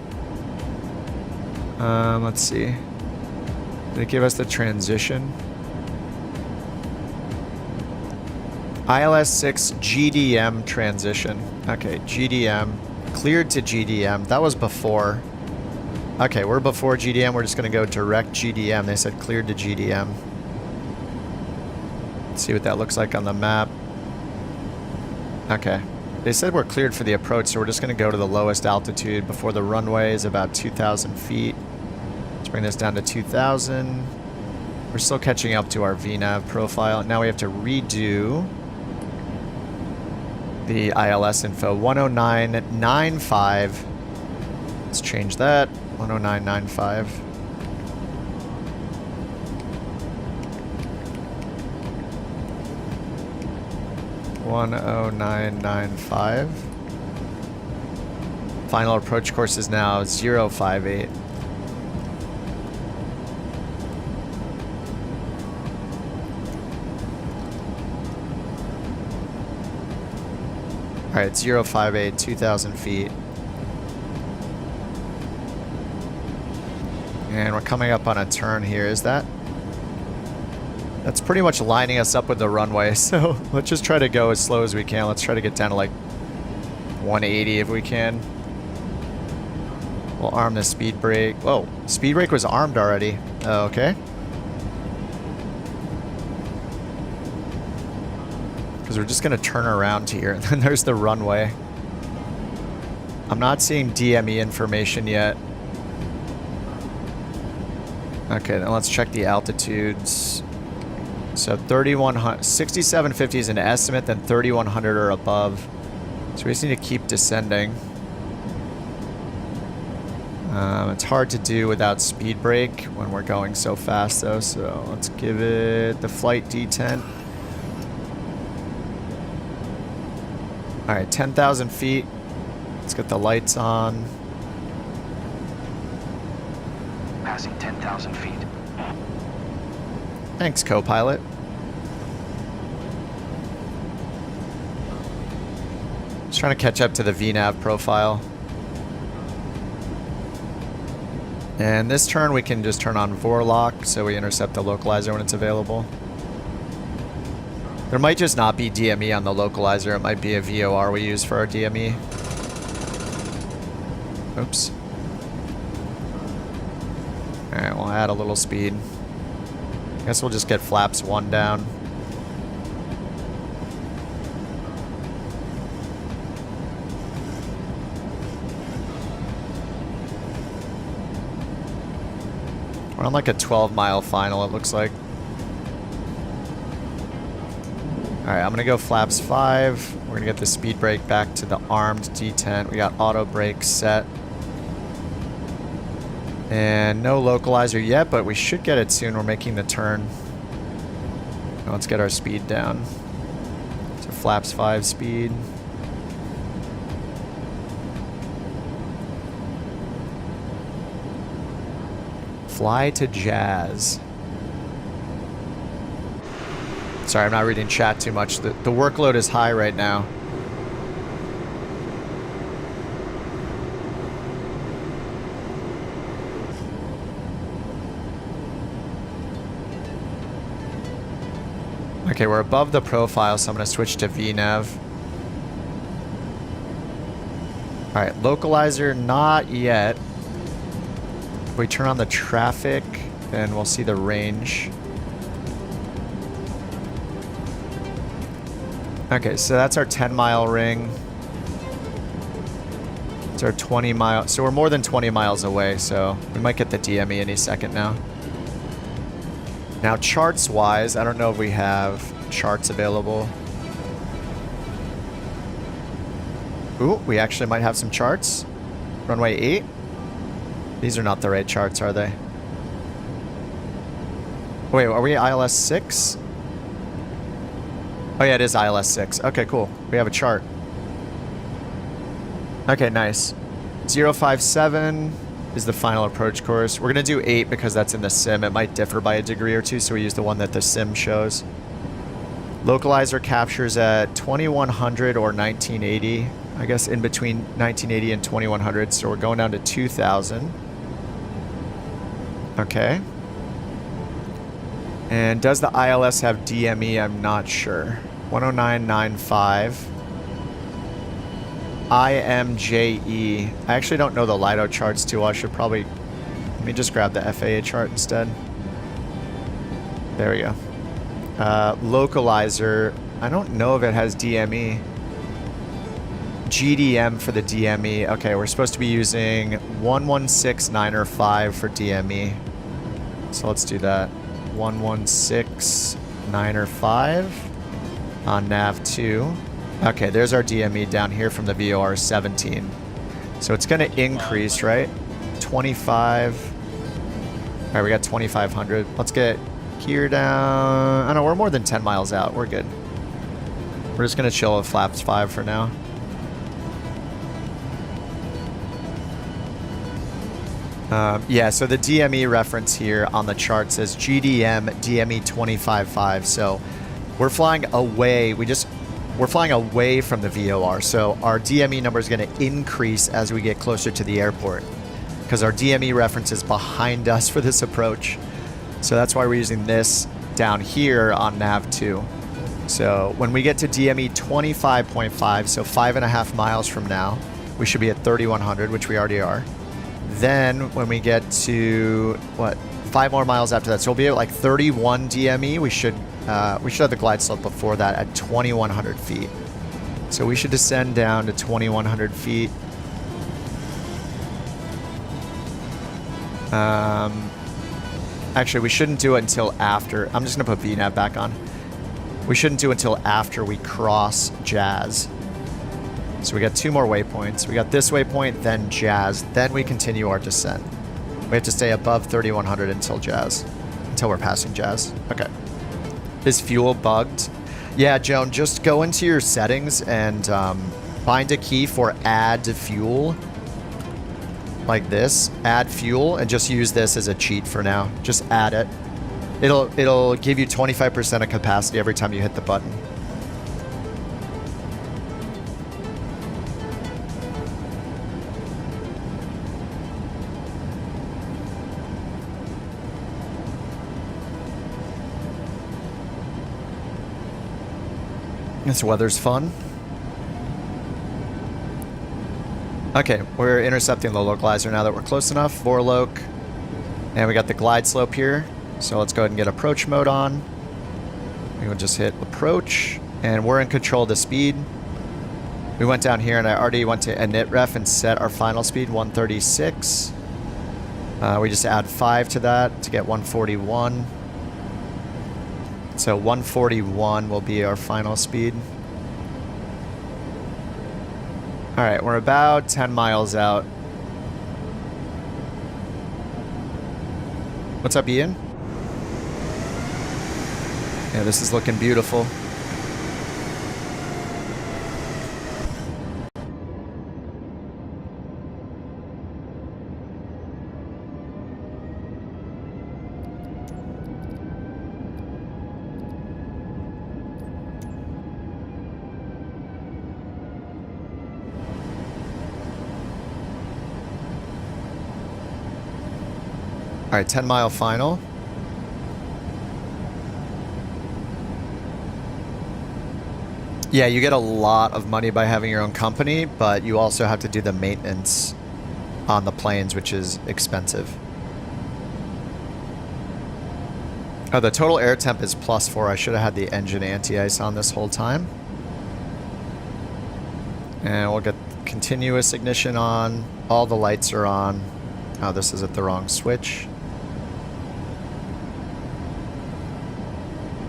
Let's see. Did it give us the transition? ILS 6 GDM transition. Okay, GDM. Cleared to GDM. That was before. Okay, we're before GDM. We're just going to go direct GDM. They said cleared to GDM. Let's see what that looks like on the map. Okay. They said we're cleared for the approach, so we're just going to go to the lowest altitude before the runway is about 2,000 feet. Let's bring this down to 2,000. We're still catching up to our VNAV profile. Now we have to redo the ILS info. 109.95. Let's change that. 109.95. $109.95. Final approach course is now 058. All right, 058, 2,000 feet. And we're coming up on a turn here. Is that? That's pretty much lining us up with the runway. So let's just try to go as slow as we can. Let's try to get down to like 180 if we can. We'll arm the speed brake. Whoa, speed brake was armed already. Okay. Because we're just going to turn around here. And then there's the runway. I'm not seeing DME information yet. Okay, then let's check the altitudes. So 3,100, 6,750 is an estimate, then 3,100 or above. So we just need to keep descending. It's hard to do without speed brake when we're going so fast though, so let's give it the flight detent. Alright, 10,000 feet. Let's get the lights on. Passing 10,000 feet. Thanks, co-pilot. Just trying to catch up to the VNAV profile. And this turn we can just turn on Vorlock so we intercept the localizer when it's available. There might just not be DME on the localizer. It might be a VOR we use for our DME. Oops. Alright, we'll add a little speed. Guess we'll just get flaps 1 down. We're on like a 12-mile final, it looks like. Alright, I'm gonna go flaps 5. We're gonna get the speed brake back to the armed detent. We got auto brake set. And no localizer yet, but we should get it soon. We're making the turn. Now let's get our speed down. So flaps 5 speed. Fly to Jazz. Sorry, I'm not reading chat too much. The workload is high right now. Okay, we're above the profile, so I'm going to switch to VNAV. Alright, localizer, not yet. If we turn on the traffic, then we'll see the range. Okay, so that's our 10-mile ring. It's our 20-mile. So we're more than 20 miles away, so we might get the DME any second now. Now, charts-wise, I don't know if we have charts available. Ooh, we actually might have some charts. Runway 8. These are not the right charts, are they? Wait, are we ILS 6? Oh yeah, it is ILS 6. Okay, cool. We have a chart. Okay, nice. 057 is the final approach course. We're going to do 8 because that's in the sim. It might differ by a degree or two, so we use the one that the sim shows. Localizer captures at 2100 or 1980. I guess in between 1980 and 2100, so we're going down to 2000. Okay. And does the ILS have DME? I'm not sure. 109.95. IMJE. I actually don't know the LIDO charts too well. I should probably... Let me just grab the FAA chart instead. There we go. Localizer. I don't know if it has DME. GDM for the DME. Okay, we're supposed to be using 116905 for DME. So let's do that. 116905 on nav 2. Okay, there's our DME down here from the VOR 17. So it's going to increase, right? 25. All right, we got 2,500. Let's get gear down. I know we're more than 10 miles out. We're good. We're just going to chill with flaps 5 for now. Yeah, so the DME reference here on the chart says GDM DME 25.5. So we're flying away. We're flying away from the VOR. So our DME number is going to increase as we get closer to the airport because our DME reference is behind us for this approach. So that's why we're using this down here on nav 2. So when we get to DME 25.5, so 5.5 miles from now, we should be at 3,100, which we already are. Then when we get to, 5 more miles after that, so we'll be at like 31 DME. We should have the glide slope before that at 2,100 feet. So we should descend down to 2,100 feet. Actually, we shouldn't do it until after. I'm just going to put VNAV back on. We shouldn't do it until after we cross Jazz. So we got 2 more waypoints. We got this waypoint, then Jazz. Then we continue our descent. We have to stay above 3,100 until Jazz. Until we're passing Jazz. Okay. Is fuel bugged? Yeah, Joan, just go into your settings and find a key for add fuel. Like this. Add fuel and just use this as a cheat for now. Just add it. It'll give you 25% of capacity every time you hit the button. This weather's fun. Okay, we're intercepting the localizer now that we're close enough. Vorloc. And we got the glide slope here. So let's go ahead and get approach mode on. We will just hit approach. And we're in control of the speed. We went down here and I already went to init ref and set our final speed, 136. We just add 5 to that to get 141. So 141 will be our final speed. All right, we're about 10 miles out. What's up, Ian? Yeah, this is looking beautiful. All right, 10-mile final. Yeah, you get a lot of money by having your own company, but you also have to do the maintenance on the planes, which is expensive. Oh, the total air temp is +4. I should have had the engine anti-ice on this whole time. And we'll get continuous ignition on. All the lights are on. Oh, this is at the wrong switch.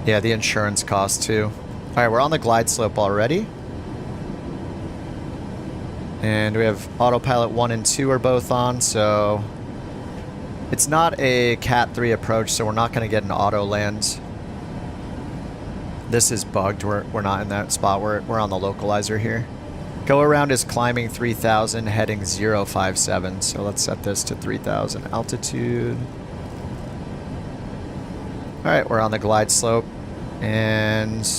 Yeah, the insurance cost too. All right, we're on the glide slope already. And we have autopilot 1 and 2 are both on, so it's not a Cat 3 approach, so we're not going to get an auto land. This is bugged. We're not in that spot. We're on the localizer here. Go around is climbing 3,000, heading 057. So let's set this to 3,000 altitude. All right, we're on the glide slope and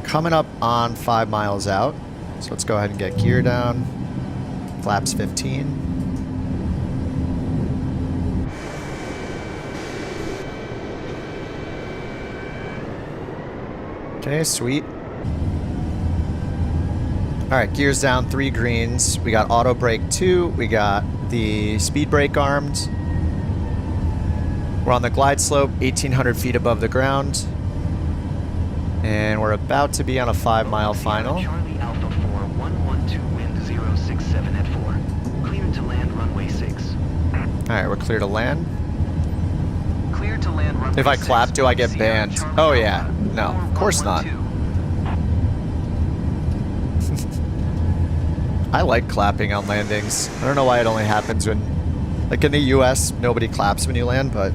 coming up on 5 miles out. So let's go ahead and get gear down. Flaps 15. Okay, sweet. All right, gears down, 3 greens. We got auto brake 2. We got the speed brake armed. We're on the glide slope, 1,800 feet above the ground. And we're about to be on a 5-mile final. Charlie Alpha 4, Alright, we're clear to land. Clear to land runway If I 6, clap, do I get Sierra banned? Charlie Oh Alpha, yeah. No, of course not. 4112. I like clapping on landings. I don't know why it only happens when... Like in the US, nobody claps when you land, but...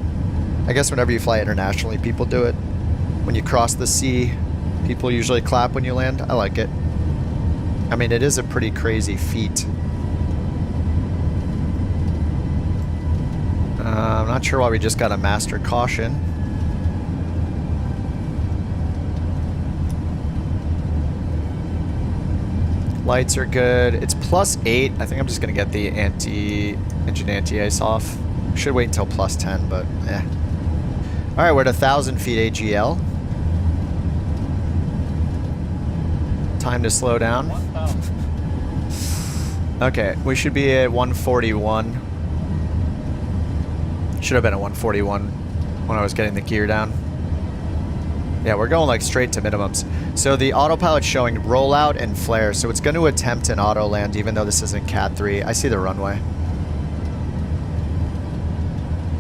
I guess whenever you fly internationally, people do it. When you cross the sea, people usually clap when you land. I like it. I mean, it is a pretty crazy feat. I'm not sure why we just got a master caution. Lights are good. It's +8. I think I'm just going to get the engine anti-ice off. Should wait until +10, but yeah. Alright, we're at 1,000 feet AGL. Time to slow down. Okay, we should be at 141. Should have been at 141 when I was getting the gear down. Yeah, we're going like straight to minimums. So the autopilot's showing rollout and flare, so it's going to attempt an auto land even though this isn't Cat 3. I see the runway.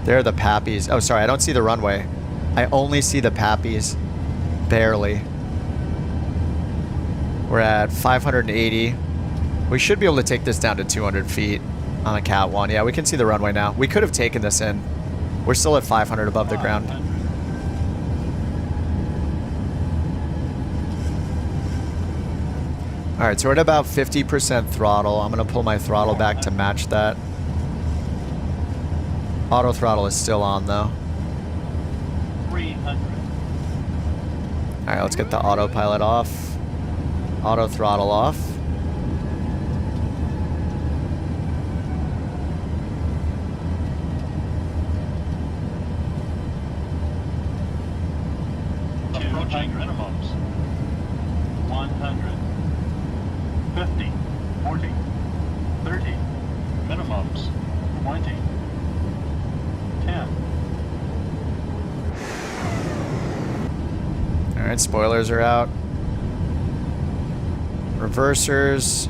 There are the pappies. Oh, sorry, I don't see the runway. I only see the pappies. Barely. We're at 580. We should be able to take this down to 200 feet on a Cat 1. Yeah, we can see the runway now. We could have taken this in. We're still at 500 above the ground. Alright, so we're at about 50% throttle. I'm going to pull my throttle back to match that. Auto throttle is still on though. 300. Alright, let's get the autopilot off. Auto throttle off. Approaching minimums. 100. 50. 40. 30. Minimums. 20. 10. Alright, spoilers are out. Reversers.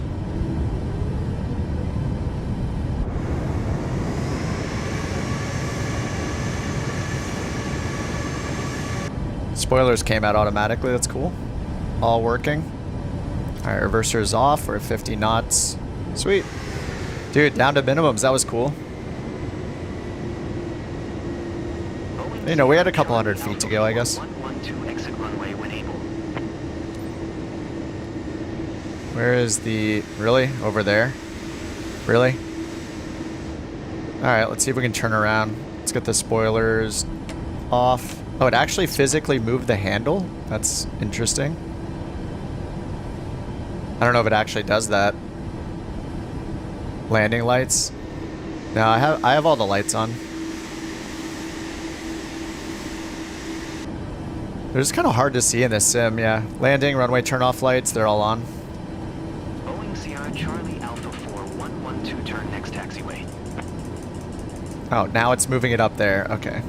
Spoilers came out automatically, that's cool. All working. Alright, reversers off, we're at 50 knots. Sweet. Dude, down to minimums, that was cool. You know, we had a couple hundred feet to go, I guess. 112 exit runway when able. Where is the... Really? Over there? Really? Alright, let's see if we can turn around. Let's get the spoilers off. Oh, it actually physically moved the handle? That's interesting. I don't know if it actually does that. Landing lights? No, I have all the lights on. They're just kind of hard to see in this sim, yeah. Landing, runway turn-off lights, they're all on. Boeing Sierra Charlie Alpha 4 112 turn next taxiway. Oh, now it's moving it up there. Okay.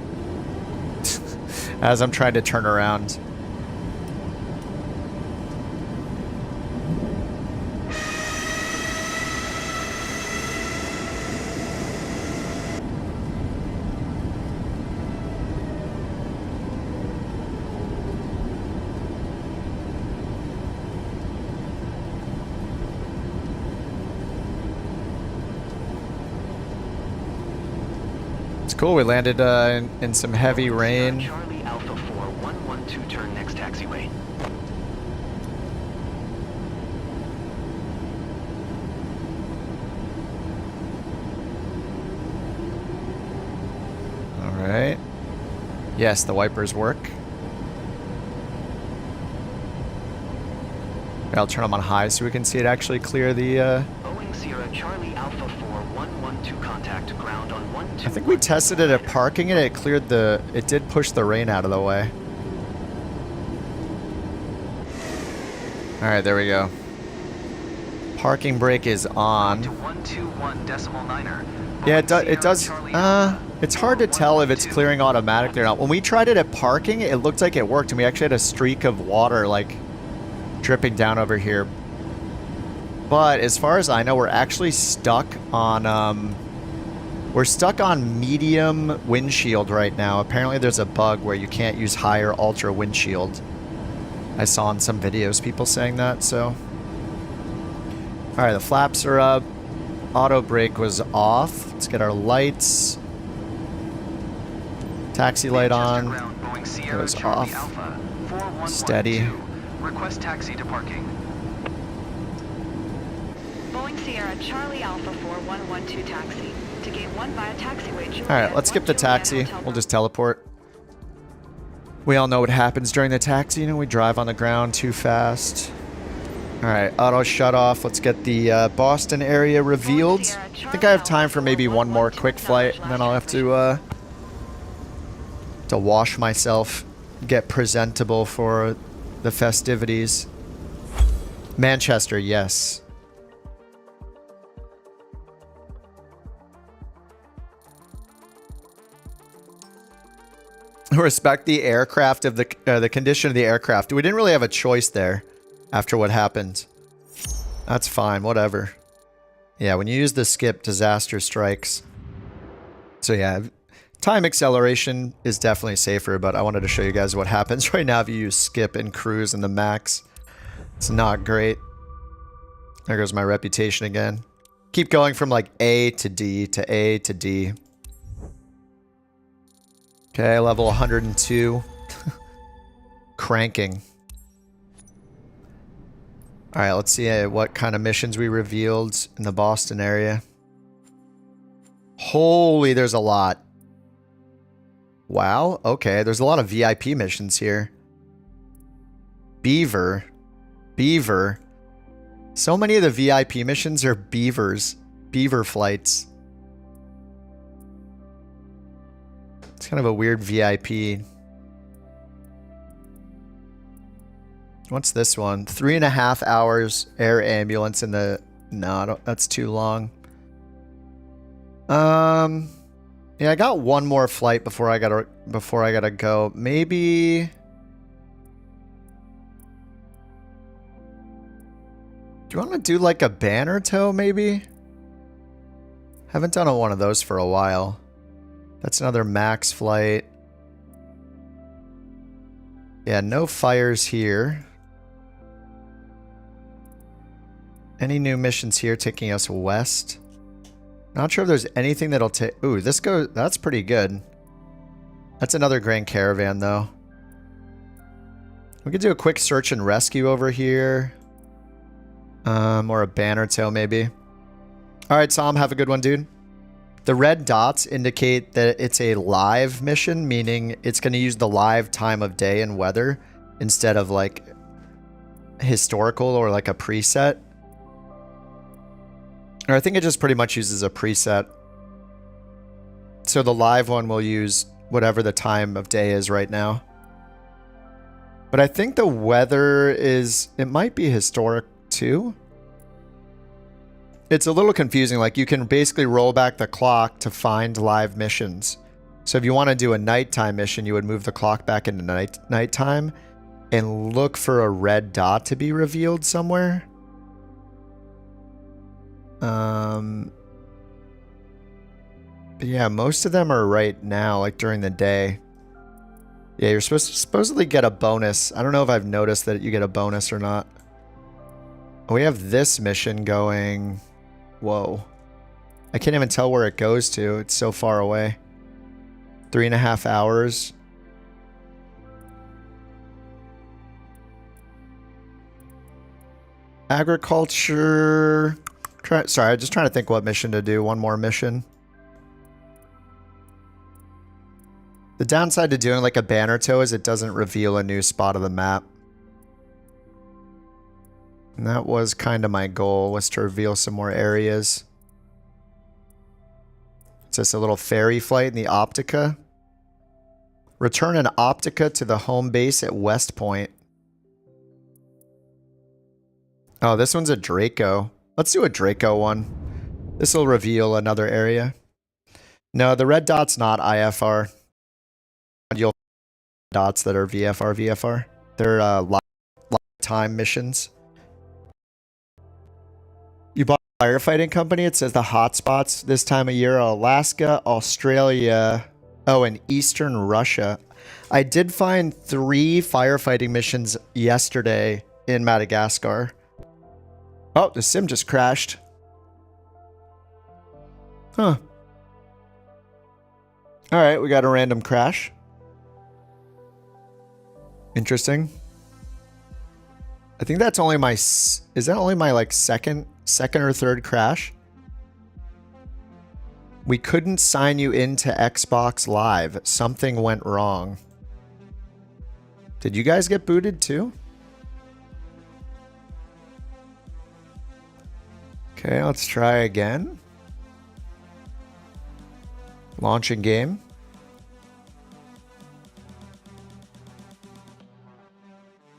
As I'm trying to turn around. Cool, we landed in some heavy rain. Charlie Alpha 4 112 turn next taxiway. Alright. Yes, the wipers work. I'll turn them on high so we can see it actually clear the... Boeing Sierra Charlie Alpha 4 112 contact ground on 12. I think we tested it at parking and it cleared the... It did push the rain out of the way. Alright, there we go. Parking brake is on. To 121.9er. Yeah, it does. It's hard to tell if it's clearing automatically or not. When we tried it at parking, it looked like it worked, and we actually had a streak of water, like, dripping down over here. But as far as I know, we're actually stuck on, We're stuck on medium windshield right now. Apparently there's a bug where you can't use higher ultra windshield. I saw in some videos people saying that, so. Alright, the flaps are up. Auto brake was off. Let's get our lights. Taxi light on. It was off. Steady. Request taxi to parking. Boeing Sierra Charlie Alpha 4112 taxi. To gate 1 via taxiway Juliet. Alright, let's skip the taxi. We'll just teleport. We all know what happens during the taxi. You know, we drive on the ground too fast. Alright, auto shut off. Let's get the Boston area revealed. I think I have time for maybe one more quick flight, and then I'll have to wash myself, get presentable for the festivities. Manchester, yes. Respect the aircraft of the condition of the aircraft. We didn't really have a choice there after what happened. That's fine, whatever. Yeah, when you use the skip, disaster strikes. So yeah, time acceleration is definitely safer, but I wanted to show you guys what happens right now if you use skip and cruise in the max. It's not great. There goes my reputation again. Keep going from like A to D to A to D. Okay, level 102. Cranking. Alright, let's see what kind of missions we revealed in the Boston area. Holy, there's a lot. Wow, okay, there's a lot of VIP missions here. Beaver. Beaver. So many of the VIP missions are beavers. Beaver flights. It's kind of a weird VIP. What's this one? 3.5 hours air ambulance in the... No, that's too long. Yeah, I got one more flight before I gotta go. Maybe... Do you want to do like a banner tow, maybe? Haven't done one of those for a while. That's another max flight. Yeah, no fires here. Any new missions here taking us west? Not sure if there's anything that'll take... Ooh, this goes... That's pretty good. That's another Grand Caravan, though. We could do a quick search and rescue over here. Or a banner tow, maybe. Alright, Tom, have a good one, dude. The red dots indicate that it's a live mission, meaning it's going to use the live time of day and weather instead of, like, historical or, like, a preset. Or I think it just pretty much uses a preset. So the live one will use whatever the time of day is right now. But I think the weather is... It might be historic too. It's a little confusing. Like, you can basically roll back the clock to find live missions. So if you want to do a nighttime mission, you would move the clock back into nighttime and look for a red dot to be revealed somewhere. But yeah, most of them are right now, like during the day. Yeah, you're supposed to supposedly get a bonus. I don't know if I've noticed that you get a bonus or not. We have this mission going... Whoa. I can't even tell where it goes to. It's so far away. 3.5 hours. Agriculture... Sorry, I'm just trying to think what mission to do. One more mission. The downside to doing like a banner tow is it doesn't reveal a new spot of the map. And that was kind of my goal, was to reveal some more areas. It's just a little ferry flight in the Optica. Return an Optica to the home base at West Point. Oh, this one's a Draco. Let's do a Draco one. This will reveal another area. No, the red dot's not IFR. You'll dots that are VFR. They're lifetime missions. You bought firefighting company. It says the hotspots this time of year are Alaska, Australia, oh, and Eastern Russia. I did find 3 firefighting missions yesterday in Madagascar. Oh, the sim just crashed. Huh. All right, we got a random crash. Interesting. I think that's only my... Is that only my, like, second or third crash? We couldn't sign you into Xbox Live. Something went wrong. Did you guys get booted too? Okay, let's try again. Launching game.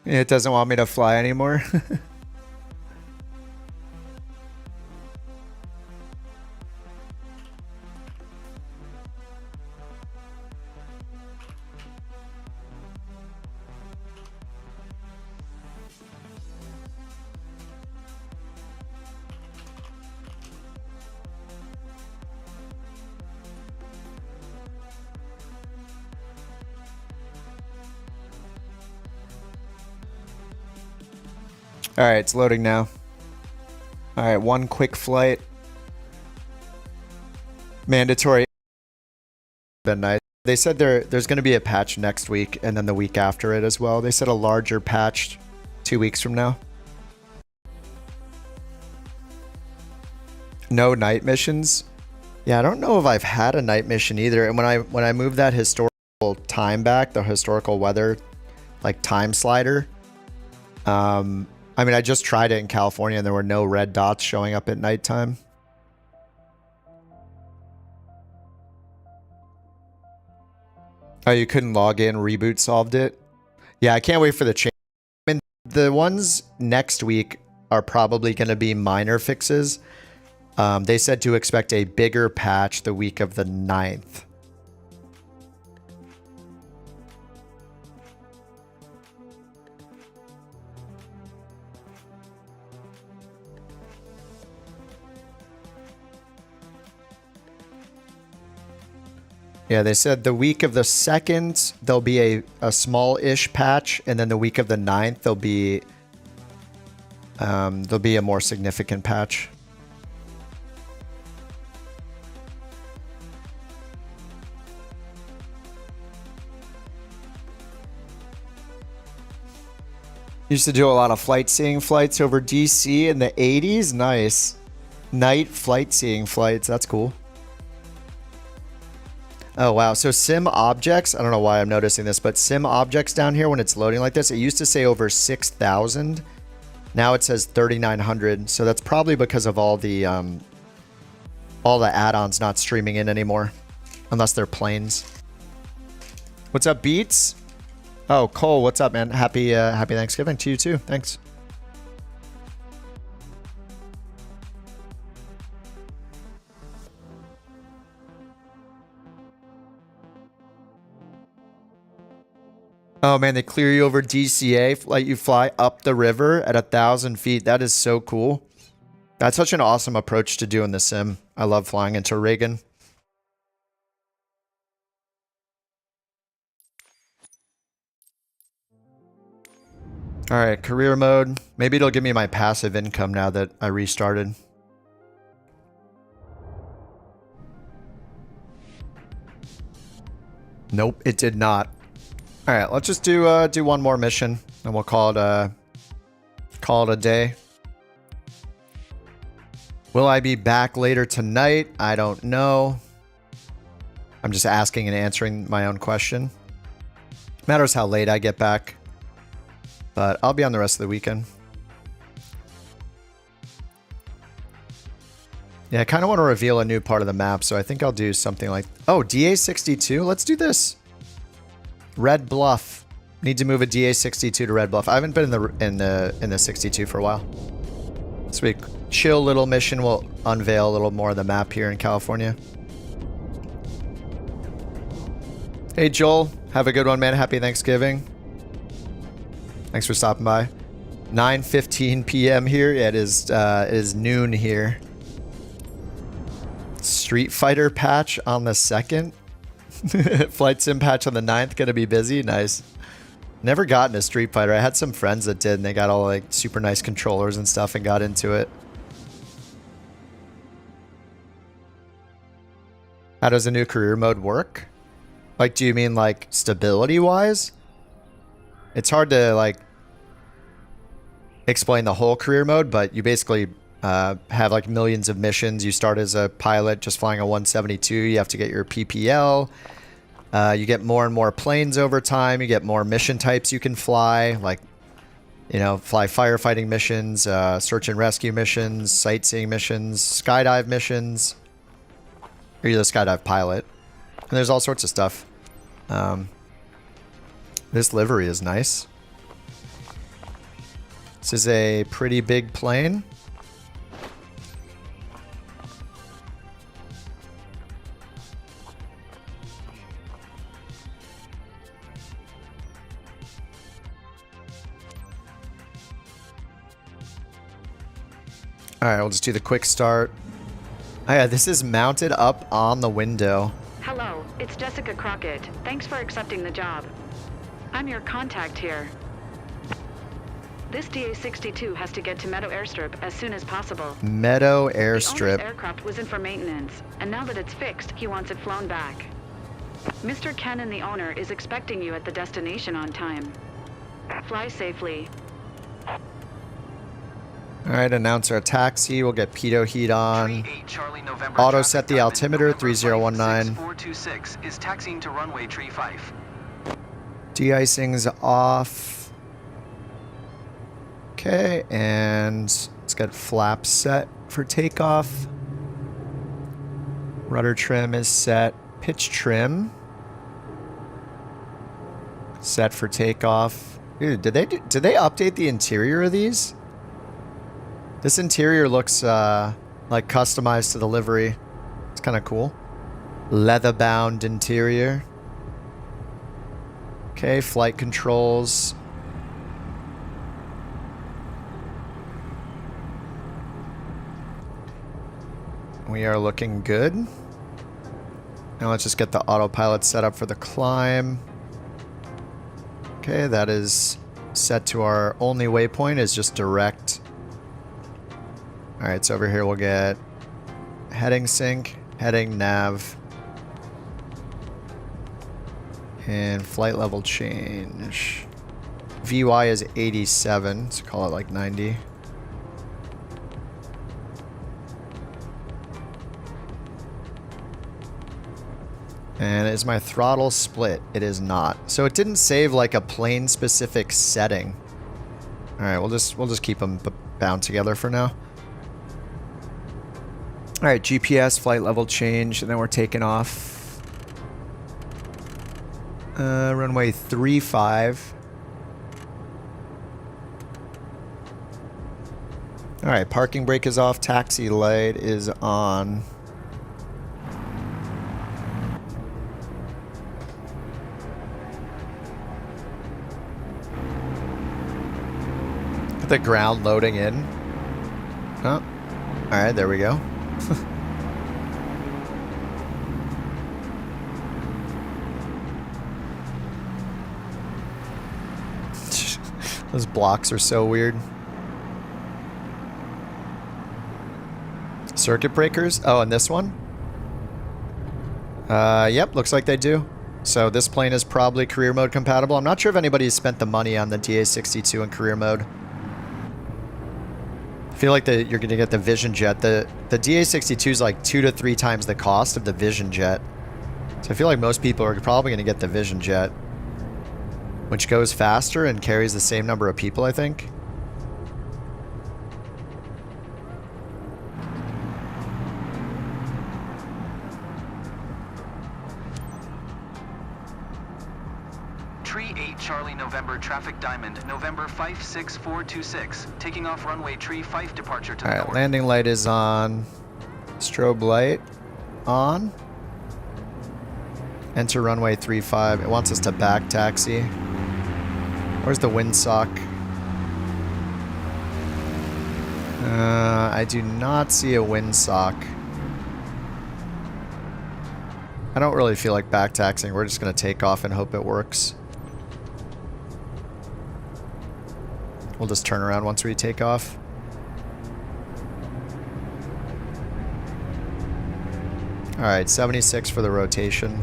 It doesn't want me to fly anymore. All right, it's loading now. All right, one quick flight. Mandatory. Been nice. They said there's going to be a patch next week and then the week after it as well. They said a larger patch 2 weeks from now. No night missions. Yeah, I don't know if I've had a night mission either. And when I moved that historical time back, the historical weather, like time slider, I mean, I just tried it in California and there were no red dots showing up at nighttime. Oh, you couldn't log in, reboot solved it? Yeah, I can't wait for the change. I mean, the ones next week are probably going to be minor fixes. They said to expect a bigger patch the week of the 9th. Yeah, they said the week of the 2nd, there'll be a small-ish patch, and then the week of the 9th, there'll be a more significant patch. Used to do a lot of flight seeing flights over DC in the 80s. Nice. Night flight seeing flights. That's cool. Oh, wow. So sim objects, I don't know why I'm noticing this, but sim objects down here, when it's loading like this, it used to say over 6,000. Now it says 3,900. So that's probably because of all the add-ons not streaming in anymore, unless they're planes. What's up, Beats? Oh, Cole, what's up, man? Happy Thanksgiving to you too. Thanks. Oh man, they clear you over DCA, let you fly up the river at 1,000 feet. That is so cool. That's such an awesome approach to doing the sim. I love flying into Reagan. All right, career mode. Maybe it'll give me my passive income now that I restarted. Nope, it did not. All right, let's just do one more mission, and we'll call it a day. Will I be back later tonight? I don't know. I'm just asking and answering my own question. Matters how late I get back, but I'll be on the rest of the weekend. Yeah, I kind of want to reveal a new part of the map, so I think I'll do something like... Oh, DA62? Let's do this. Red Bluff. Need to move a DA62 to Red Bluff. I haven't been in the 62 for a while. This week, chill little mission will unveil a little more of the map here in California. Hey Joel, have a good one, man. Happy Thanksgiving. Thanks for stopping by. 9:15 p.m. here. Yeah, it is noon here. Street Fighter patch on the 2nd. Flight Sim patch on the 9th. Gonna be busy. Nice. Never gotten a Street Fighter. I had some friends that did, and they got all like super nice controllers and stuff and got into it. How does a new career mode work? Like, do you mean like stability wise? It's hard to like explain the whole career mode, but you basically have like millions of missions. You start as a pilot just flying a 172. You have to get your PPL. You get more and more planes over time. You get more mission types you can fly, like, you know, fly firefighting missions, search and rescue missions, sightseeing missions, skydive missions. Or you're the skydive pilot. And there's all sorts of stuff. This livery is nice. This is a pretty big plane. Alright, we'll just do the quick start. Oh yeah, this is mounted up on the window. Hello, it's Jessica Crockett. Thanks for accepting the job. I'm your contact here. This DA-62 has to get to Meadow Airstrip as soon as possible. Meadow The owner's Airstrip. aircraft was in for maintenance, and now that it's fixed, he wants it flown back. Mr. Cannon, the owner, is expecting you at the destination on time. Fly safely. Alright, announce our taxi. We'll get pitot heat on. Tree 8 Charlie November Auto traffic set the diamond, altimeter, November 3019. 426 is taxiing to runway tree 5. De-icing's off. Okay, and let's get flaps set for takeoff. Rudder trim is set. Pitch trim set for takeoff. Dude, did they update the interior of these? This interior looks like customized to the livery. It's kind of cool. Leather-bound interior. Okay, flight controls. We are looking good. Now let's just get the autopilot set up for the climb. Okay, that is set to our only waypoint is just direct. Alright, so over here we'll get heading sync, heading nav, and flight level change. VY is 87, so call it like 90. And is my throttle split? It is not. So it didn't save like a plane specific setting. Alright, we'll just keep them bound together for now. Alright, GPS, flight level change, and then we're taking off. Runway 35. Alright, parking brake is off, taxi light is on. The ground loading in. Oh, alright, there we go. Those blocks are so weird. Circuit breakers? Oh, and this one? Yep, looks like they do. So this plane is probably career mode compatible. I'm not sure if anybody's spent the money on the DA-62 in career mode. I feel like you're going to get the Vision Jet. The DA-62 is like 2 to 3 times the cost of the Vision Jet. So I feel like most people are probably going to get the Vision Jet, which goes faster and carries the same number of people, I think. Tree 8 Charlie November traffic diamond, November 56426, taking off runway tree 5 departure to the Alright, north. landing light is on. Strobe light on. Enter runway 35. It wants us to back taxi. Where's the windsock? I do not see a windsock. I don't really feel like back-taxing. We're just going to take off and hope it works. We'll just turn around once we take off. Alright, 76 for the rotation.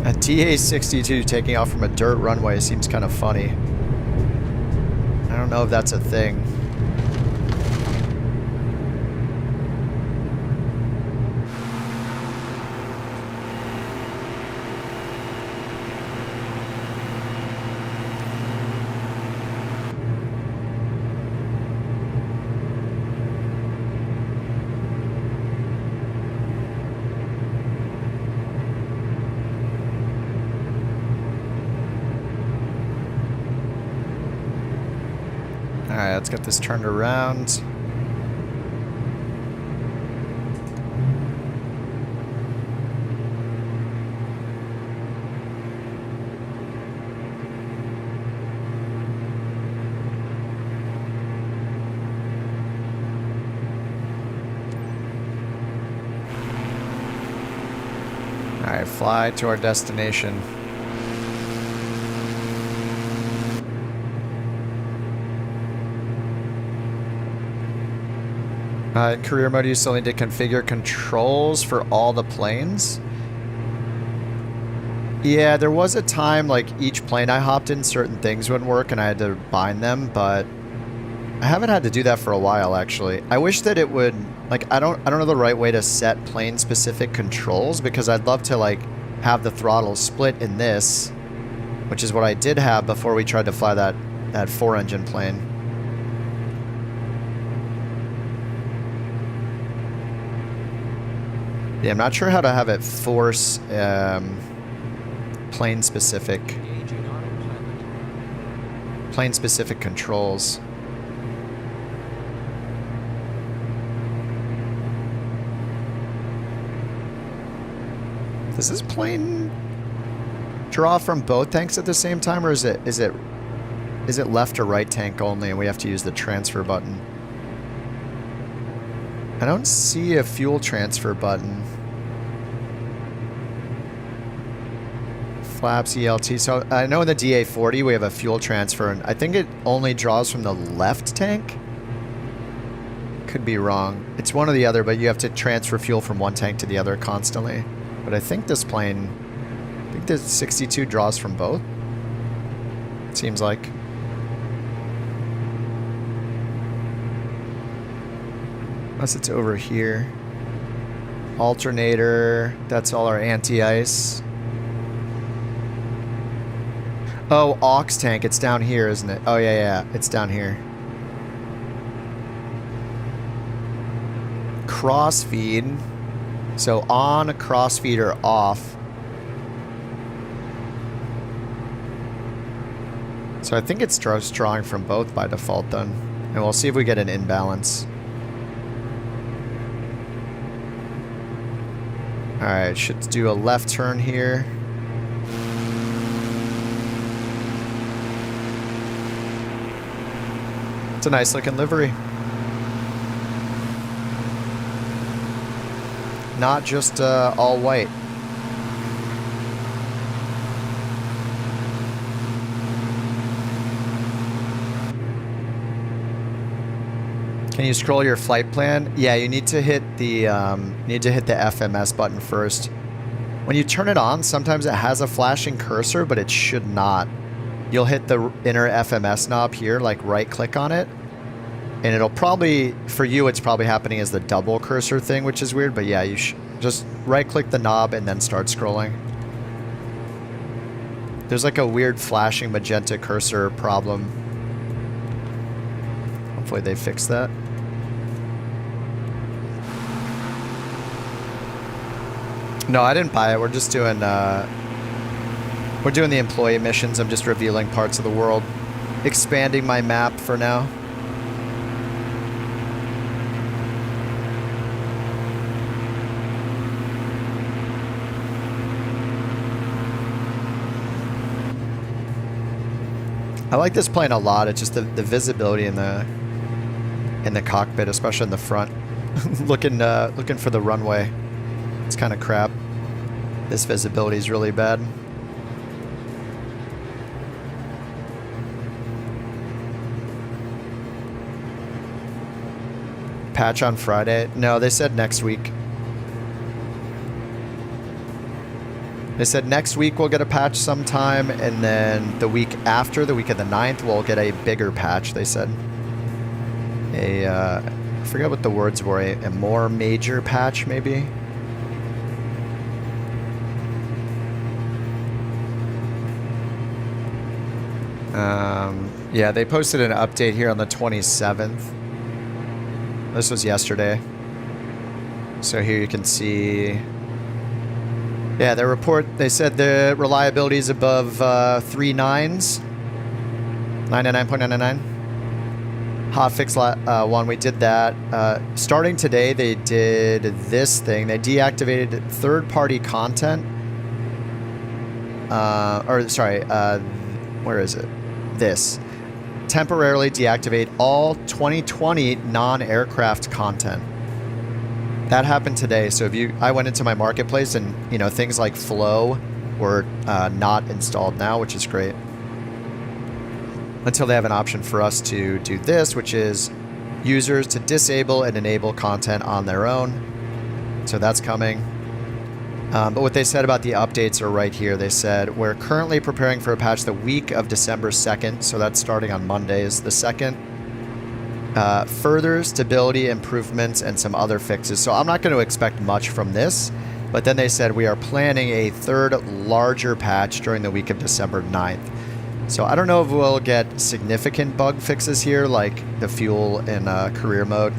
A TA-62 taking off from a dirt runway seems kind of funny. I don't know if that's a thing. Alright, let's get this turned around. Alright, fly to our destination. In career mode, you still need to configure controls for all the planes. Yeah, there was a time, like, each plane I hopped in, certain things wouldn't work and I had to bind them, but I haven't had to do that for a while, actually. I wish that it would, like, I don't know the right way to set plane-specific controls, because I'd love to, like, have the throttle split in this, which is what I did have before we tried to fly that 4-engine plane. Yeah, I'm not sure how to have it force plane-specific controls. Does this plane draw from both tanks at the same time, or is it left or right tank only, and we have to use the transfer button? I don't see a fuel transfer button. Flaps, ELT. So I know in the DA40 we have a fuel transfer, and I think it only draws from the left tank. Could be wrong. It's one or the other, but you have to transfer fuel from one tank to the other constantly. But I think this plane, I think the 62 draws from both. It seems like. Unless it's over here. Alternator. That's all our anti-ice. Oh, aux tank. It's down here, isn't it? Oh, yeah. It's down here. Crossfeed. So on, crossfeed, or off. So I think it's drawing from both by default then. And we'll see if we get an imbalance. Alright, should do a left turn here. It's a nice looking livery. Not just all white. Can you scroll your flight plan? Yeah, you need to hit the FMS button first. When you turn it on, sometimes it has a flashing cursor, but it should not. You'll hit the inner FMS knob here, like right click on it. And it'll probably, for you, it's probably happening as the double cursor thing, which is weird. But yeah, you should just right click the knob and then start scrolling. There's like a weird flashing magenta cursor problem. Hopefully they fix that. No, I didn't buy it. We're just doing the employee missions. I'm just revealing parts of the world, expanding my map for now. I like this plane a lot. It's just the visibility in the cockpit, especially in the front. looking for the runway. It's kind of crap. This visibility is really bad. Patch on Friday? No, they said next week. They said next week we'll get a patch sometime, and then the week after, the week of the 9th, we'll get a bigger patch, they said. I forget what the words were, a more major patch, maybe? Yeah, they posted an update here on the 27th. This was yesterday. So here you can see... Yeah, their report, they said the reliability is above 3 nines. 99.99. Hotfix one, we did that. Starting today, they did this thing. They deactivated third-party content. Where is it? This. Temporarily deactivate all 2020 non-aircraft content. That happened today. So I went into my marketplace and, you know, things like Flow were not installed now, which is great. Until they have an option for us to do this, which is users to disable and enable content on their own. So that's coming. But what they said about the updates are right here. They said, we're currently preparing for a patch the week of December 2nd. So that's starting on Monday is the 2nd. Further stability improvements and some other fixes. So I'm not going to expect much from this. But then they said we are planning a third larger patch during the week of December 9th. So I don't know if we'll get significant bug fixes here, like the fuel in career mode.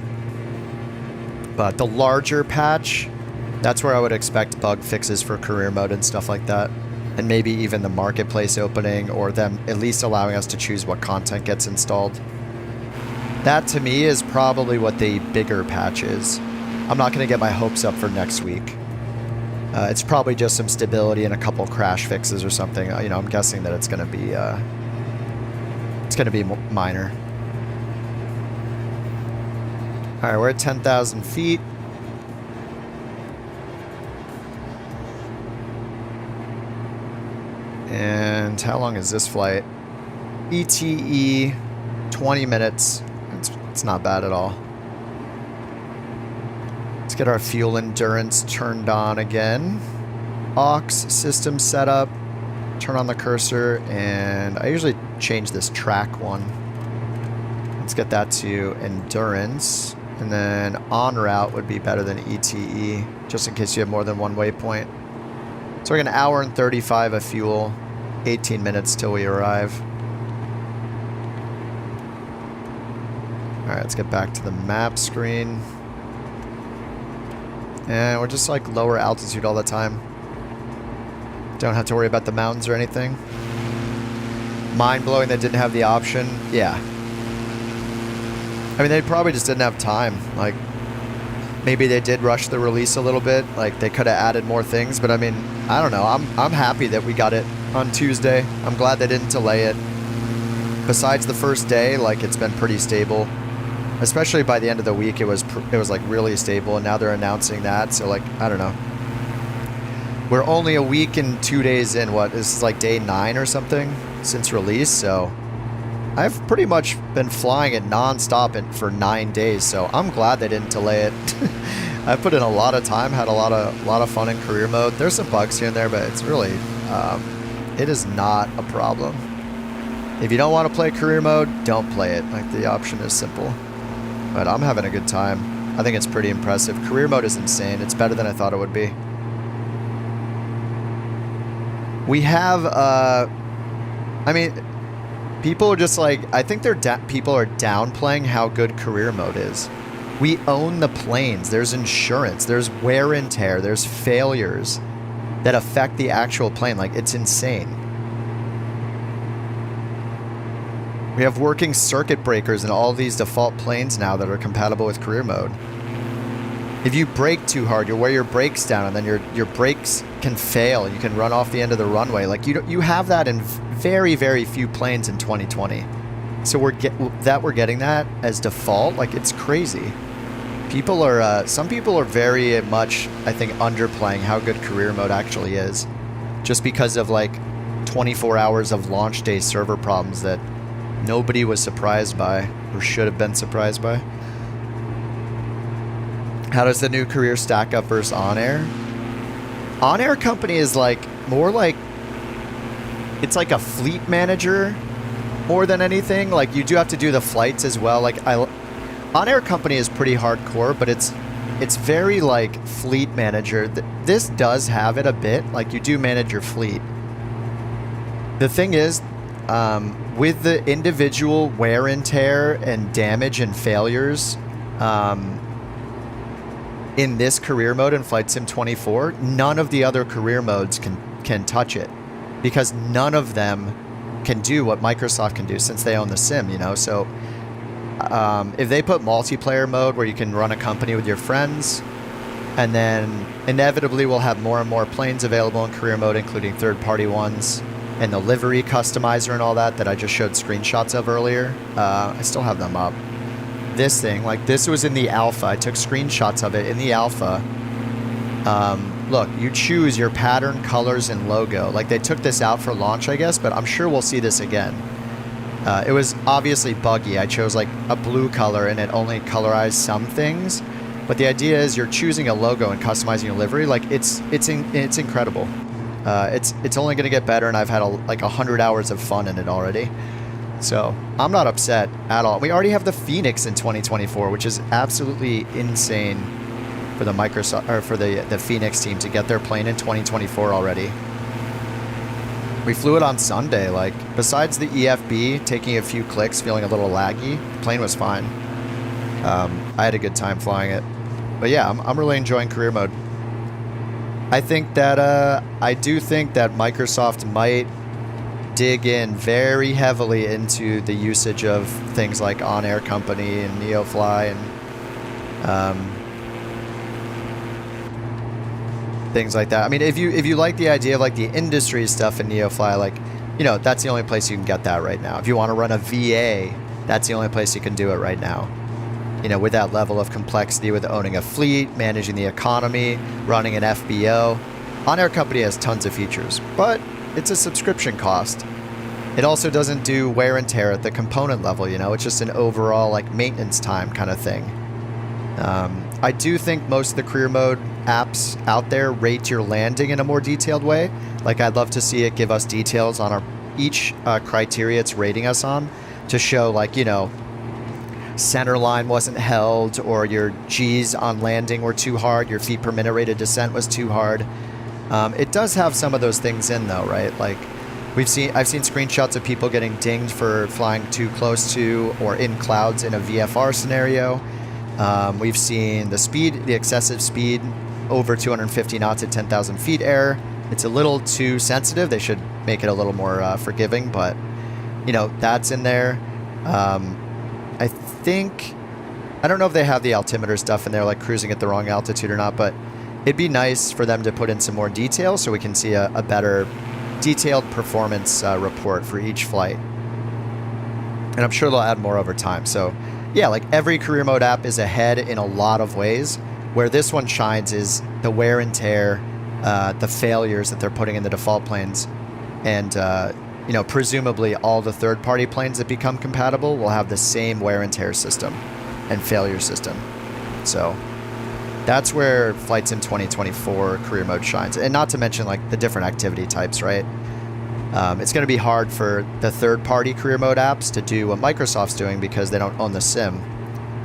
But the larger patch, that's where I would expect bug fixes for career mode and stuff like that. And maybe even the marketplace opening, or them at least allowing us to choose what content gets installed. That to me is probably what the bigger patch is. I'm not going to get my hopes up for next week. It's probably just some stability and a couple crash fixes or something. You know, I'm guessing that it's going to be minor. All right, we're at 10,000 feet. And how long is this flight? ETE 20 minutes. It's not bad at all. Let's get our fuel endurance turned on again. Aux system setup. Turn on the cursor, and I usually change this track one. Let's get that to endurance. And then en route would be better than ETE, just in case you have more than one waypoint. So we're going 1 hour and 35 of fuel. 18 minutes till we arrive. Alright, let's get back to the map screen. And we're just like lower altitude all the time. Don't have to worry about the mountains or anything. Mind-blowing they didn't have the option. Yeah. I mean, they probably just didn't have time. Like, maybe they did rush the release a little bit. Like, they could have added more things. But I mean, I don't know. I'm happy that we got it on Tuesday. I'm glad they didn't delay it. Besides the first day, like, it's been pretty stable. Especially by the end of the week, it was like really stable, and now they're announcing that. So like, I don't know. We're only a week and 2 days in. What, this is like day 9 or something since release. So I've pretty much been flying it nonstop for 9 days. So I'm glad they didn't delay it. I put in a lot of time, had a lot of fun in career mode. There's some bugs here and there, but it's really, it is not a problem. If you don't want to play career mode, don't play it. Like, the option is simple. But I'm having a good time. I think it's pretty impressive. Career mode is insane. It's better than I thought it would be. We have, I mean, people are just like, I think people are downplaying how good career mode is. We own the planes. There's insurance. There's wear and tear. There's failures that affect the actual plane. Like, it's insane. We have working circuit breakers in all these default planes now that are compatible with career mode. if you brake too hard, you'll wear your brakes down, and then your brakes can fail. You can run off the end of the runway. Like you have that in very, very few planes in 2020. So we're getting that as default. Like, it's crazy. People are some people are very much, I think, underplaying how good career mode actually is, just because of like 24 hours of launch day server problems that nobody was surprised by or should have been surprised by. How does the new career stack up versus on-air? On-air company is like more like, it's like a fleet manager more than anything. Like, you do have to do the flights as well. Like, on-air company is pretty hardcore, but it's very like fleet manager. This does have it a bit. Like, you do manage your fleet. The thing is, with the individual wear and tear and damage and failures, in this career mode in Flight Sim 24, none of the other career modes can touch it, because none of them can do what Microsoft can do since they own the sim, you know? So if they put multiplayer mode where you can run a company with your friends, and then inevitably we'll have more and more planes available in career mode, including third-party ones, and the livery customizer and all that I just showed screenshots of earlier. I still have them up. This thing, like, this was in the alpha. I took screenshots of it in the alpha. Look, you choose your pattern, colors, and logo. Like, they took this out for launch, I guess, but I'm sure we'll see this again. It was obviously buggy. I chose like a blue color and it only colorized some things. But the idea is you're choosing a logo and customizing a livery. Like, it's incredible. It's only going to get better, and I've had like 100 hours of fun in it already. So I'm not upset at all. We already have the Phoenix in 2024, which is absolutely insane for the Microsoft, or for the Phoenix team to get their plane in 2024 already. We flew it on Sunday. Like, besides the EFB taking a few clicks, feeling a little laggy, the plane was fine. I had a good time flying it. But yeah, I'm really enjoying career mode. I think that I do think that Microsoft might dig in very heavily into the usage of things like on-air company and NeoFly and things like that. I mean, if you like the idea of like the industry stuff in NeoFly, like, you know, that's the only place you can get that right now. If you want to run a VA, that's the only place you can do it right now. You know, with that level of complexity, with owning a fleet, managing the economy, running an FBO. On-air company has tons of features, but it's a subscription cost. It also doesn't do wear and tear at the component level, you know, it's just an overall like maintenance time kind of thing. I do think most of the career mode apps out there rate your landing in a more detailed way. Like, I'd love to see it give us details on each criteria it's rating us on, to show, like, you know, center line wasn't held, or your G's on landing were too hard, your feet per minute rate of descent was too hard. It does have some of those things in though, right? Like, I've seen screenshots of people getting dinged for flying too close to or in clouds in a VFR scenario. We've seen the excessive speed over 250 knots at 10,000 feet error. It's a little too sensitive. They should make it a little more forgiving, but, you know, that's in there. I think, I don't know if they have the altimeter stuff in there, like cruising at the wrong altitude or not, but it'd be nice for them to put in some more detail so we can see a better detailed performance report for each flight. And I'm sure they'll add more over time. So yeah, like, every career mode app is ahead in a lot of ways. Where this one shines is the wear and tear, the failures that they're putting in the default planes, and you know, presumably all the third-party planes that become compatible will have the same wear and tear system and failure system. So that's where Flight Sim 2024 career mode shines. And not to mention, like, the different activity types, right? It's going to be hard for the third-party career mode apps to do what Microsoft's doing because they don't own the sim.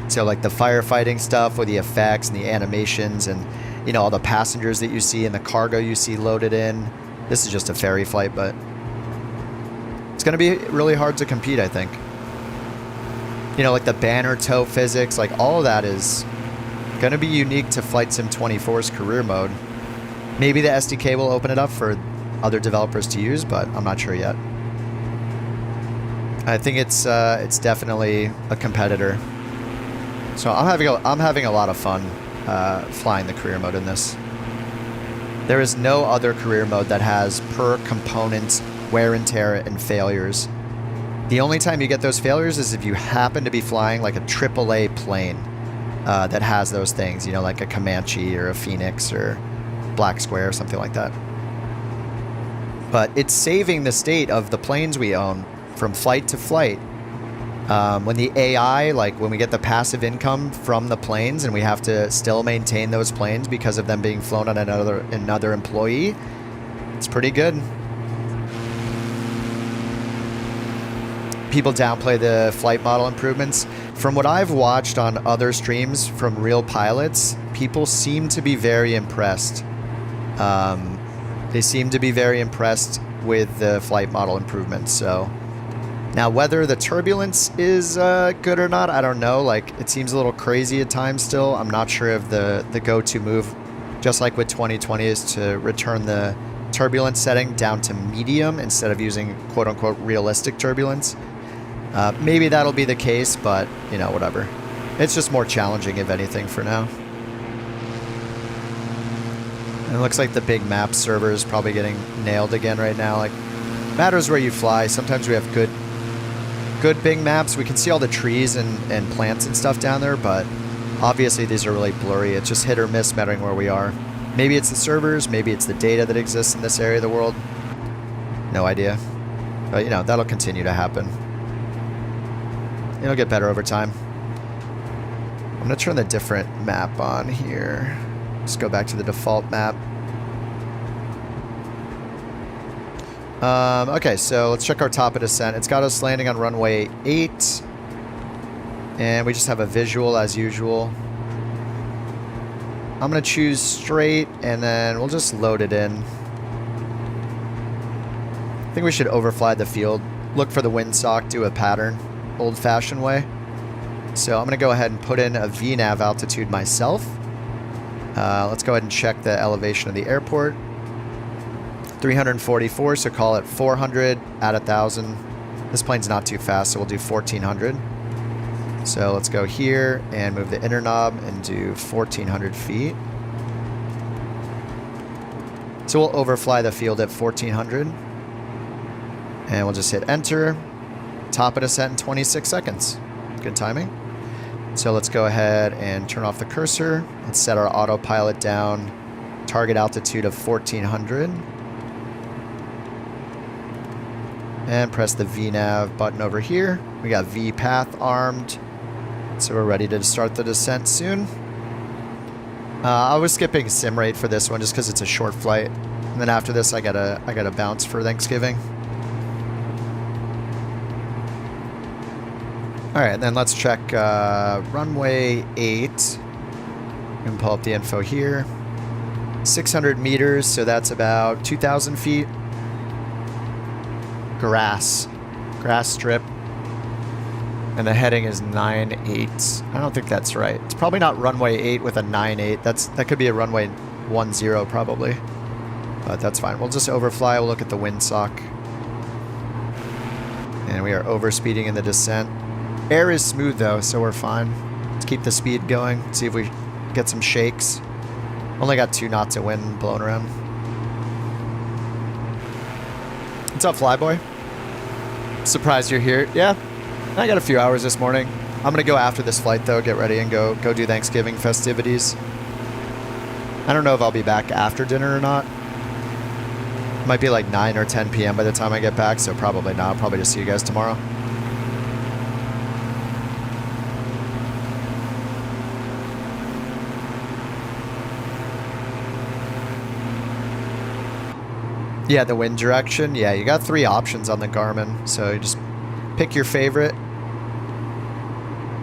So, like, the firefighting stuff with the effects and the animations and, you know, all the passengers that you see and the cargo you see loaded in. This is just a ferry flight, but it's going to be really hard to compete, I think. You know, like the banner tow physics, like, all of that is going to be unique to Flight Sim 24's career mode. Maybe the SDK will open it up for other developers to use, but I'm not sure yet. I think it's definitely a competitor. So I'm having a lot of fun flying the career mode in this. There is no other career mode that has per component wear and tear and failures. The only time you get those failures is if you happen to be flying like a AAA plane that has those things, you know, like a Comanche or a Phoenix or Black Square or something like that. But it's saving the state of the planes we own from flight to flight. When the AI, like when we get the passive income from the planes and we have to still maintain those planes because of them being flown on another employee, it's pretty good. People downplay the flight model improvements. From what I've watched on other streams from real pilots, people seem to be very impressed. They seem to be very impressed with the flight model improvements. So now whether the turbulence is good or not, I don't know. Like, it seems a little crazy at times still. I'm not sure if the go-to move, just like with 2020, is to return the turbulence setting down to medium instead of using quote-unquote realistic turbulence. Maybe that'll be the case, but, you know, whatever. It's just more challenging, if anything, for now. And it looks like the big map server is probably getting nailed again right now. Like, matters where you fly. Sometimes we have good big maps. We can see all the trees and plants and stuff down there, but obviously these are really blurry. It's just hit or miss mattering where we are. Maybe it's the servers, maybe it's the data that exists in this area of the world. No idea. But, you know, that'll continue to happen. It'll get better over time. I'm going to turn the different map on here. Just go back to the default map. Okay, so let's check our top of descent. It's got us landing on runway 8. And we just have a visual as usual. I'm going to choose straight, and then we'll just load it in. I think we should overfly the field. Look for the windsock, do a pattern, old-fashioned way. So I'm going to go ahead and put in a VNAV altitude myself. Let's go ahead and check the elevation of the airport. 344, so call it 400 at 1,000. This plane's not too fast, so we'll do 1,400. So let's go here and move the inner knob and do 1,400 feet. So we'll overfly the field at 1,400. And we'll just hit enter. Top of descent in 26 seconds. Good timing. So let's go ahead and turn off the cursor. Let's set our autopilot down. Target altitude of 1,400. And press the VNAV button over here. We got VPath armed. So we're ready to start the descent soon. I was skipping sim rate for this one just because it's a short flight. And then after this I gotta bounce for Thanksgiving. Alright, then let's check runway 8. You can pull up the info here. 600 meters, so that's about 2,000 feet. Grass strip. And the heading is 9-8. I don't think that's right. It's probably not runway 8 with a 9-8. That could be a runway 10 probably. But that's fine. We'll just overfly. We'll look at the windsock. And we are overspeeding in the descent. Air is smooth though, so we're fine. Let's keep the speed going. See if we get some shakes. Only got 2 knots of wind blowing around. What's up, Flyboy? Surprised you're here. Yeah, I got a few hours this morning. I'm gonna go after this flight though, get ready and go do Thanksgiving festivities. I don't know if I'll be back after dinner or not. It might be like 9 or 10 p.m. by the time I get back, so probably not. I'll probably just see you guys tomorrow. Yeah, the wind direction. Yeah, you got 3 options on the Garmin, so you just pick your favorite.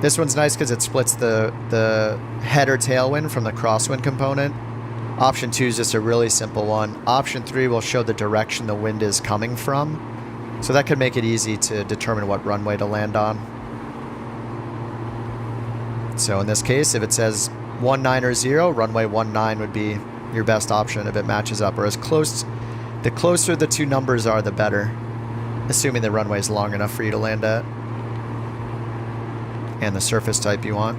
This one's nice because it splits the head or tailwind from the crosswind component. Option 2 is just a really simple one. Option 3 will show the direction the wind is coming from, so that could make it easy to determine what runway to land on. So in this case, if it says 19 or 0, runway 19 would be your best option if it matches up, or as close. The closer the 2 numbers are, the better, assuming the runway is long enough for you to land at, and the surface type you want.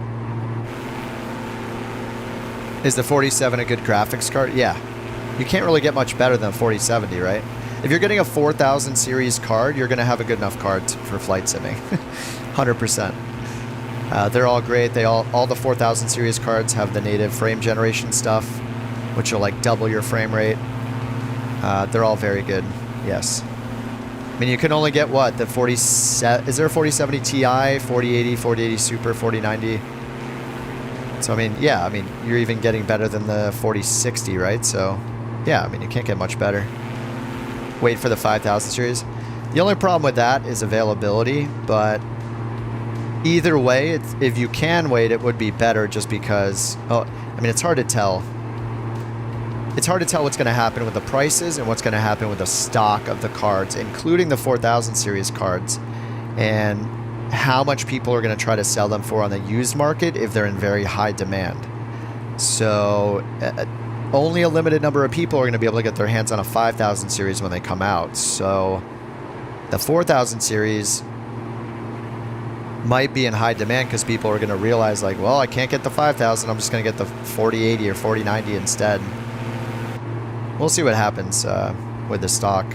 Is the 4070 a good graphics card? Yeah. You can't really get much better than a 4070, right? If you're getting a 4000 series card, you're going to have a good enough card for flight simming. 100%. They're all great. All the 4000 series cards have the native frame generation stuff, which will like double your frame rate. They're all very good. Yes. I mean, you can only get what? The 40... Is there a 4070 Ti, 4080, 4080 Super, 4090? So, I mean, yeah. I mean, you're even getting better than the 4060, right? So, yeah. I mean, you can't get much better. Wait for the 5000 series. The only problem with that is availability, but either way, if you can wait, it would be better just because... Oh, I mean, it's hard to tell. It's hard to tell what's going to happen with the prices and what's going to happen with the stock of the cards, including the 4000 series cards, and how much people are going to try to sell them for on the used market if they're in very high demand. So only a limited number of people are going to be able to get their hands on a 5000 series when they come out. So the 4000 series might be in high demand because people are going to realize, like, well, I can't get the 5000, I'm just going to get the 4080 or 4090 instead. We'll see what happens with the stock.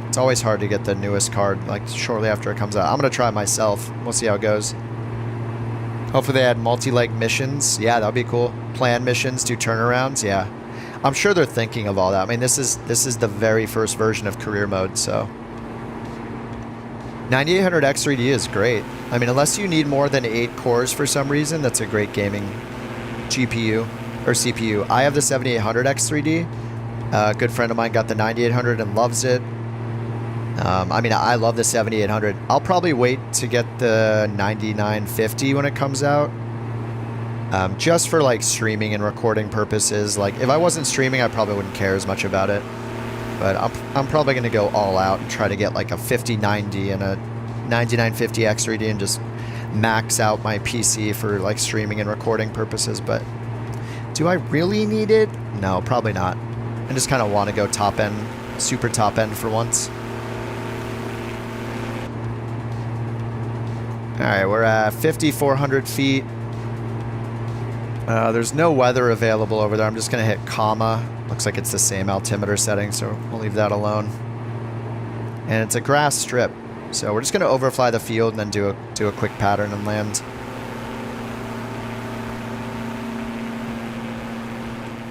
It's always hard to get the newest card like shortly after it comes out. I'm going to try it myself. We'll see how it goes. Hopefully they add multi-leg missions. Yeah, that would be cool. Plan missions, do turnarounds. Yeah. I'm sure they're thinking of all that. I mean, this is the very first version of career mode, so 9800X3D is great. I mean, unless you need more than 8 cores for some reason, that's a great gaming GPU. Or CPU. I have the 7800X3D. A good friend of mine got the 9800 and loves it. I mean, I love the 7800. I'll probably wait to get the 9950 when it comes out. Just for like streaming and recording purposes. Like if I wasn't streaming, I probably wouldn't care as much about it. But I'm probably going to go all out and try to get like a 5090 and a 9950X3D and just max out my PC for like streaming and recording purposes. But do I really need it? No, probably not. I just kind of want to go top end, super top end for once. Alright, we're at 5,400 feet. There's no weather available over there. I'm just going to hit comma. Looks like it's the same altimeter setting, so we'll leave that alone. And it's a grass strip. So we're just going to overfly the field and then do a quick pattern and land.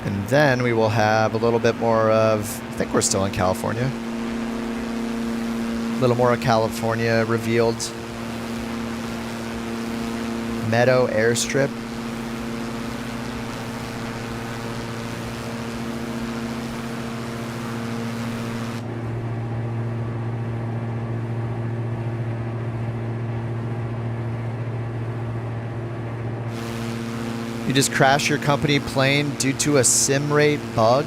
And then we will have a little bit more of... I think we're still in California. A little more of California revealed. Meadow Airstrip. You just crashed your company plane due to a sim rate bug?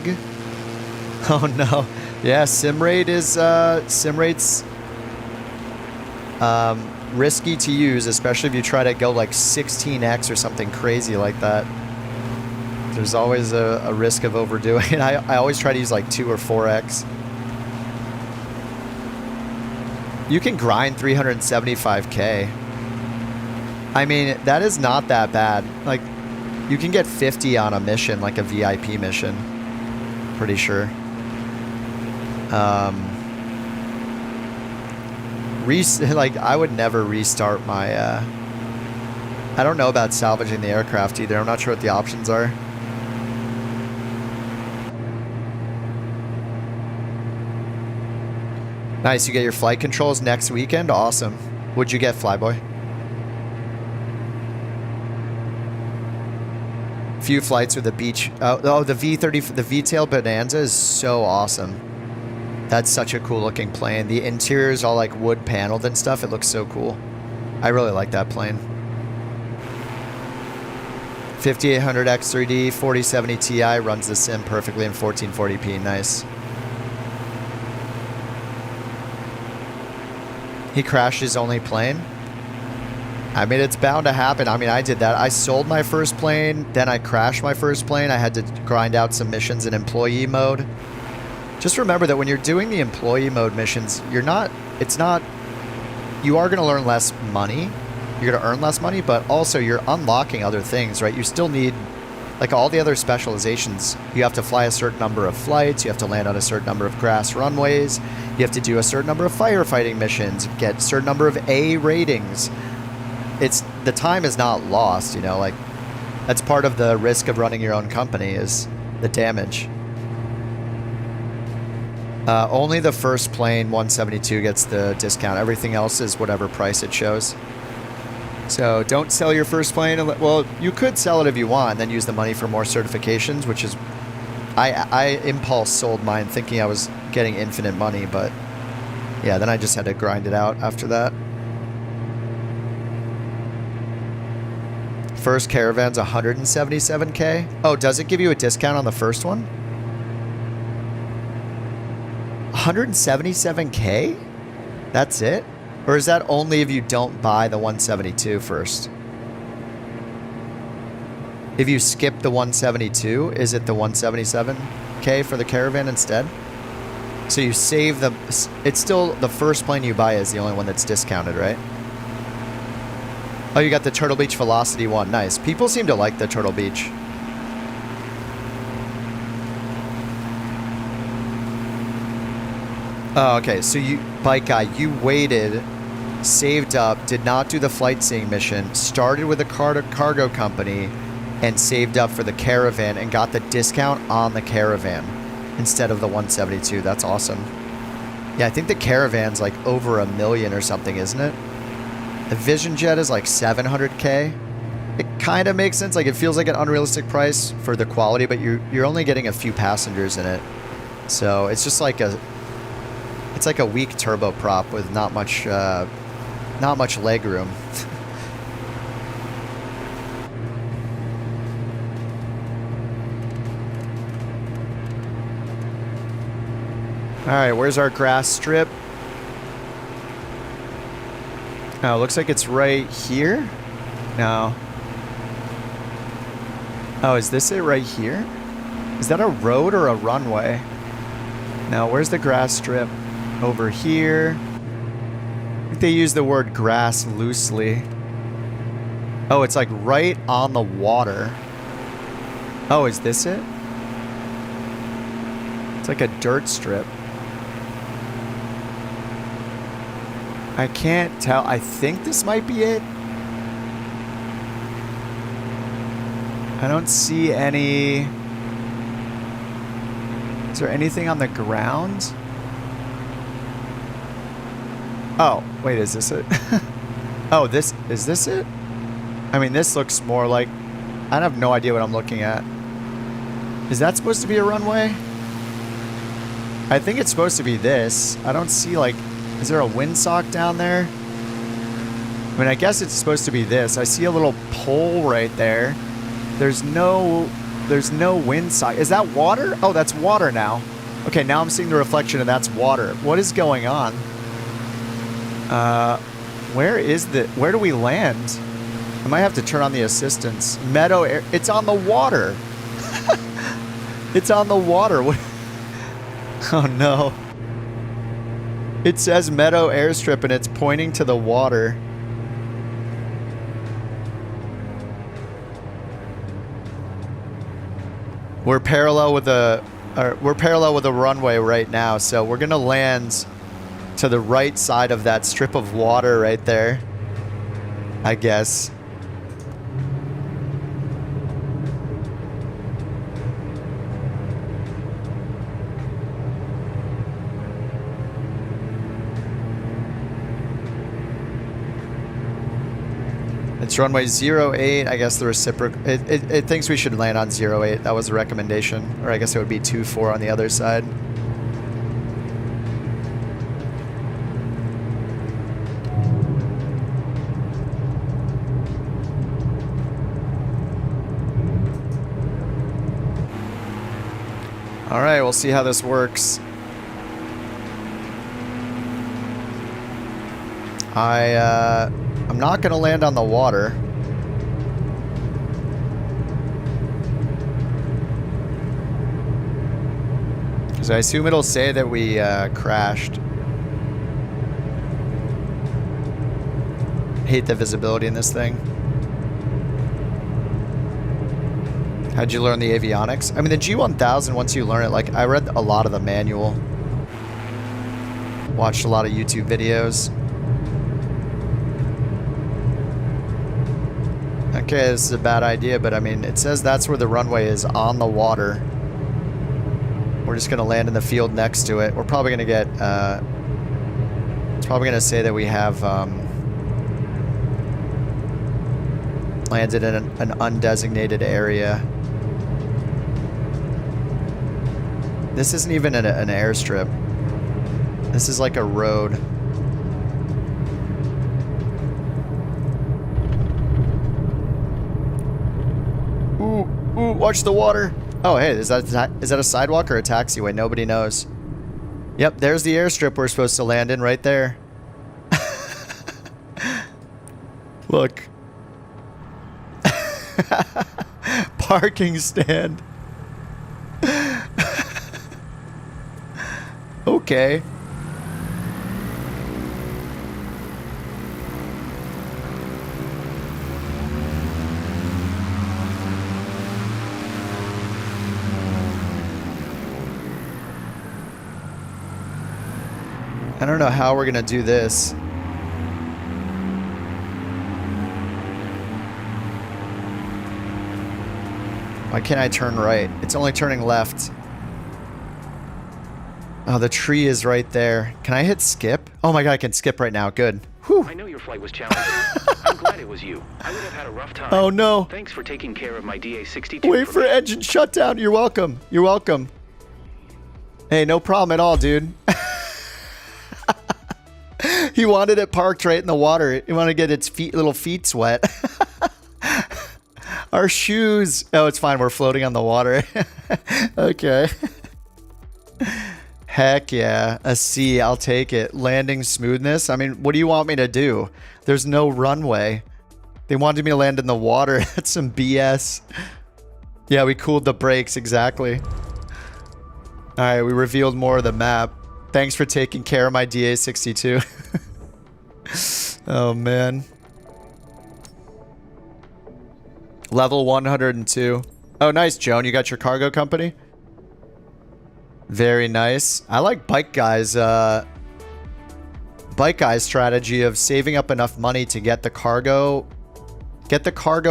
Oh no. Yeah, sim rate's risky to use, especially if you try to go like 16x or something crazy like that. There's always a risk of overdoing it. I always try to use like 2 or 4x. You can grind 375k. I mean, that is not that bad. Like, you can get 50 on a mission, like a VIP mission. Pretty sure. Like, I would never restart my... I don't know about salvaging the aircraft either. I'm not sure what the options are. Nice, you get your flight controls next weekend? Awesome. What'd you get, Flyboy? Few flights with a beach. Oh, the V30, the V-tail Bonanza is so awesome. That's such a cool looking plane. The interior is all like wood paneled and stuff. It looks so cool. I really like that plane. 5800X3D 4070 Ti runs the sim perfectly in 1440p. Nice. He crashed his only plane. I mean, it's bound to happen. I mean, I did that. I sold my first plane, then I crashed my first plane. I had to grind out some missions in employee mode. Just remember that when you're doing the employee mode missions, you are going to learn less money. You're going to earn less money, but also you're unlocking other things, right? You still need Like all the other specializations, you have to fly a certain number of flights, you have to land on a certain number of grass runways, you have to do a certain number of firefighting missions, get a certain number of A ratings. The time is not lost, you know, like that's part of the risk of running your own company is the damage. Only the first plane 172 gets the discount. Everything else is whatever price it shows. So don't sell your first plane. Well, you could sell it if you want and then use the money for more certifications, which is... I impulse sold mine thinking I was getting infinite money, but yeah, then I just had to grind it out after that. First caravan's 177K. Oh, does it give you a discount on the first one? 177K? That's it? Or is that only if you don't buy the 172 first? If you skip the 172, is it the 177K for the caravan instead? So you save the... It's still the first plane you buy is the only one that's discounted, right? Oh, you got the Turtle Beach Velocity one. Nice. People seem to like the Turtle Beach. Oh, okay. So you, bike guy, you waited, saved up, did not do the flight seeing mission, started with a cargo company, and saved up for the caravan and got the discount on the caravan instead of the 172. That's awesome. Yeah, I think the caravan's like over $1 million or something, isn't it? The Vision Jet is like 700K. It kind of makes sense. Like it feels like an unrealistic price for the quality, but you're only getting a few passengers in it. So it's just like it's like a weak turboprop with not much leg room. All right, where's our grass strip? Oh, looks like it's right here. No. Oh, is this it right here? Is that a road or a runway? No, where's the grass strip? Over here. I think they use the word grass loosely. Oh, it's like right on the water. Oh, is this it? It's like a dirt strip. I can't tell. I think this might be it. I don't see any... Is there anything on the ground? Oh, wait, is this it? Oh, is this it? I mean, this looks more like... I have no idea what I'm looking at. Is that supposed to be a runway? I think it's supposed to be this. I don't see, like... Is there a windsock down there? I mean, I guess it's supposed to be this. I see a little pole right there. There's no windsock. Is that water? Oh, that's water now. Okay, now I'm seeing the reflection and that's water. What is going on? Where do we land? I might have to turn on the assistance. Meadow air, it's on the water. It's on the water. What? Oh no. It says Meadow Airstrip and it's pointing to the water. We're parallel with a runway right now, so we're gonna land to the right side of that strip of water right there, I guess. It's runway 08. I guess the reciprocal. It thinks we should land on 08. That was the recommendation. Or I guess it would be 24 on the other side. All right, we'll see how this works. I'm not going to land on the water. Because I assume it'll say that we crashed. Hate the visibility in this thing. How'd you learn the avionics? I mean, the G1000, once you learn it, like, I read a lot of the manual. Watched a lot of YouTube videos. Okay, this is a bad idea, but I mean, it says that's where the runway is, on the water. We're just going to land in the field next to it. We're probably going to get, it's probably going to say that we have, landed in an undesignated area. This isn't even an airstrip. This is like a road. Ooh, ooh, watch the water. Oh, hey, is that a sidewalk or a taxiway? Nobody knows. Yep, there's the airstrip we're supposed to land in right there. Look. Parking stand. Okay. I don't know how we're gonna do this. Why can't I turn right? It's only turning left. Oh, the tree is right there. Can I hit skip? Oh my god, I can skip right now. Good. Whew. I know your flight was challenging. I'm glad it was you. I would have had a rough time. Oh no. Thanks for taking care of my DA-62. Wait for engine shutdown. You're welcome. You're welcome. Hey, no problem at all, dude. He wanted it parked right in the water. He wanted to get its little feet wet. Our shoes. Oh, it's fine. We're floating on the water. Okay. Heck yeah. A C. I'll take it. Landing smoothness. I mean, what do you want me to do? There's no runway. They wanted me to land in the water. That's some BS. Yeah, we cooled the brakes. Exactly. All right. We revealed more of the map. Thanks for taking care of my DA-62. Oh, man. Level 102. Oh, nice, Joan. You got your cargo company? Very nice. I like Bike Guy's strategy of saving up enough money to get the cargo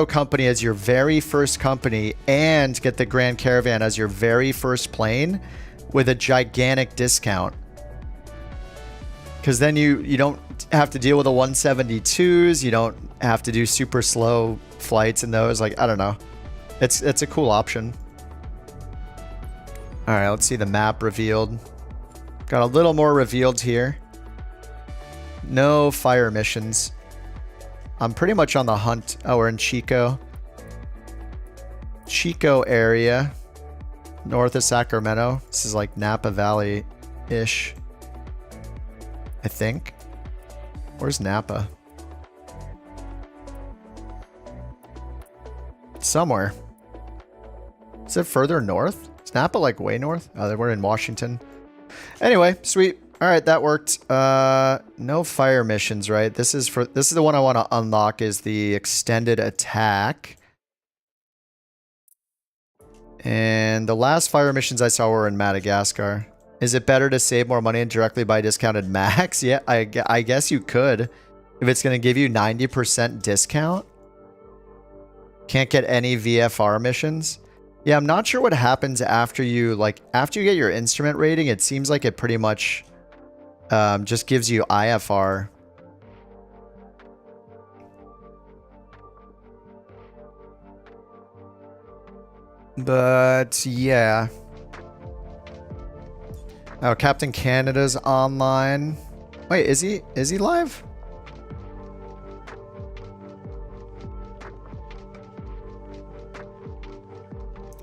company as your very first company and get the Grand Caravan as your very first plane with a gigantic discount. Because then you don't have to deal with the 172s. You don't have to do super slow flights in those. Like, I don't know. It's a cool option. All right, let's see the map revealed. Got a little more revealed here. No fire missions. I'm pretty much on the hunt. Oh, we're in Chico. Chico area. North of Sacramento. This is like Napa Valley-ish. I think. Where's Napa? Somewhere. Is it further north? Is Napa like way north? Oh, we're in Washington. Anyway, sweet. All right, that worked. No fire missions, right? This is the one I want to unlock, is the extended attack. And the last fire missions I saw were in Madagascar. Is it better to save more money and directly buy discounted max? Yeah, I guess you could. If it's going to give you 90% discount. Can't get any VFR missions. Yeah, I'm not sure what happens after you get your instrument rating. It seems like it pretty much just gives you IFR. But yeah. Oh, Captain Canada's online. Wait, is he live?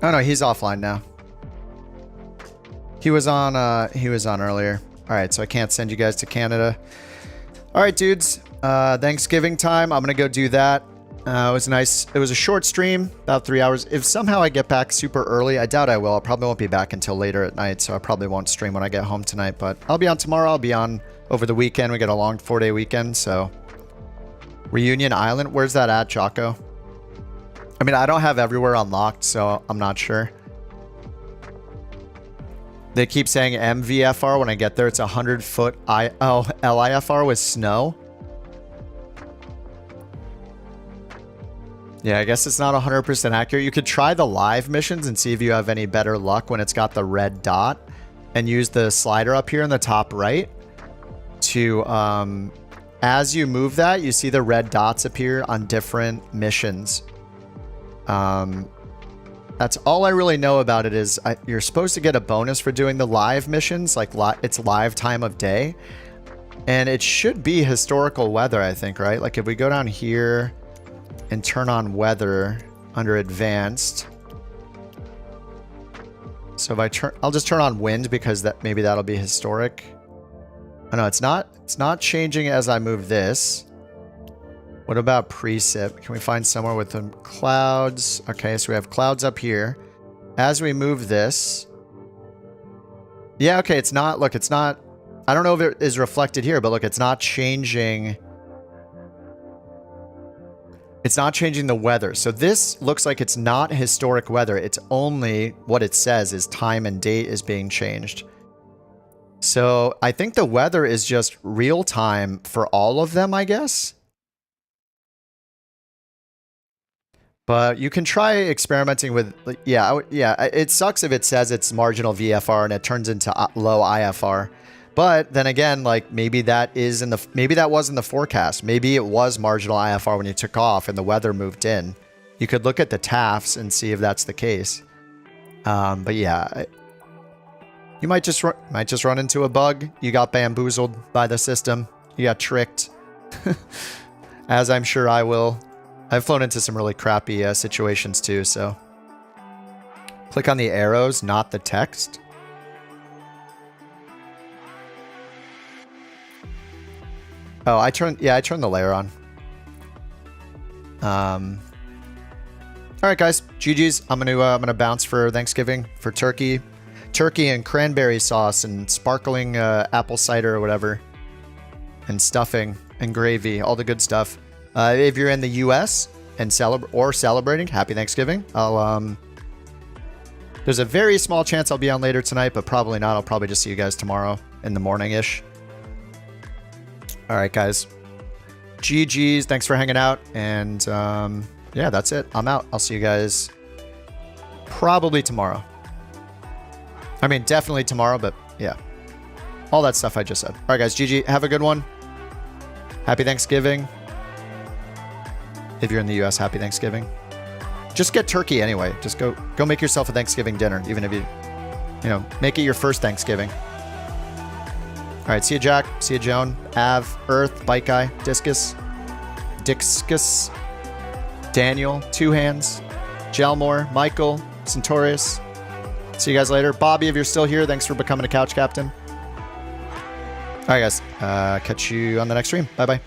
Oh no, he's offline now. He was on earlier. All right, so I can't send you guys to Canada. All right, dudes. Thanksgiving time. I'm gonna go do that. It was nice. It was a short stream, about 3 hours. If somehow I get back super early, I doubt I will. I probably won't be back until later at night, so I probably won't stream when I get home tonight. But I'll be on tomorrow. I'll be on over the weekend. We got a long 4-day weekend, so. Reunion Island. Where's that at, Jocko? I mean, I don't have everywhere unlocked, so I'm not sure. They keep saying MVFR. When I get there, it's 100-foot LIFR with snow. Yeah, I guess it's not 100% accurate. You could try the live missions and see if you have any better luck when it's got the red dot, and use the slider up here in the top right to, as you move that, you see the red dots appear on different missions. That's all I really know about it is you're supposed to get a bonus for doing the live missions, like it's live time of day. And it should be historical weather, I think, right? Like if we go down here and turn on weather under advanced. So if I'll just turn on wind because maybe that'll be historic. Oh no, it's not changing as I move this. What about precip? Can we find somewhere with some clouds? Okay, so we have clouds up here. As we move this. Yeah, okay, it's not, look, it's not, I don't know if it is reflected here, but look, it's not changing. It's not changing the weather. So this looks like it's not historic weather. It's only what it says is time and date is being changed. So I think the weather is just real time for all of them, I guess. But you can try experimenting with, yeah, it sucks if it says it's marginal VFR and it turns into low IFR. But then again, like maybe that was in the forecast. Maybe it was marginal IFR when you took off and the weather moved in. You could look at the TAFs and see if that's the case. But yeah, you might just run into a bug. You got bamboozled by the system. You got tricked, as I'm sure I will. I've flown into some really crappy situations too, so. Click on the arrows, not the text. Oh, I turned the layer on. All right, guys, GG's. I'm gonna bounce for Thanksgiving for turkey and cranberry sauce and sparkling apple cider or whatever, and stuffing and gravy, all the good stuff. If you're in the U.S. and celebrating, happy Thanksgiving. There's a very small chance I'll be on later tonight, but probably not. I'll probably just see you guys tomorrow in the morning-ish. All right, guys. GG's. Thanks for hanging out. And yeah, that's it. I'm out. I'll see you guys probably tomorrow. I mean, definitely tomorrow, but yeah. All that stuff I just said. All right, guys. GG. Have a good one. Happy Thanksgiving. If you're in the US, happy Thanksgiving. Just get turkey anyway. Just go make yourself a Thanksgiving dinner, even if you make it your first Thanksgiving. All right, see you, Jack. See you, Joan. Av, Earth, Bike Guy, Discus, Daniel, Two Hands, Gelmore, Michael, Centaurus. See you guys later. Bobby, if you're still here, thanks for becoming a couch captain. All right, guys. Catch you on the next stream. Bye-bye.